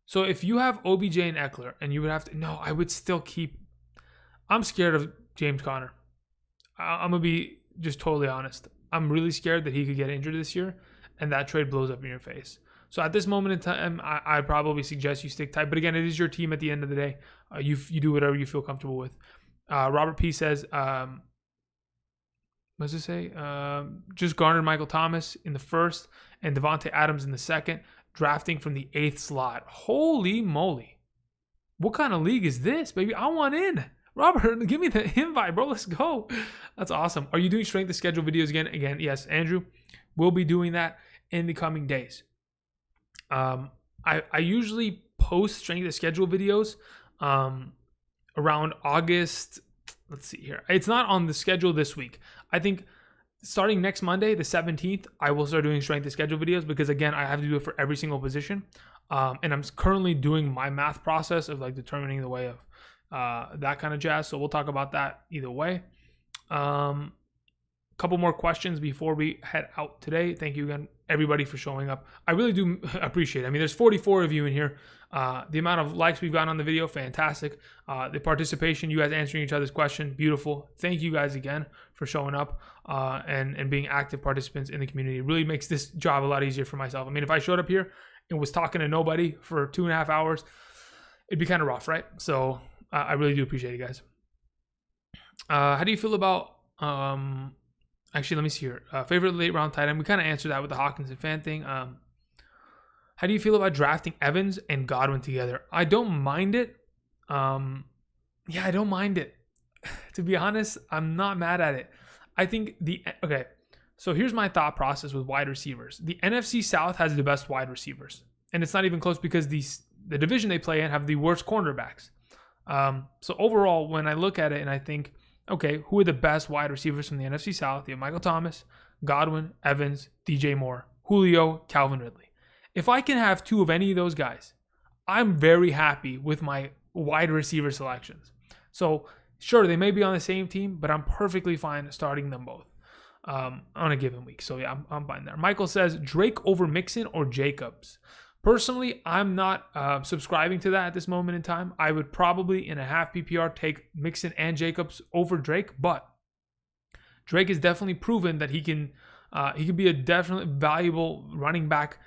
So if you have OBJ and Eckler and you would have to, no, I would still keep. I'm scared of James Conner. I'm going to be just totally honest. I'm really scared that he could get injured this year and that trade blows up in your face. So at this moment in time, I probably suggest you stick tight. But again, it is your team at the end of the day. You do whatever you feel comfortable with. Robert P. says, what does it say? Just garnered Michael Thomas in the first and Devontae Adams in the second, drafting from the 8th slot. Holy moly. What kind of league is this, baby? I want in. Robert, give me the invite, bro. Let's go. That's awesome. Are you doing strength to schedule videos again? Again, yes, Andrew. We'll be doing that in the coming days. I usually post strength to schedule videos around August. Let's see here. It's not on the schedule this week. I think starting next Monday, the 17th, I will start doing strength to schedule videos because, again, I have to do it for every single position. And I'm currently doing my math process of like determining the way of that kind of jazz. So we'll talk about that either way. Couple more questions before we head out today. Thank you again, everybody, for showing up. I really do appreciate it. I mean, there's 44 of you in here. The amount of likes we've gotten on the video, fantastic. The participation, you guys answering each other's question, beautiful. Thank you guys again for showing up and being active participants in the community. It really makes this job a lot easier for myself. I mean, if I showed up here and was talking to nobody for 2.5 hours, it'd be kind of rough, right? So I really do appreciate it, guys. How do you feel about... Actually, let me see here. Favorite late round tight end. We kind of answered that with the Hawkins and fan thing. How do you feel about drafting Evans and Godwin together? I don't mind it. Yeah, I don't mind it. To be honest, I'm not mad at it. I think okay. So here's my thought process with wide receivers. The NFC South has the best wide receivers, and it's not even close because the division they play in have the worst cornerbacks. So overall, when I look at it and I think, okay, who are the best wide receivers from the NFC South? You have Michael Thomas, Godwin, Evans, DJ Moore, Julio, Calvin Ridley. If I can have two of any of those guys, I'm very happy with my wide receiver selections. So sure, they may be on the same team, but I'm perfectly fine starting them both on a given week. So yeah, I'm fine there. Michael says Drake over Mixon or Jacobs. Personally, I'm not subscribing to that at this moment in time. I would probably, in a half PPR, take Mixon and Jacobs over Drake, but Drake has definitely proven that he can be a definitely valuable running back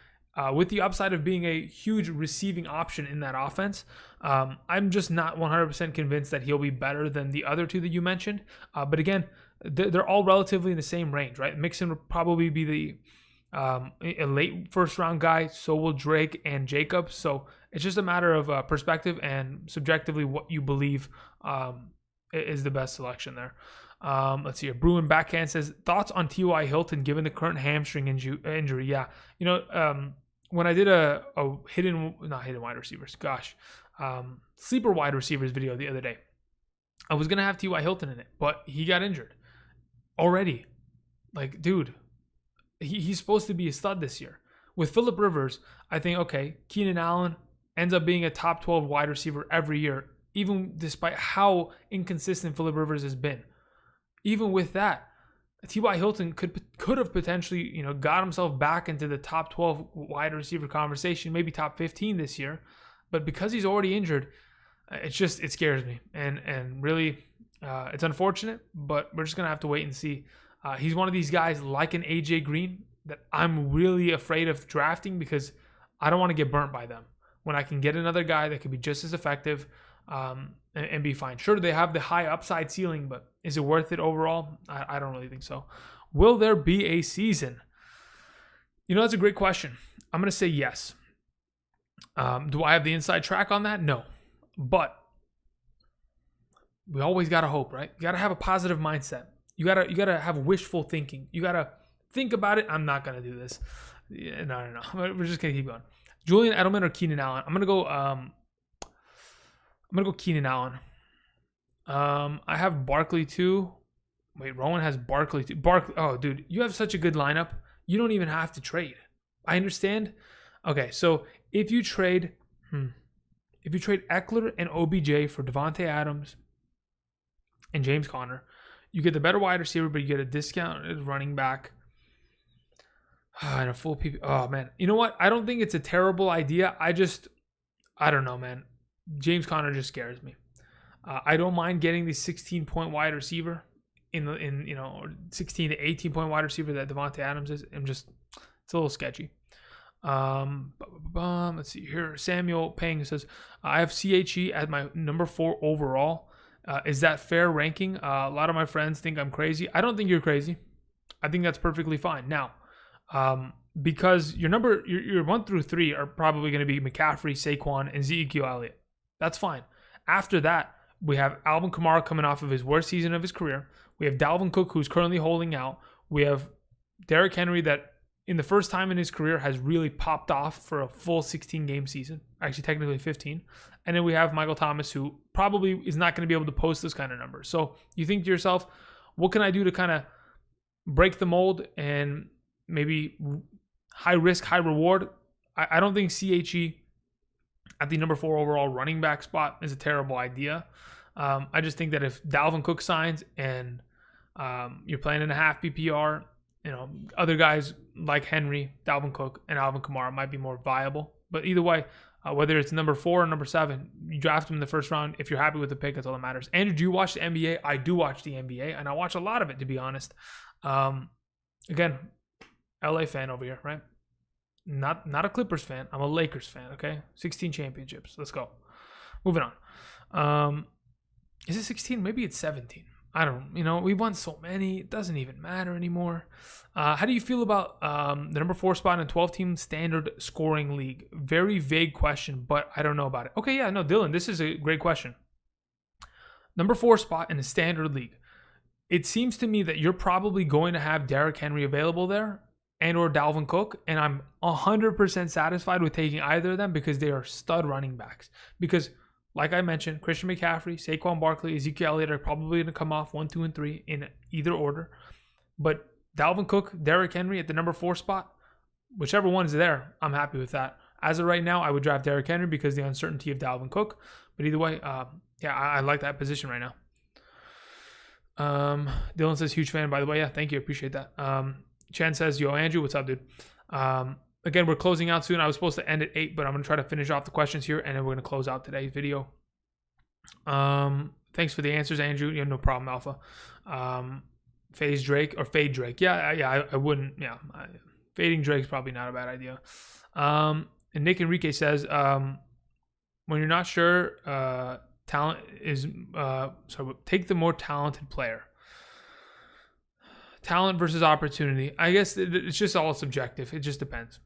with the upside of being a huge receiving option in that offense. I'm just not 100% convinced that he'll be better than the other two that you mentioned. But again, they're all relatively in the same range, right? Mixon would probably be a late first round guy, so will Drake and Jacobs. So it's just a matter of perspective and subjectively what you believe is the best selection there. Let's see here. Bruin Backhand says, thoughts on T.Y. Hilton given the current hamstring injury? Yeah, you know, when I did a not hidden wide receivers, sleeper wide receivers video the other day, I was gonna have T.Y. Hilton in it, but he got injured already. Like, dude, he's supposed to be a stud this year. With Phillip Rivers, I think, okay, Keenan Allen ends up being a top 12 wide receiver every year, even despite how inconsistent Phillip Rivers has been. Even with that, T.Y. Hilton could have potentially, you know, got himself back into the top 12 wide receiver conversation, maybe top 15 this year. But because he's already injured, it scares me. And really, it's unfortunate, but we're just going to have to wait and see. He's one of these guys like an AJ Green that I'm really afraid of drafting because I don't want to get burnt by them when I can get another guy that could be just as effective and be fine. Sure, they have the high upside ceiling, but is it worth it overall? I don't really think so. Will there be a season? You know, that's a great question. I'm going to say yes. Do I have the inside track on that? No. But we always got to hope, right? You got to have a positive mindset. You gotta have wishful thinking. You gotta think about it. I'm not gonna do this. Yeah, no. We're just gonna keep going. Julian Edelman or Keenan Allen? I'm gonna go Keenan Allen. I have Barkley too. Wait, Rowan has Barkley too. Oh, dude, you have such a good lineup. You don't even have to trade. I understand. Okay, so if you trade Eckler and OBJ for Devontae Adams and James Conner, you get the better wide receiver, but you get a discounted running back and a full PP. Oh, man. You know what? I don't think it's a terrible idea. I don't know, man. James Conner just scares me. I don't mind getting the 16-point wide receiver in 16 to 18-point wide receiver that Devontae Adams is. It's a little sketchy. Let's see here. Samuel Pang says, I have CHE at my number 4 overall. Is that fair ranking? A lot of my friends think I'm crazy. I don't think you're crazy. I think that's perfectly fine. Now, because your 1 through 3 are probably going to be McCaffrey, Saquon, and Ezekiel Elliott. That's fine. After that, We have Alvin Kamara coming off of his worst season of his career. We have Dalvin Cook, who's currently holding out. We have Derrick Henry that in the first time in his career has really popped off for a full 16-game season. Actually, technically 15. And then we have Michael Thomas, who probably is not going to be able to post this kind of number. So you think to yourself, what can I do to kind of break the mold and maybe high risk, high reward? I don't think CHE at the number 4 overall running back spot is a terrible idea. I just think that if Dalvin Cook signs and you're playing in a half PPR, other guys like Henry, Dalvin Cook, and Alvin Kamara might be more viable. But either way, whether it's number 4 or number 7, you draft them in the first round. If you're happy with the pick, that's all that matters. Andrew, do you watch the NBA? I do watch the NBA, and I watch a lot of it, to be honest. Again, LA fan over here, right? Not a Clippers fan. I'm a Lakers fan, okay? 16 championships. Let's go. Moving on. Is it 16? Maybe it's 17. I don't know. We won so many. It doesn't even matter anymore. How do you feel about the number 4 spot in a 12-team standard scoring league? Very vague question, but I don't know about it. Okay, yeah, no, Dylan, this is a great question. Number 4 spot in a standard league. It seems to me that you're probably going to have Derrick Henry available there and or Dalvin Cook, and I'm 100% satisfied with taking either of them because they are stud running backs. Because like I mentioned, Christian McCaffrey, Saquon Barkley, Ezekiel Elliott are probably going to come off 1, 2, and 3 in either order. But Dalvin Cook, Derrick Henry at the number 4 spot, whichever one's there, I'm happy with that. As of right now, I would draft Derrick Henry because of the uncertainty of Dalvin Cook. But either way, I like that position right now. Dylan says, huge fan, by the way. Yeah, thank you. Appreciate that. Chen says, yo, Andrew, what's up, dude? Again, we're closing out soon. I was supposed to end at 8, but I'm going to try to finish off the questions here, and then we're going to close out today's video. Thanks for the answers, Andrew. Yeah, no problem, Alpha. Fade Drake. Yeah, I wouldn't. Yeah, fading Drake's probably not a bad idea. And Nick Enrique says, when you're not sure, talent is, take the more talented player. Talent versus opportunity. I guess it's just all subjective. It just depends.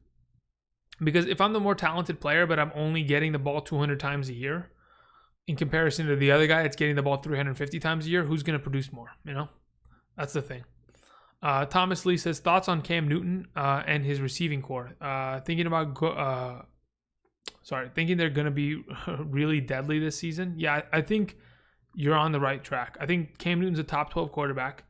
Because if I'm the more talented player, but I'm only getting the ball 200 times a year, in comparison to the other guy that's getting the ball 350 times a year, who's going to produce more? That's the thing. Thomas Lee says, thoughts on Cam Newton and his receiving core. Thinking they're going to be really deadly this season. Yeah, I think you're on the right track. I think Cam Newton's a top 12 quarterback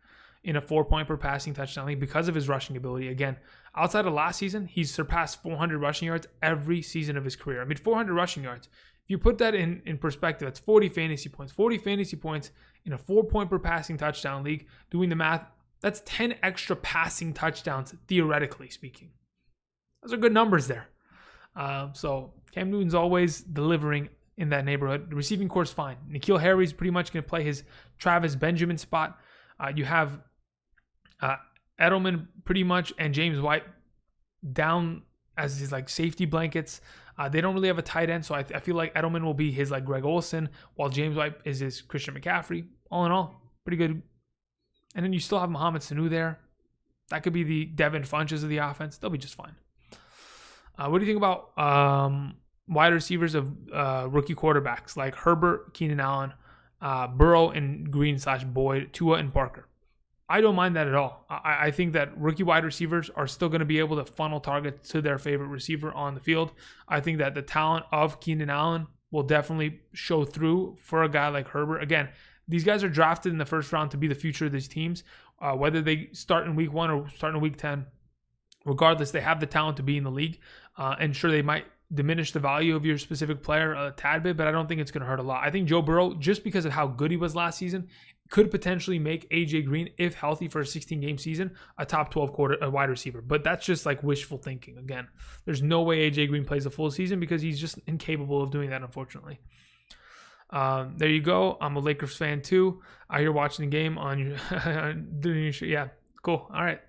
in a 4-point per passing touchdown league because of his rushing ability. Again, outside of last season, he's surpassed 400 rushing yards every season of his career. I mean, 400 rushing yards. If you put that in perspective, that's 40 fantasy points. 40 fantasy points in a 4-point per passing touchdown league. Doing the math, that's 10 extra passing touchdowns, theoretically speaking. Those are good numbers there. So Cam Newton's always delivering in that neighborhood. The receiving core is fine. N'Keal Harry's pretty much going to play his Travis Benjamin spot. You have Edelman pretty much and James White down as his safety blankets. They don't really have a tight end, so I feel like Edelman will be his Greg Olsen, while James White is his Christian McCaffrey. All in all, pretty good. And then you still have Mohamed Sanu there. That could be the Devin Funches of the offense. They'll be just fine. What do you think about wide receivers of rookie quarterbacks like Herbert, Keenan Allen, Burrow, and Green/Boyd, Tua, and Parker? I don't mind that at all. I think that rookie wide receivers are still going to be able to funnel targets to their favorite receiver on the field. I think that the talent of Keenan Allen will definitely show through for a guy like Herbert. Again, these guys are drafted in the first round to be the future of these teams. Whether they start in week 1 or start in week 10, regardless, they have the talent to be in the league. And sure, they might diminish the value of your specific player a tad bit, but I don't think it's going to hurt a lot. I think Joe Burrow, just because of how good he was last season, could potentially make AJ Green, if healthy for a 16-game season, a top 12 wide receiver. But that's just wishful thinking. Again, there's no way AJ Green plays a full season because he's just incapable of doing that, unfortunately. There you go. I'm a Lakers fan too. I hear watching the game on your yeah, cool. All right.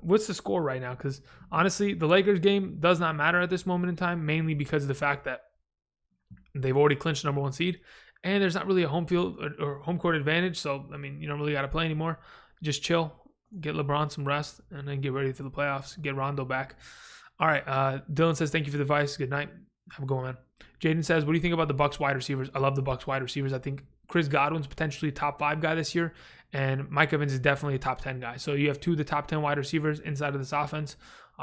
What's the score right now? Because honestly, the Lakers game does not matter at this moment in time, mainly because of the fact that they've already clinched the number 1 seed, and there's not really a home field or home court advantage. So, I mean, you don't really got to play anymore. Just chill, get LeBron some rest, and then get ready for the playoffs. Get Rondo back. All right. Dylan says, thank you for the advice. Good night. Have a good one, man. Jaden says, what do you think about the Bucks wide receivers? I love the Bucks wide receivers. I think Chris Godwin's potentially a top 5 guy this year, and Mike Evans is definitely a top 10 guy. So you have 2 of the top 10 wide receivers inside of this offense.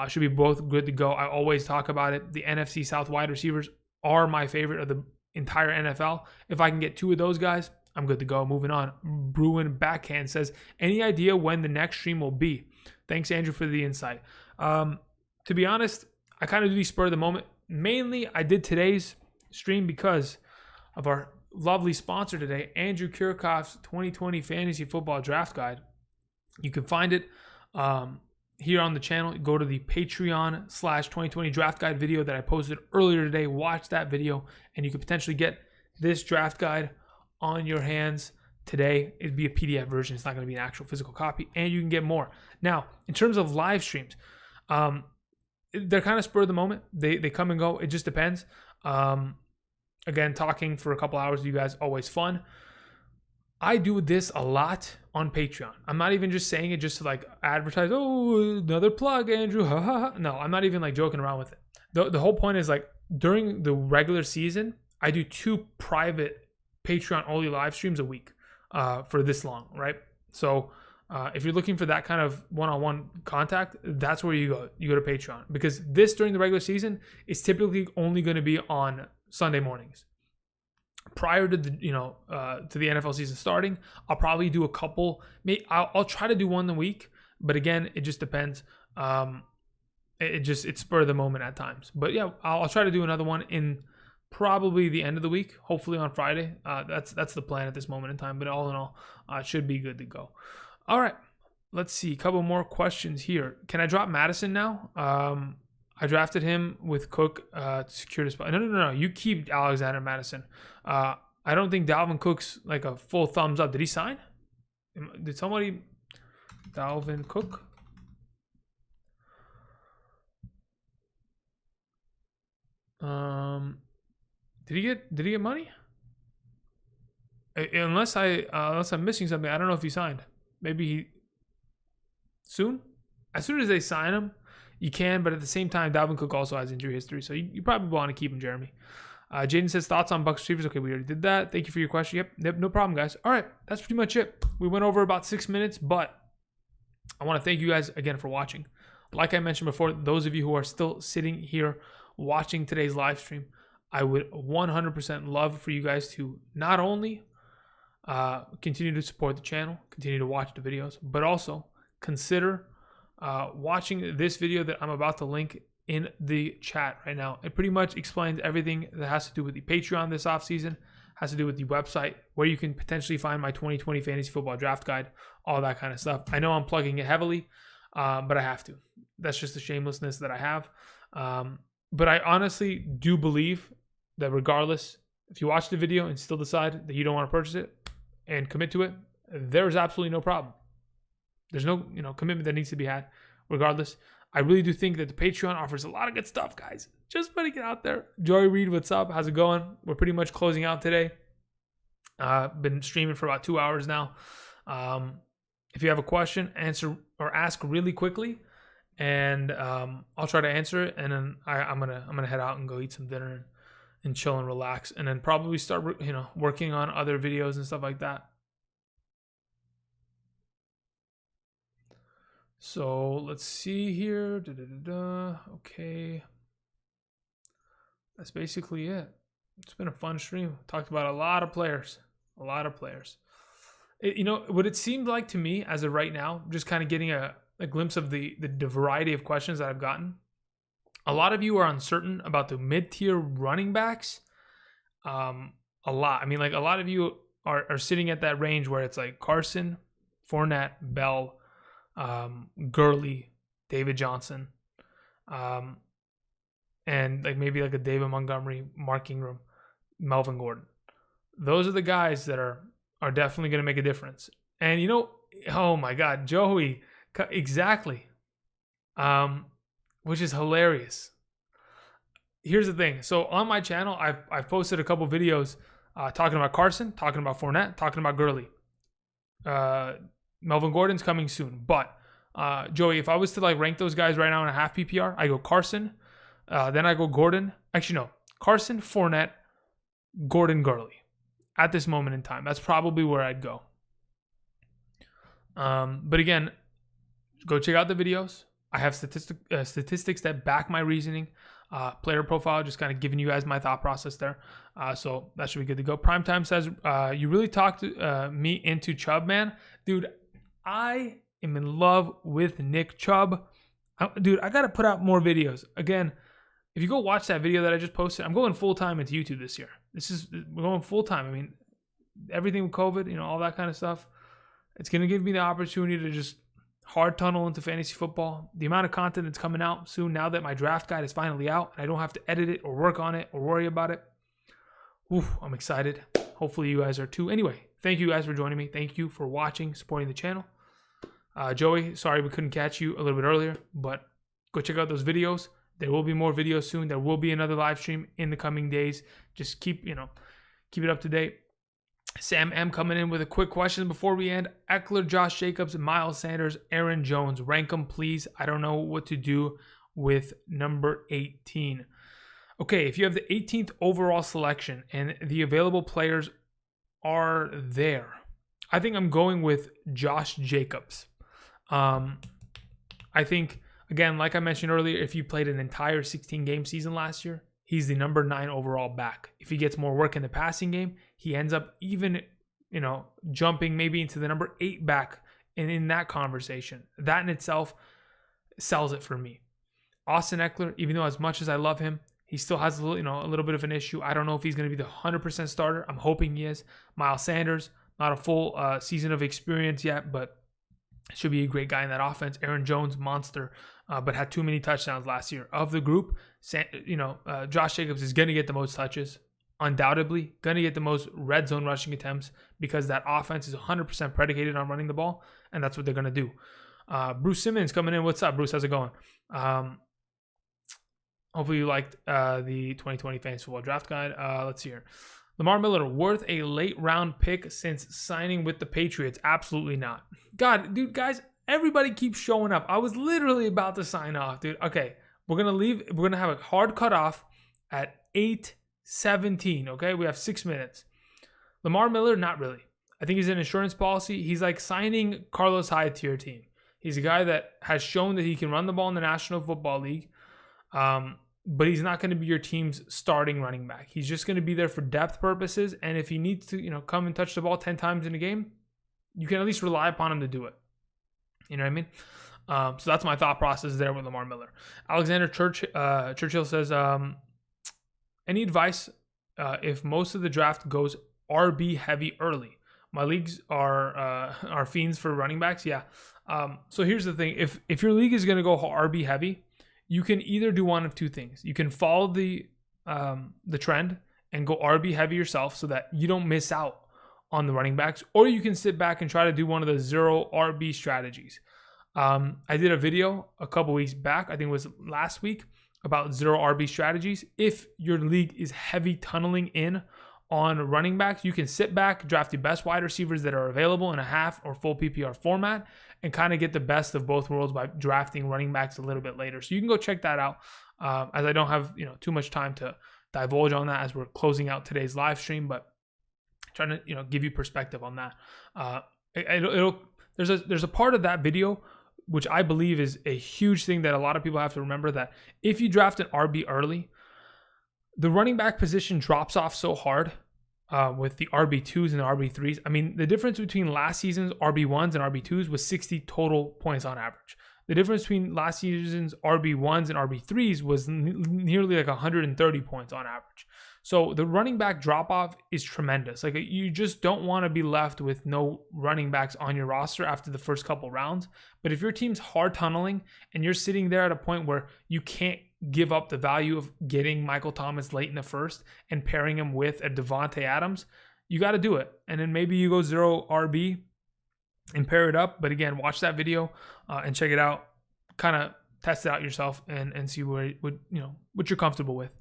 Should be both good to go. I always talk about it. The NFC South wide receivers are my favorite of the entire NFL. If I can get 2 of those guys, I'm good to go. Moving on. Bruin Backhand says, any idea when the next stream will be? Thanks, Andrew, for the insight. To be honest, I kind of do these spur of the moment. Mainly, I did today's stream because of our lovely sponsor today, Andrew Kiorkof's 2020 Fantasy Football Draft Guide. You can find it here on the channel. Go to the Patreon/2020 Draft Guide video that I posted earlier today. Watch that video, and you could potentially get this draft guide on your hands today. It'd be a PDF version. It's not going to be an actual physical copy, and you can get more. Now, in terms of live streams, they're kind of spur of the moment. They come and go. It just depends. Again, talking for a couple hours with you guys, always fun. I do this a lot on Patreon. I'm not even just saying it just to like advertise, oh, another plug, Andrew. Ha, ha, ha. No, I'm not even like joking around with it. The whole point is like during the regular season, I do 2 private Patreon only live streams a week for this long, right? So if you're looking for that kind of one-on-one contact, that's where you go. You go to Patreon, because this during the regular season is typically only going to be on Sunday mornings. Prior to the to the NFL season starting, I'll probably do a couple. I'll try to do one a week, but again, it just depends. It's spur of the moment at times. But yeah, I'll try to do another one in probably the end of the week, hopefully on Friday. That's the plan at this moment in time. But all in all, it should be good to go. All right, let's see. A couple more questions here. Can I drop Madison now? I drafted him with Cook to secure the spot. No. You keep Alexander Madison. I don't think Dalvin Cook's like a full thumbs up. Did he sign? Did somebody? Dalvin Cook? Did he get money? Unless I'm missing something. I don't know if he signed. Maybe soon. As soon as they sign him, you can. But at the same time, Dalvin Cook also has injury history, so you probably want to keep him, Jeremy. Jaden says thoughts on Bucs receivers. Okay, we already did that. Thank you for your question. Yep, no problem, guys. All right, that's pretty much it. We went over about 6 minutes, but I want to thank you guys again for watching. Like I mentioned before, those of you who are still sitting here watching today's live stream, I would 100% love for you guys to not only continue to support the channel, continue to watch the videos, but also consider watching this video that I'm about to link in the chat right now. It pretty much explains everything that has to do with the Patreon this offseason, has to do with the website, where you can potentially find my 2020 Fantasy Football Draft Guide, all that kind of stuff. I know I'm plugging it heavily, but I have to. That's just the shamelessness that I have. But I honestly do believe that regardless, if you watch the video and still decide that you don't want to purchase it and commit to it, there's absolutely no problem. There's no commitment that needs to be had. Regardless, I really do think that the Patreon offers a lot of good stuff, guys. Just putting it out there. Joey Reed, what's up? How's it going? We're pretty much closing out today. Been streaming for about 2 hours now. If you have a question, answer or ask really quickly, and I'll try to answer it. And then I'm gonna head out and go eat some dinner and chill and relax, and then probably start working on other videos and stuff like that. So let's see here. Okay. That's basically it. It's been a fun stream. Talked about a lot of players. What it seemed like to me as of right now, just kind of getting a glimpse of the variety of questions that I've gotten. A lot of you are uncertain about the mid-tier running backs. A lot. I mean, like a lot of you are sitting at that range where it's like Carson, Fournette, Bell, Gurley, David Johnson, and like maybe like a David Montgomery, Mark Ingram, Melvin Gordon. Those are the guys that are definitely going to make a difference. And oh my God, Joey, exactly. Which is hilarious. Here's the thing. So on my channel, I've posted a couple videos talking about Carson, talking about Fournette, talking about Gurley. Melvin Gordon's coming soon. But Joey, if I was to like rank those guys right now in a half PPR, I go Carson, then I go Gordon. Actually, no. Carson, Fournette, Gordon, Gurley. at this moment in time. That's probably where I'd go. But again, go check out the videos. I have statistics that back my reasoning. Player profile, just kind of giving you guys my thought process there. So that should be good to go. Primetime says, you really talked me into Chubb, man. Dude, I am in love with Nick Chubb. Dude, I got to put out more videos. Again, if you go watch that video that I just posted, I'm going full-time into YouTube this year. We're going full-time. I mean, everything with COVID, all that kind of stuff. It's going to give me the opportunity to just hard tunnel into fantasy football. The amount of content that's coming out soon now that my draft guide is finally out and I don't have to edit it or work on it or worry about it. I'm excited. Hopefully you guys are too. Anyway, thank you guys for joining me. Thank you for watching, supporting the channel. Joey, sorry we couldn't catch you a little bit earlier, but go check out those videos. There will be more videos soon. There will be another live stream in the coming days. Just keep it up to date. Sam M coming in with a quick question before we end. Eckler, Josh Jacobs, Miles Sanders, Aaron Jones. Rank them, please. I don't know what to do with number 18. Okay, if you have the 18th overall selection and the available players are there, I think I'm going with Josh Jacobs. I think, again, like I mentioned earlier, if you played an entire 16-game season last year, he's the number 9 overall back. If he gets more work in the passing game, he ends up even, jumping maybe into the number 8 back in that conversation. That in itself sells it for me. Austin Eckler, even though as much as I love him, he still has a little bit of an issue. I don't know if he's going to be the 100% starter. I'm hoping he is. Miles Sanders, not a full season of experience yet, but should be a great guy in that offense. Aaron Jones, monster, but had too many touchdowns last year. Of the group, Josh Jacobs is going to get the most touches, undoubtedly. Going to get the most red zone rushing attempts because that offense is 100% predicated on running the ball, and that's what they're going to do. Bruce Simmons coming in. What's up, Bruce? How's it going? Hopefully you liked the 2020 Fantasy Football Draft Guide. Let's see here. Lamar Miller, worth a late round pick since signing with the Patriots? Absolutely not. God, dude, guys, everybody keeps showing up. I was literally about to sign off, dude. Okay, we're going to leave. We're going to have a hard cutoff at 8:17, okay? We have 6 minutes. Lamar Miller, not really. I think he's an insurance policy. He's like signing Carlos Hyde to your team. He's a guy that has shown that he can run the ball in the National Football League. But he's not going to be your team's starting running back. He's just going to be there for depth purposes. And if he needs to, come and touch the ball 10 times in a game, you can at least rely upon him to do it. You know what I mean? So that's my thought process there with Lamar Miller. Alexander Churchill says, any advice if most of the draft goes RB heavy early? My leagues are fiends for running backs. Yeah. So here's the thing. If your league is going to go RB heavy, you can either do one of two things. You can follow the trend and go RB heavy yourself so that you don't miss out on the running backs, or you can sit back and try to do one of the 0 RB strategies. I did a video a couple weeks back, I think it was last week, about 0 RB strategies. If your league is heavy tunneling in on running backs, you can sit back, draft the best wide receivers that are available in a half or full PPR format, and kind of get the best of both worlds by drafting running backs a little bit later. So you can go check that out, as I don't have too much time to divulge on that as we're closing out today's live stream, but trying to give you perspective on that. There's a part of that video which I believe is a huge thing that a lot of people have to remember, that if you draft an RB early, the running back position drops off so hard with the RB2s and the RB3s. I mean, the difference between last season's RB1s and RB2s was 60 total points on average. The difference between last season's RB1s and RB3s was nearly like 130 points on average. So the running back drop-off is tremendous. Like, you just don't want to be left with no running backs on your roster after the first couple rounds. But if your team's hard tunneling and you're sitting there at a point where you can't give up the value of getting Michael Thomas late in the first and pairing him with a Devontae Adams, you got to do it. And then maybe you go 0 RB and pair it up. But again, watch that video and check it out. Kind of test it out yourself and see what you're comfortable with.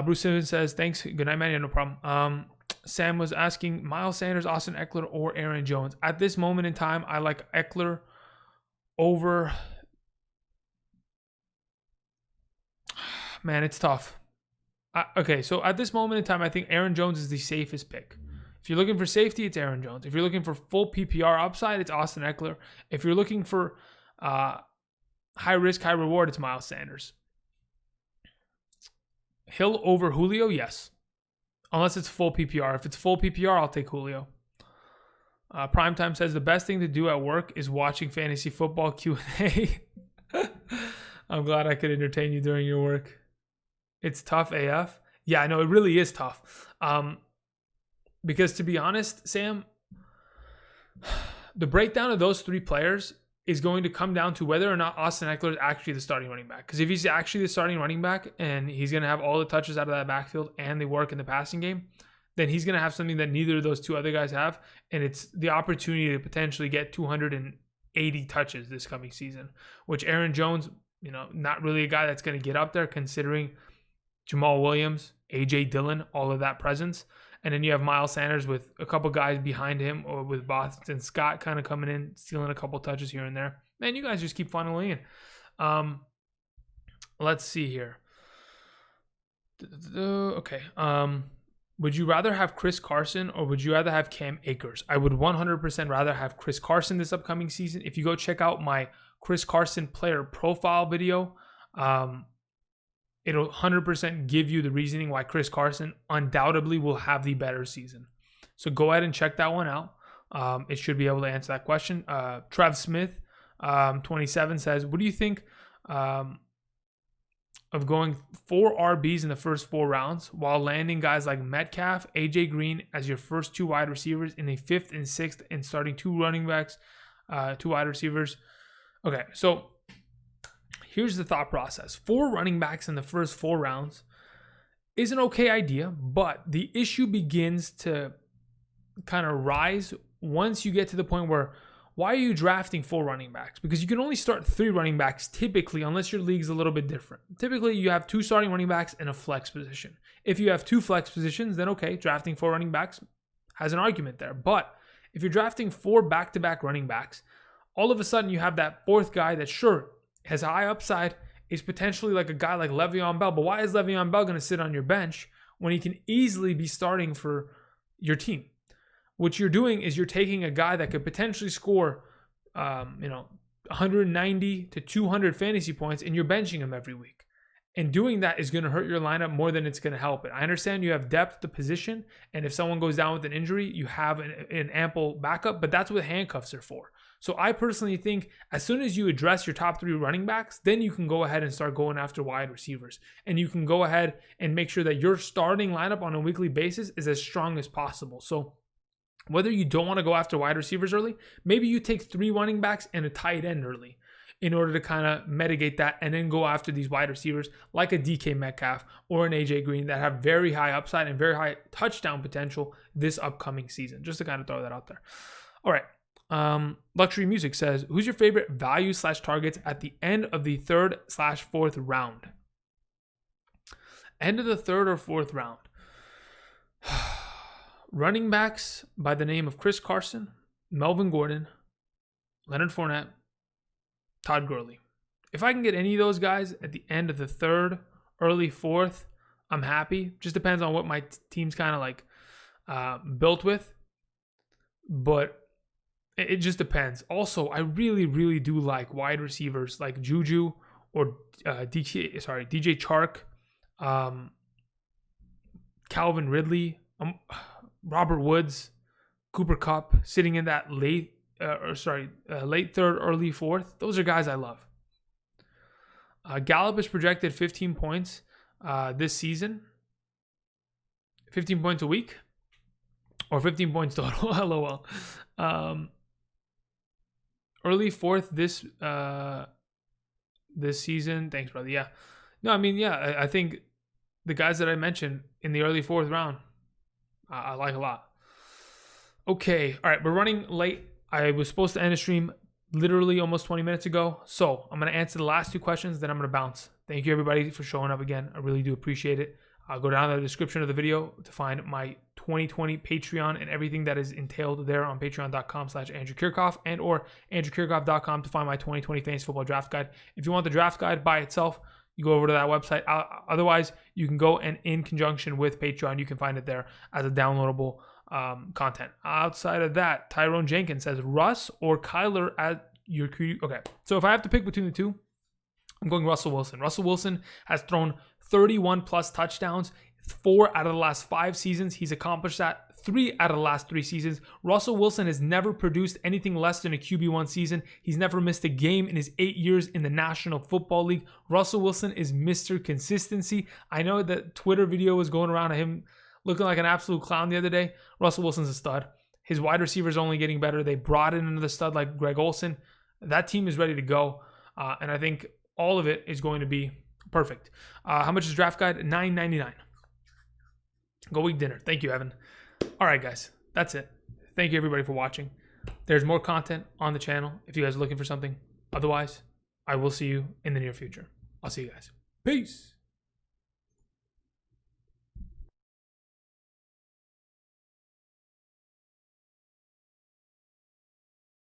Bruce Simmons says, thanks. Good night, man. Yeah, no problem. Sam was asking, Miles Sanders, Austin Eckler, or Aaron Jones. At this moment in time, I like Eckler over... Man, it's tough. Okay, so at this moment in time, I think Aaron Jones is the safest pick. If you're looking for safety, it's Aaron Jones. If you're looking for full PPR upside, it's Austin Eckler. If you're looking for high risk, high reward, it's Miles Sanders. Hill over Julio, yes. Unless it's full PPR. If it's full PPR, I'll take Julio. Primetime says the best thing to do at work is watching fantasy football Q&A. I'm glad I could entertain you during your work. It's tough AF. Yeah, I know it really is tough. Because to be honest, Sam, the breakdown of those three players is going to come down to whether or not Austin Eckler is actually the starting running back. Because if he's actually the starting running back and he's going to have all the touches out of that backfield and the work in the passing game, then he's going to have something that neither of those two other guys have. And it's the opportunity to potentially get 280 touches this coming season, which Aaron Jones, not really a guy that's going to get up there considering Jamal Williams, A.J. Dillon, all of that presence. And then you have Miles Sanders with a couple guys behind him, or with Boston Scott kind of coming in, stealing a couple touches here and there. Man, you guys just keep funneling in. Let's see here. Okay. Would you rather have Chris Carson or would you rather have Cam Akers? I would 100% rather have Chris Carson this upcoming season. If you go check out my Chris Carson player profile video, it'll 100% give you the reasoning why Chris Carson undoubtedly will have the better season. So go ahead and check that one out. It should be able to answer that question. Trav Smith, 27, says, what do you think of going 4 RBs in the first 4 rounds while landing guys like Metcalf, AJ Green as your first 2 wide receivers in the 5th and 6th and starting 2 running backs, 2 wide receivers? Okay, so here's the thought process. 4 running backs in the first 4 rounds is an okay idea, but the issue begins to kind of rise once you get to the point where, why are you drafting 4 running backs? Because you can only start 3 running backs typically, unless your league's a little bit different. Typically, you have 2 starting running backs and a flex position. If you have 2 flex positions, then okay, drafting 4 running backs has an argument there. But if you're drafting 4 back-to-back running backs, all of a sudden you have that 4th guy that sure has a high upside, is potentially like a guy like Le'Veon Bell. But why is Le'Veon Bell going to sit on your bench when he can easily be starting for your team? What you're doing is you're taking a guy that could potentially score, 190 to 200 fantasy points, and you're benching him every week. And doing that is going to hurt your lineup more than it's going to help it. I understand you have depth at the position, and if someone goes down with an injury, you have an ample backup, but that's what handcuffs are for. So I personally think as soon as you address your top 3 running backs, then you can go ahead and start going after wide receivers. And you can go ahead and make sure that your starting lineup on a weekly basis is as strong as possible. So whether you don't want to go after wide receivers early, maybe you take 3 running backs and a tight end early in order to kind of mitigate that, and then go after these wide receivers like a DK Metcalf or an AJ Green that have very high upside and very high touchdown potential this upcoming season. Just to kind of throw that out there. All right. Luxury Music says, who's your favorite value/targets at the end of the 3rd/4th round? End of the 3rd or 4th round. Running backs by the name of Chris Carson, Melvin Gordon, Leonard Fournette, Todd Gurley. If I can get any of those guys at the end of the 3rd, early 4th, I'm happy. Just depends on what my team's kind of like built with. But it just depends. Also, I really, really do like wide receivers like Juju or DJ Chark, Calvin Ridley, Robert Woods, Cooper Kupp, sitting in that late 3rd, early 4th. Those are guys I love. Gallup is projected 15 points this season. 15 points a week, or 15 points total. LOL. Early 4th this season. Thanks, brother. Yeah. No, I mean, yeah, I think the guys that I mentioned in the early 4th round, I like a lot. Okay. All right. We're running late. I was supposed to end the stream literally almost 20 minutes ago. So I'm going to answer the last 2 questions, then I'm going to bounce. Thank you, everybody, for showing up again. I really do appreciate it. I'll go down in the description of the video to find my 2020 Patreon and everything that is entailed there on patreon.com/Andrew Kiorkof, and or andrewkiorkof.com to find my 2020 fantasy football draft guide. If you want the draft guide by itself, you go over to that website. Otherwise, you can go and in conjunction with Patreon, you can find it there as a downloadable content. Outside of that, Tyrone Jenkins says Russ or Kyler at your QB. Okay, so if I have to pick between the two, I'm going Russell Wilson. Russell Wilson has thrown 31 plus touchdowns 4 out of the last 5 seasons. He's accomplished that 3 out of the last 3 seasons. Russell Wilson has never produced anything less than a QB1 season. He's never missed a game in his 8 years in the National Football League. Russell Wilson is Mr. Consistency. I know that Twitter video was going around of him looking like an absolute clown the other day. Russell Wilson's a stud. His wide receivers only getting better. They brought in another stud like Greg Olsen. That team is ready to go. And I think all of it is going to be perfect. How much is Draft Guide? $9.99. Go eat dinner. Thank you, Evan. All right, guys. That's it. Thank you, everybody, for watching. There's more content on the channel if you guys are looking for something. Otherwise, I will see you in the near future. I'll see you guys. Peace.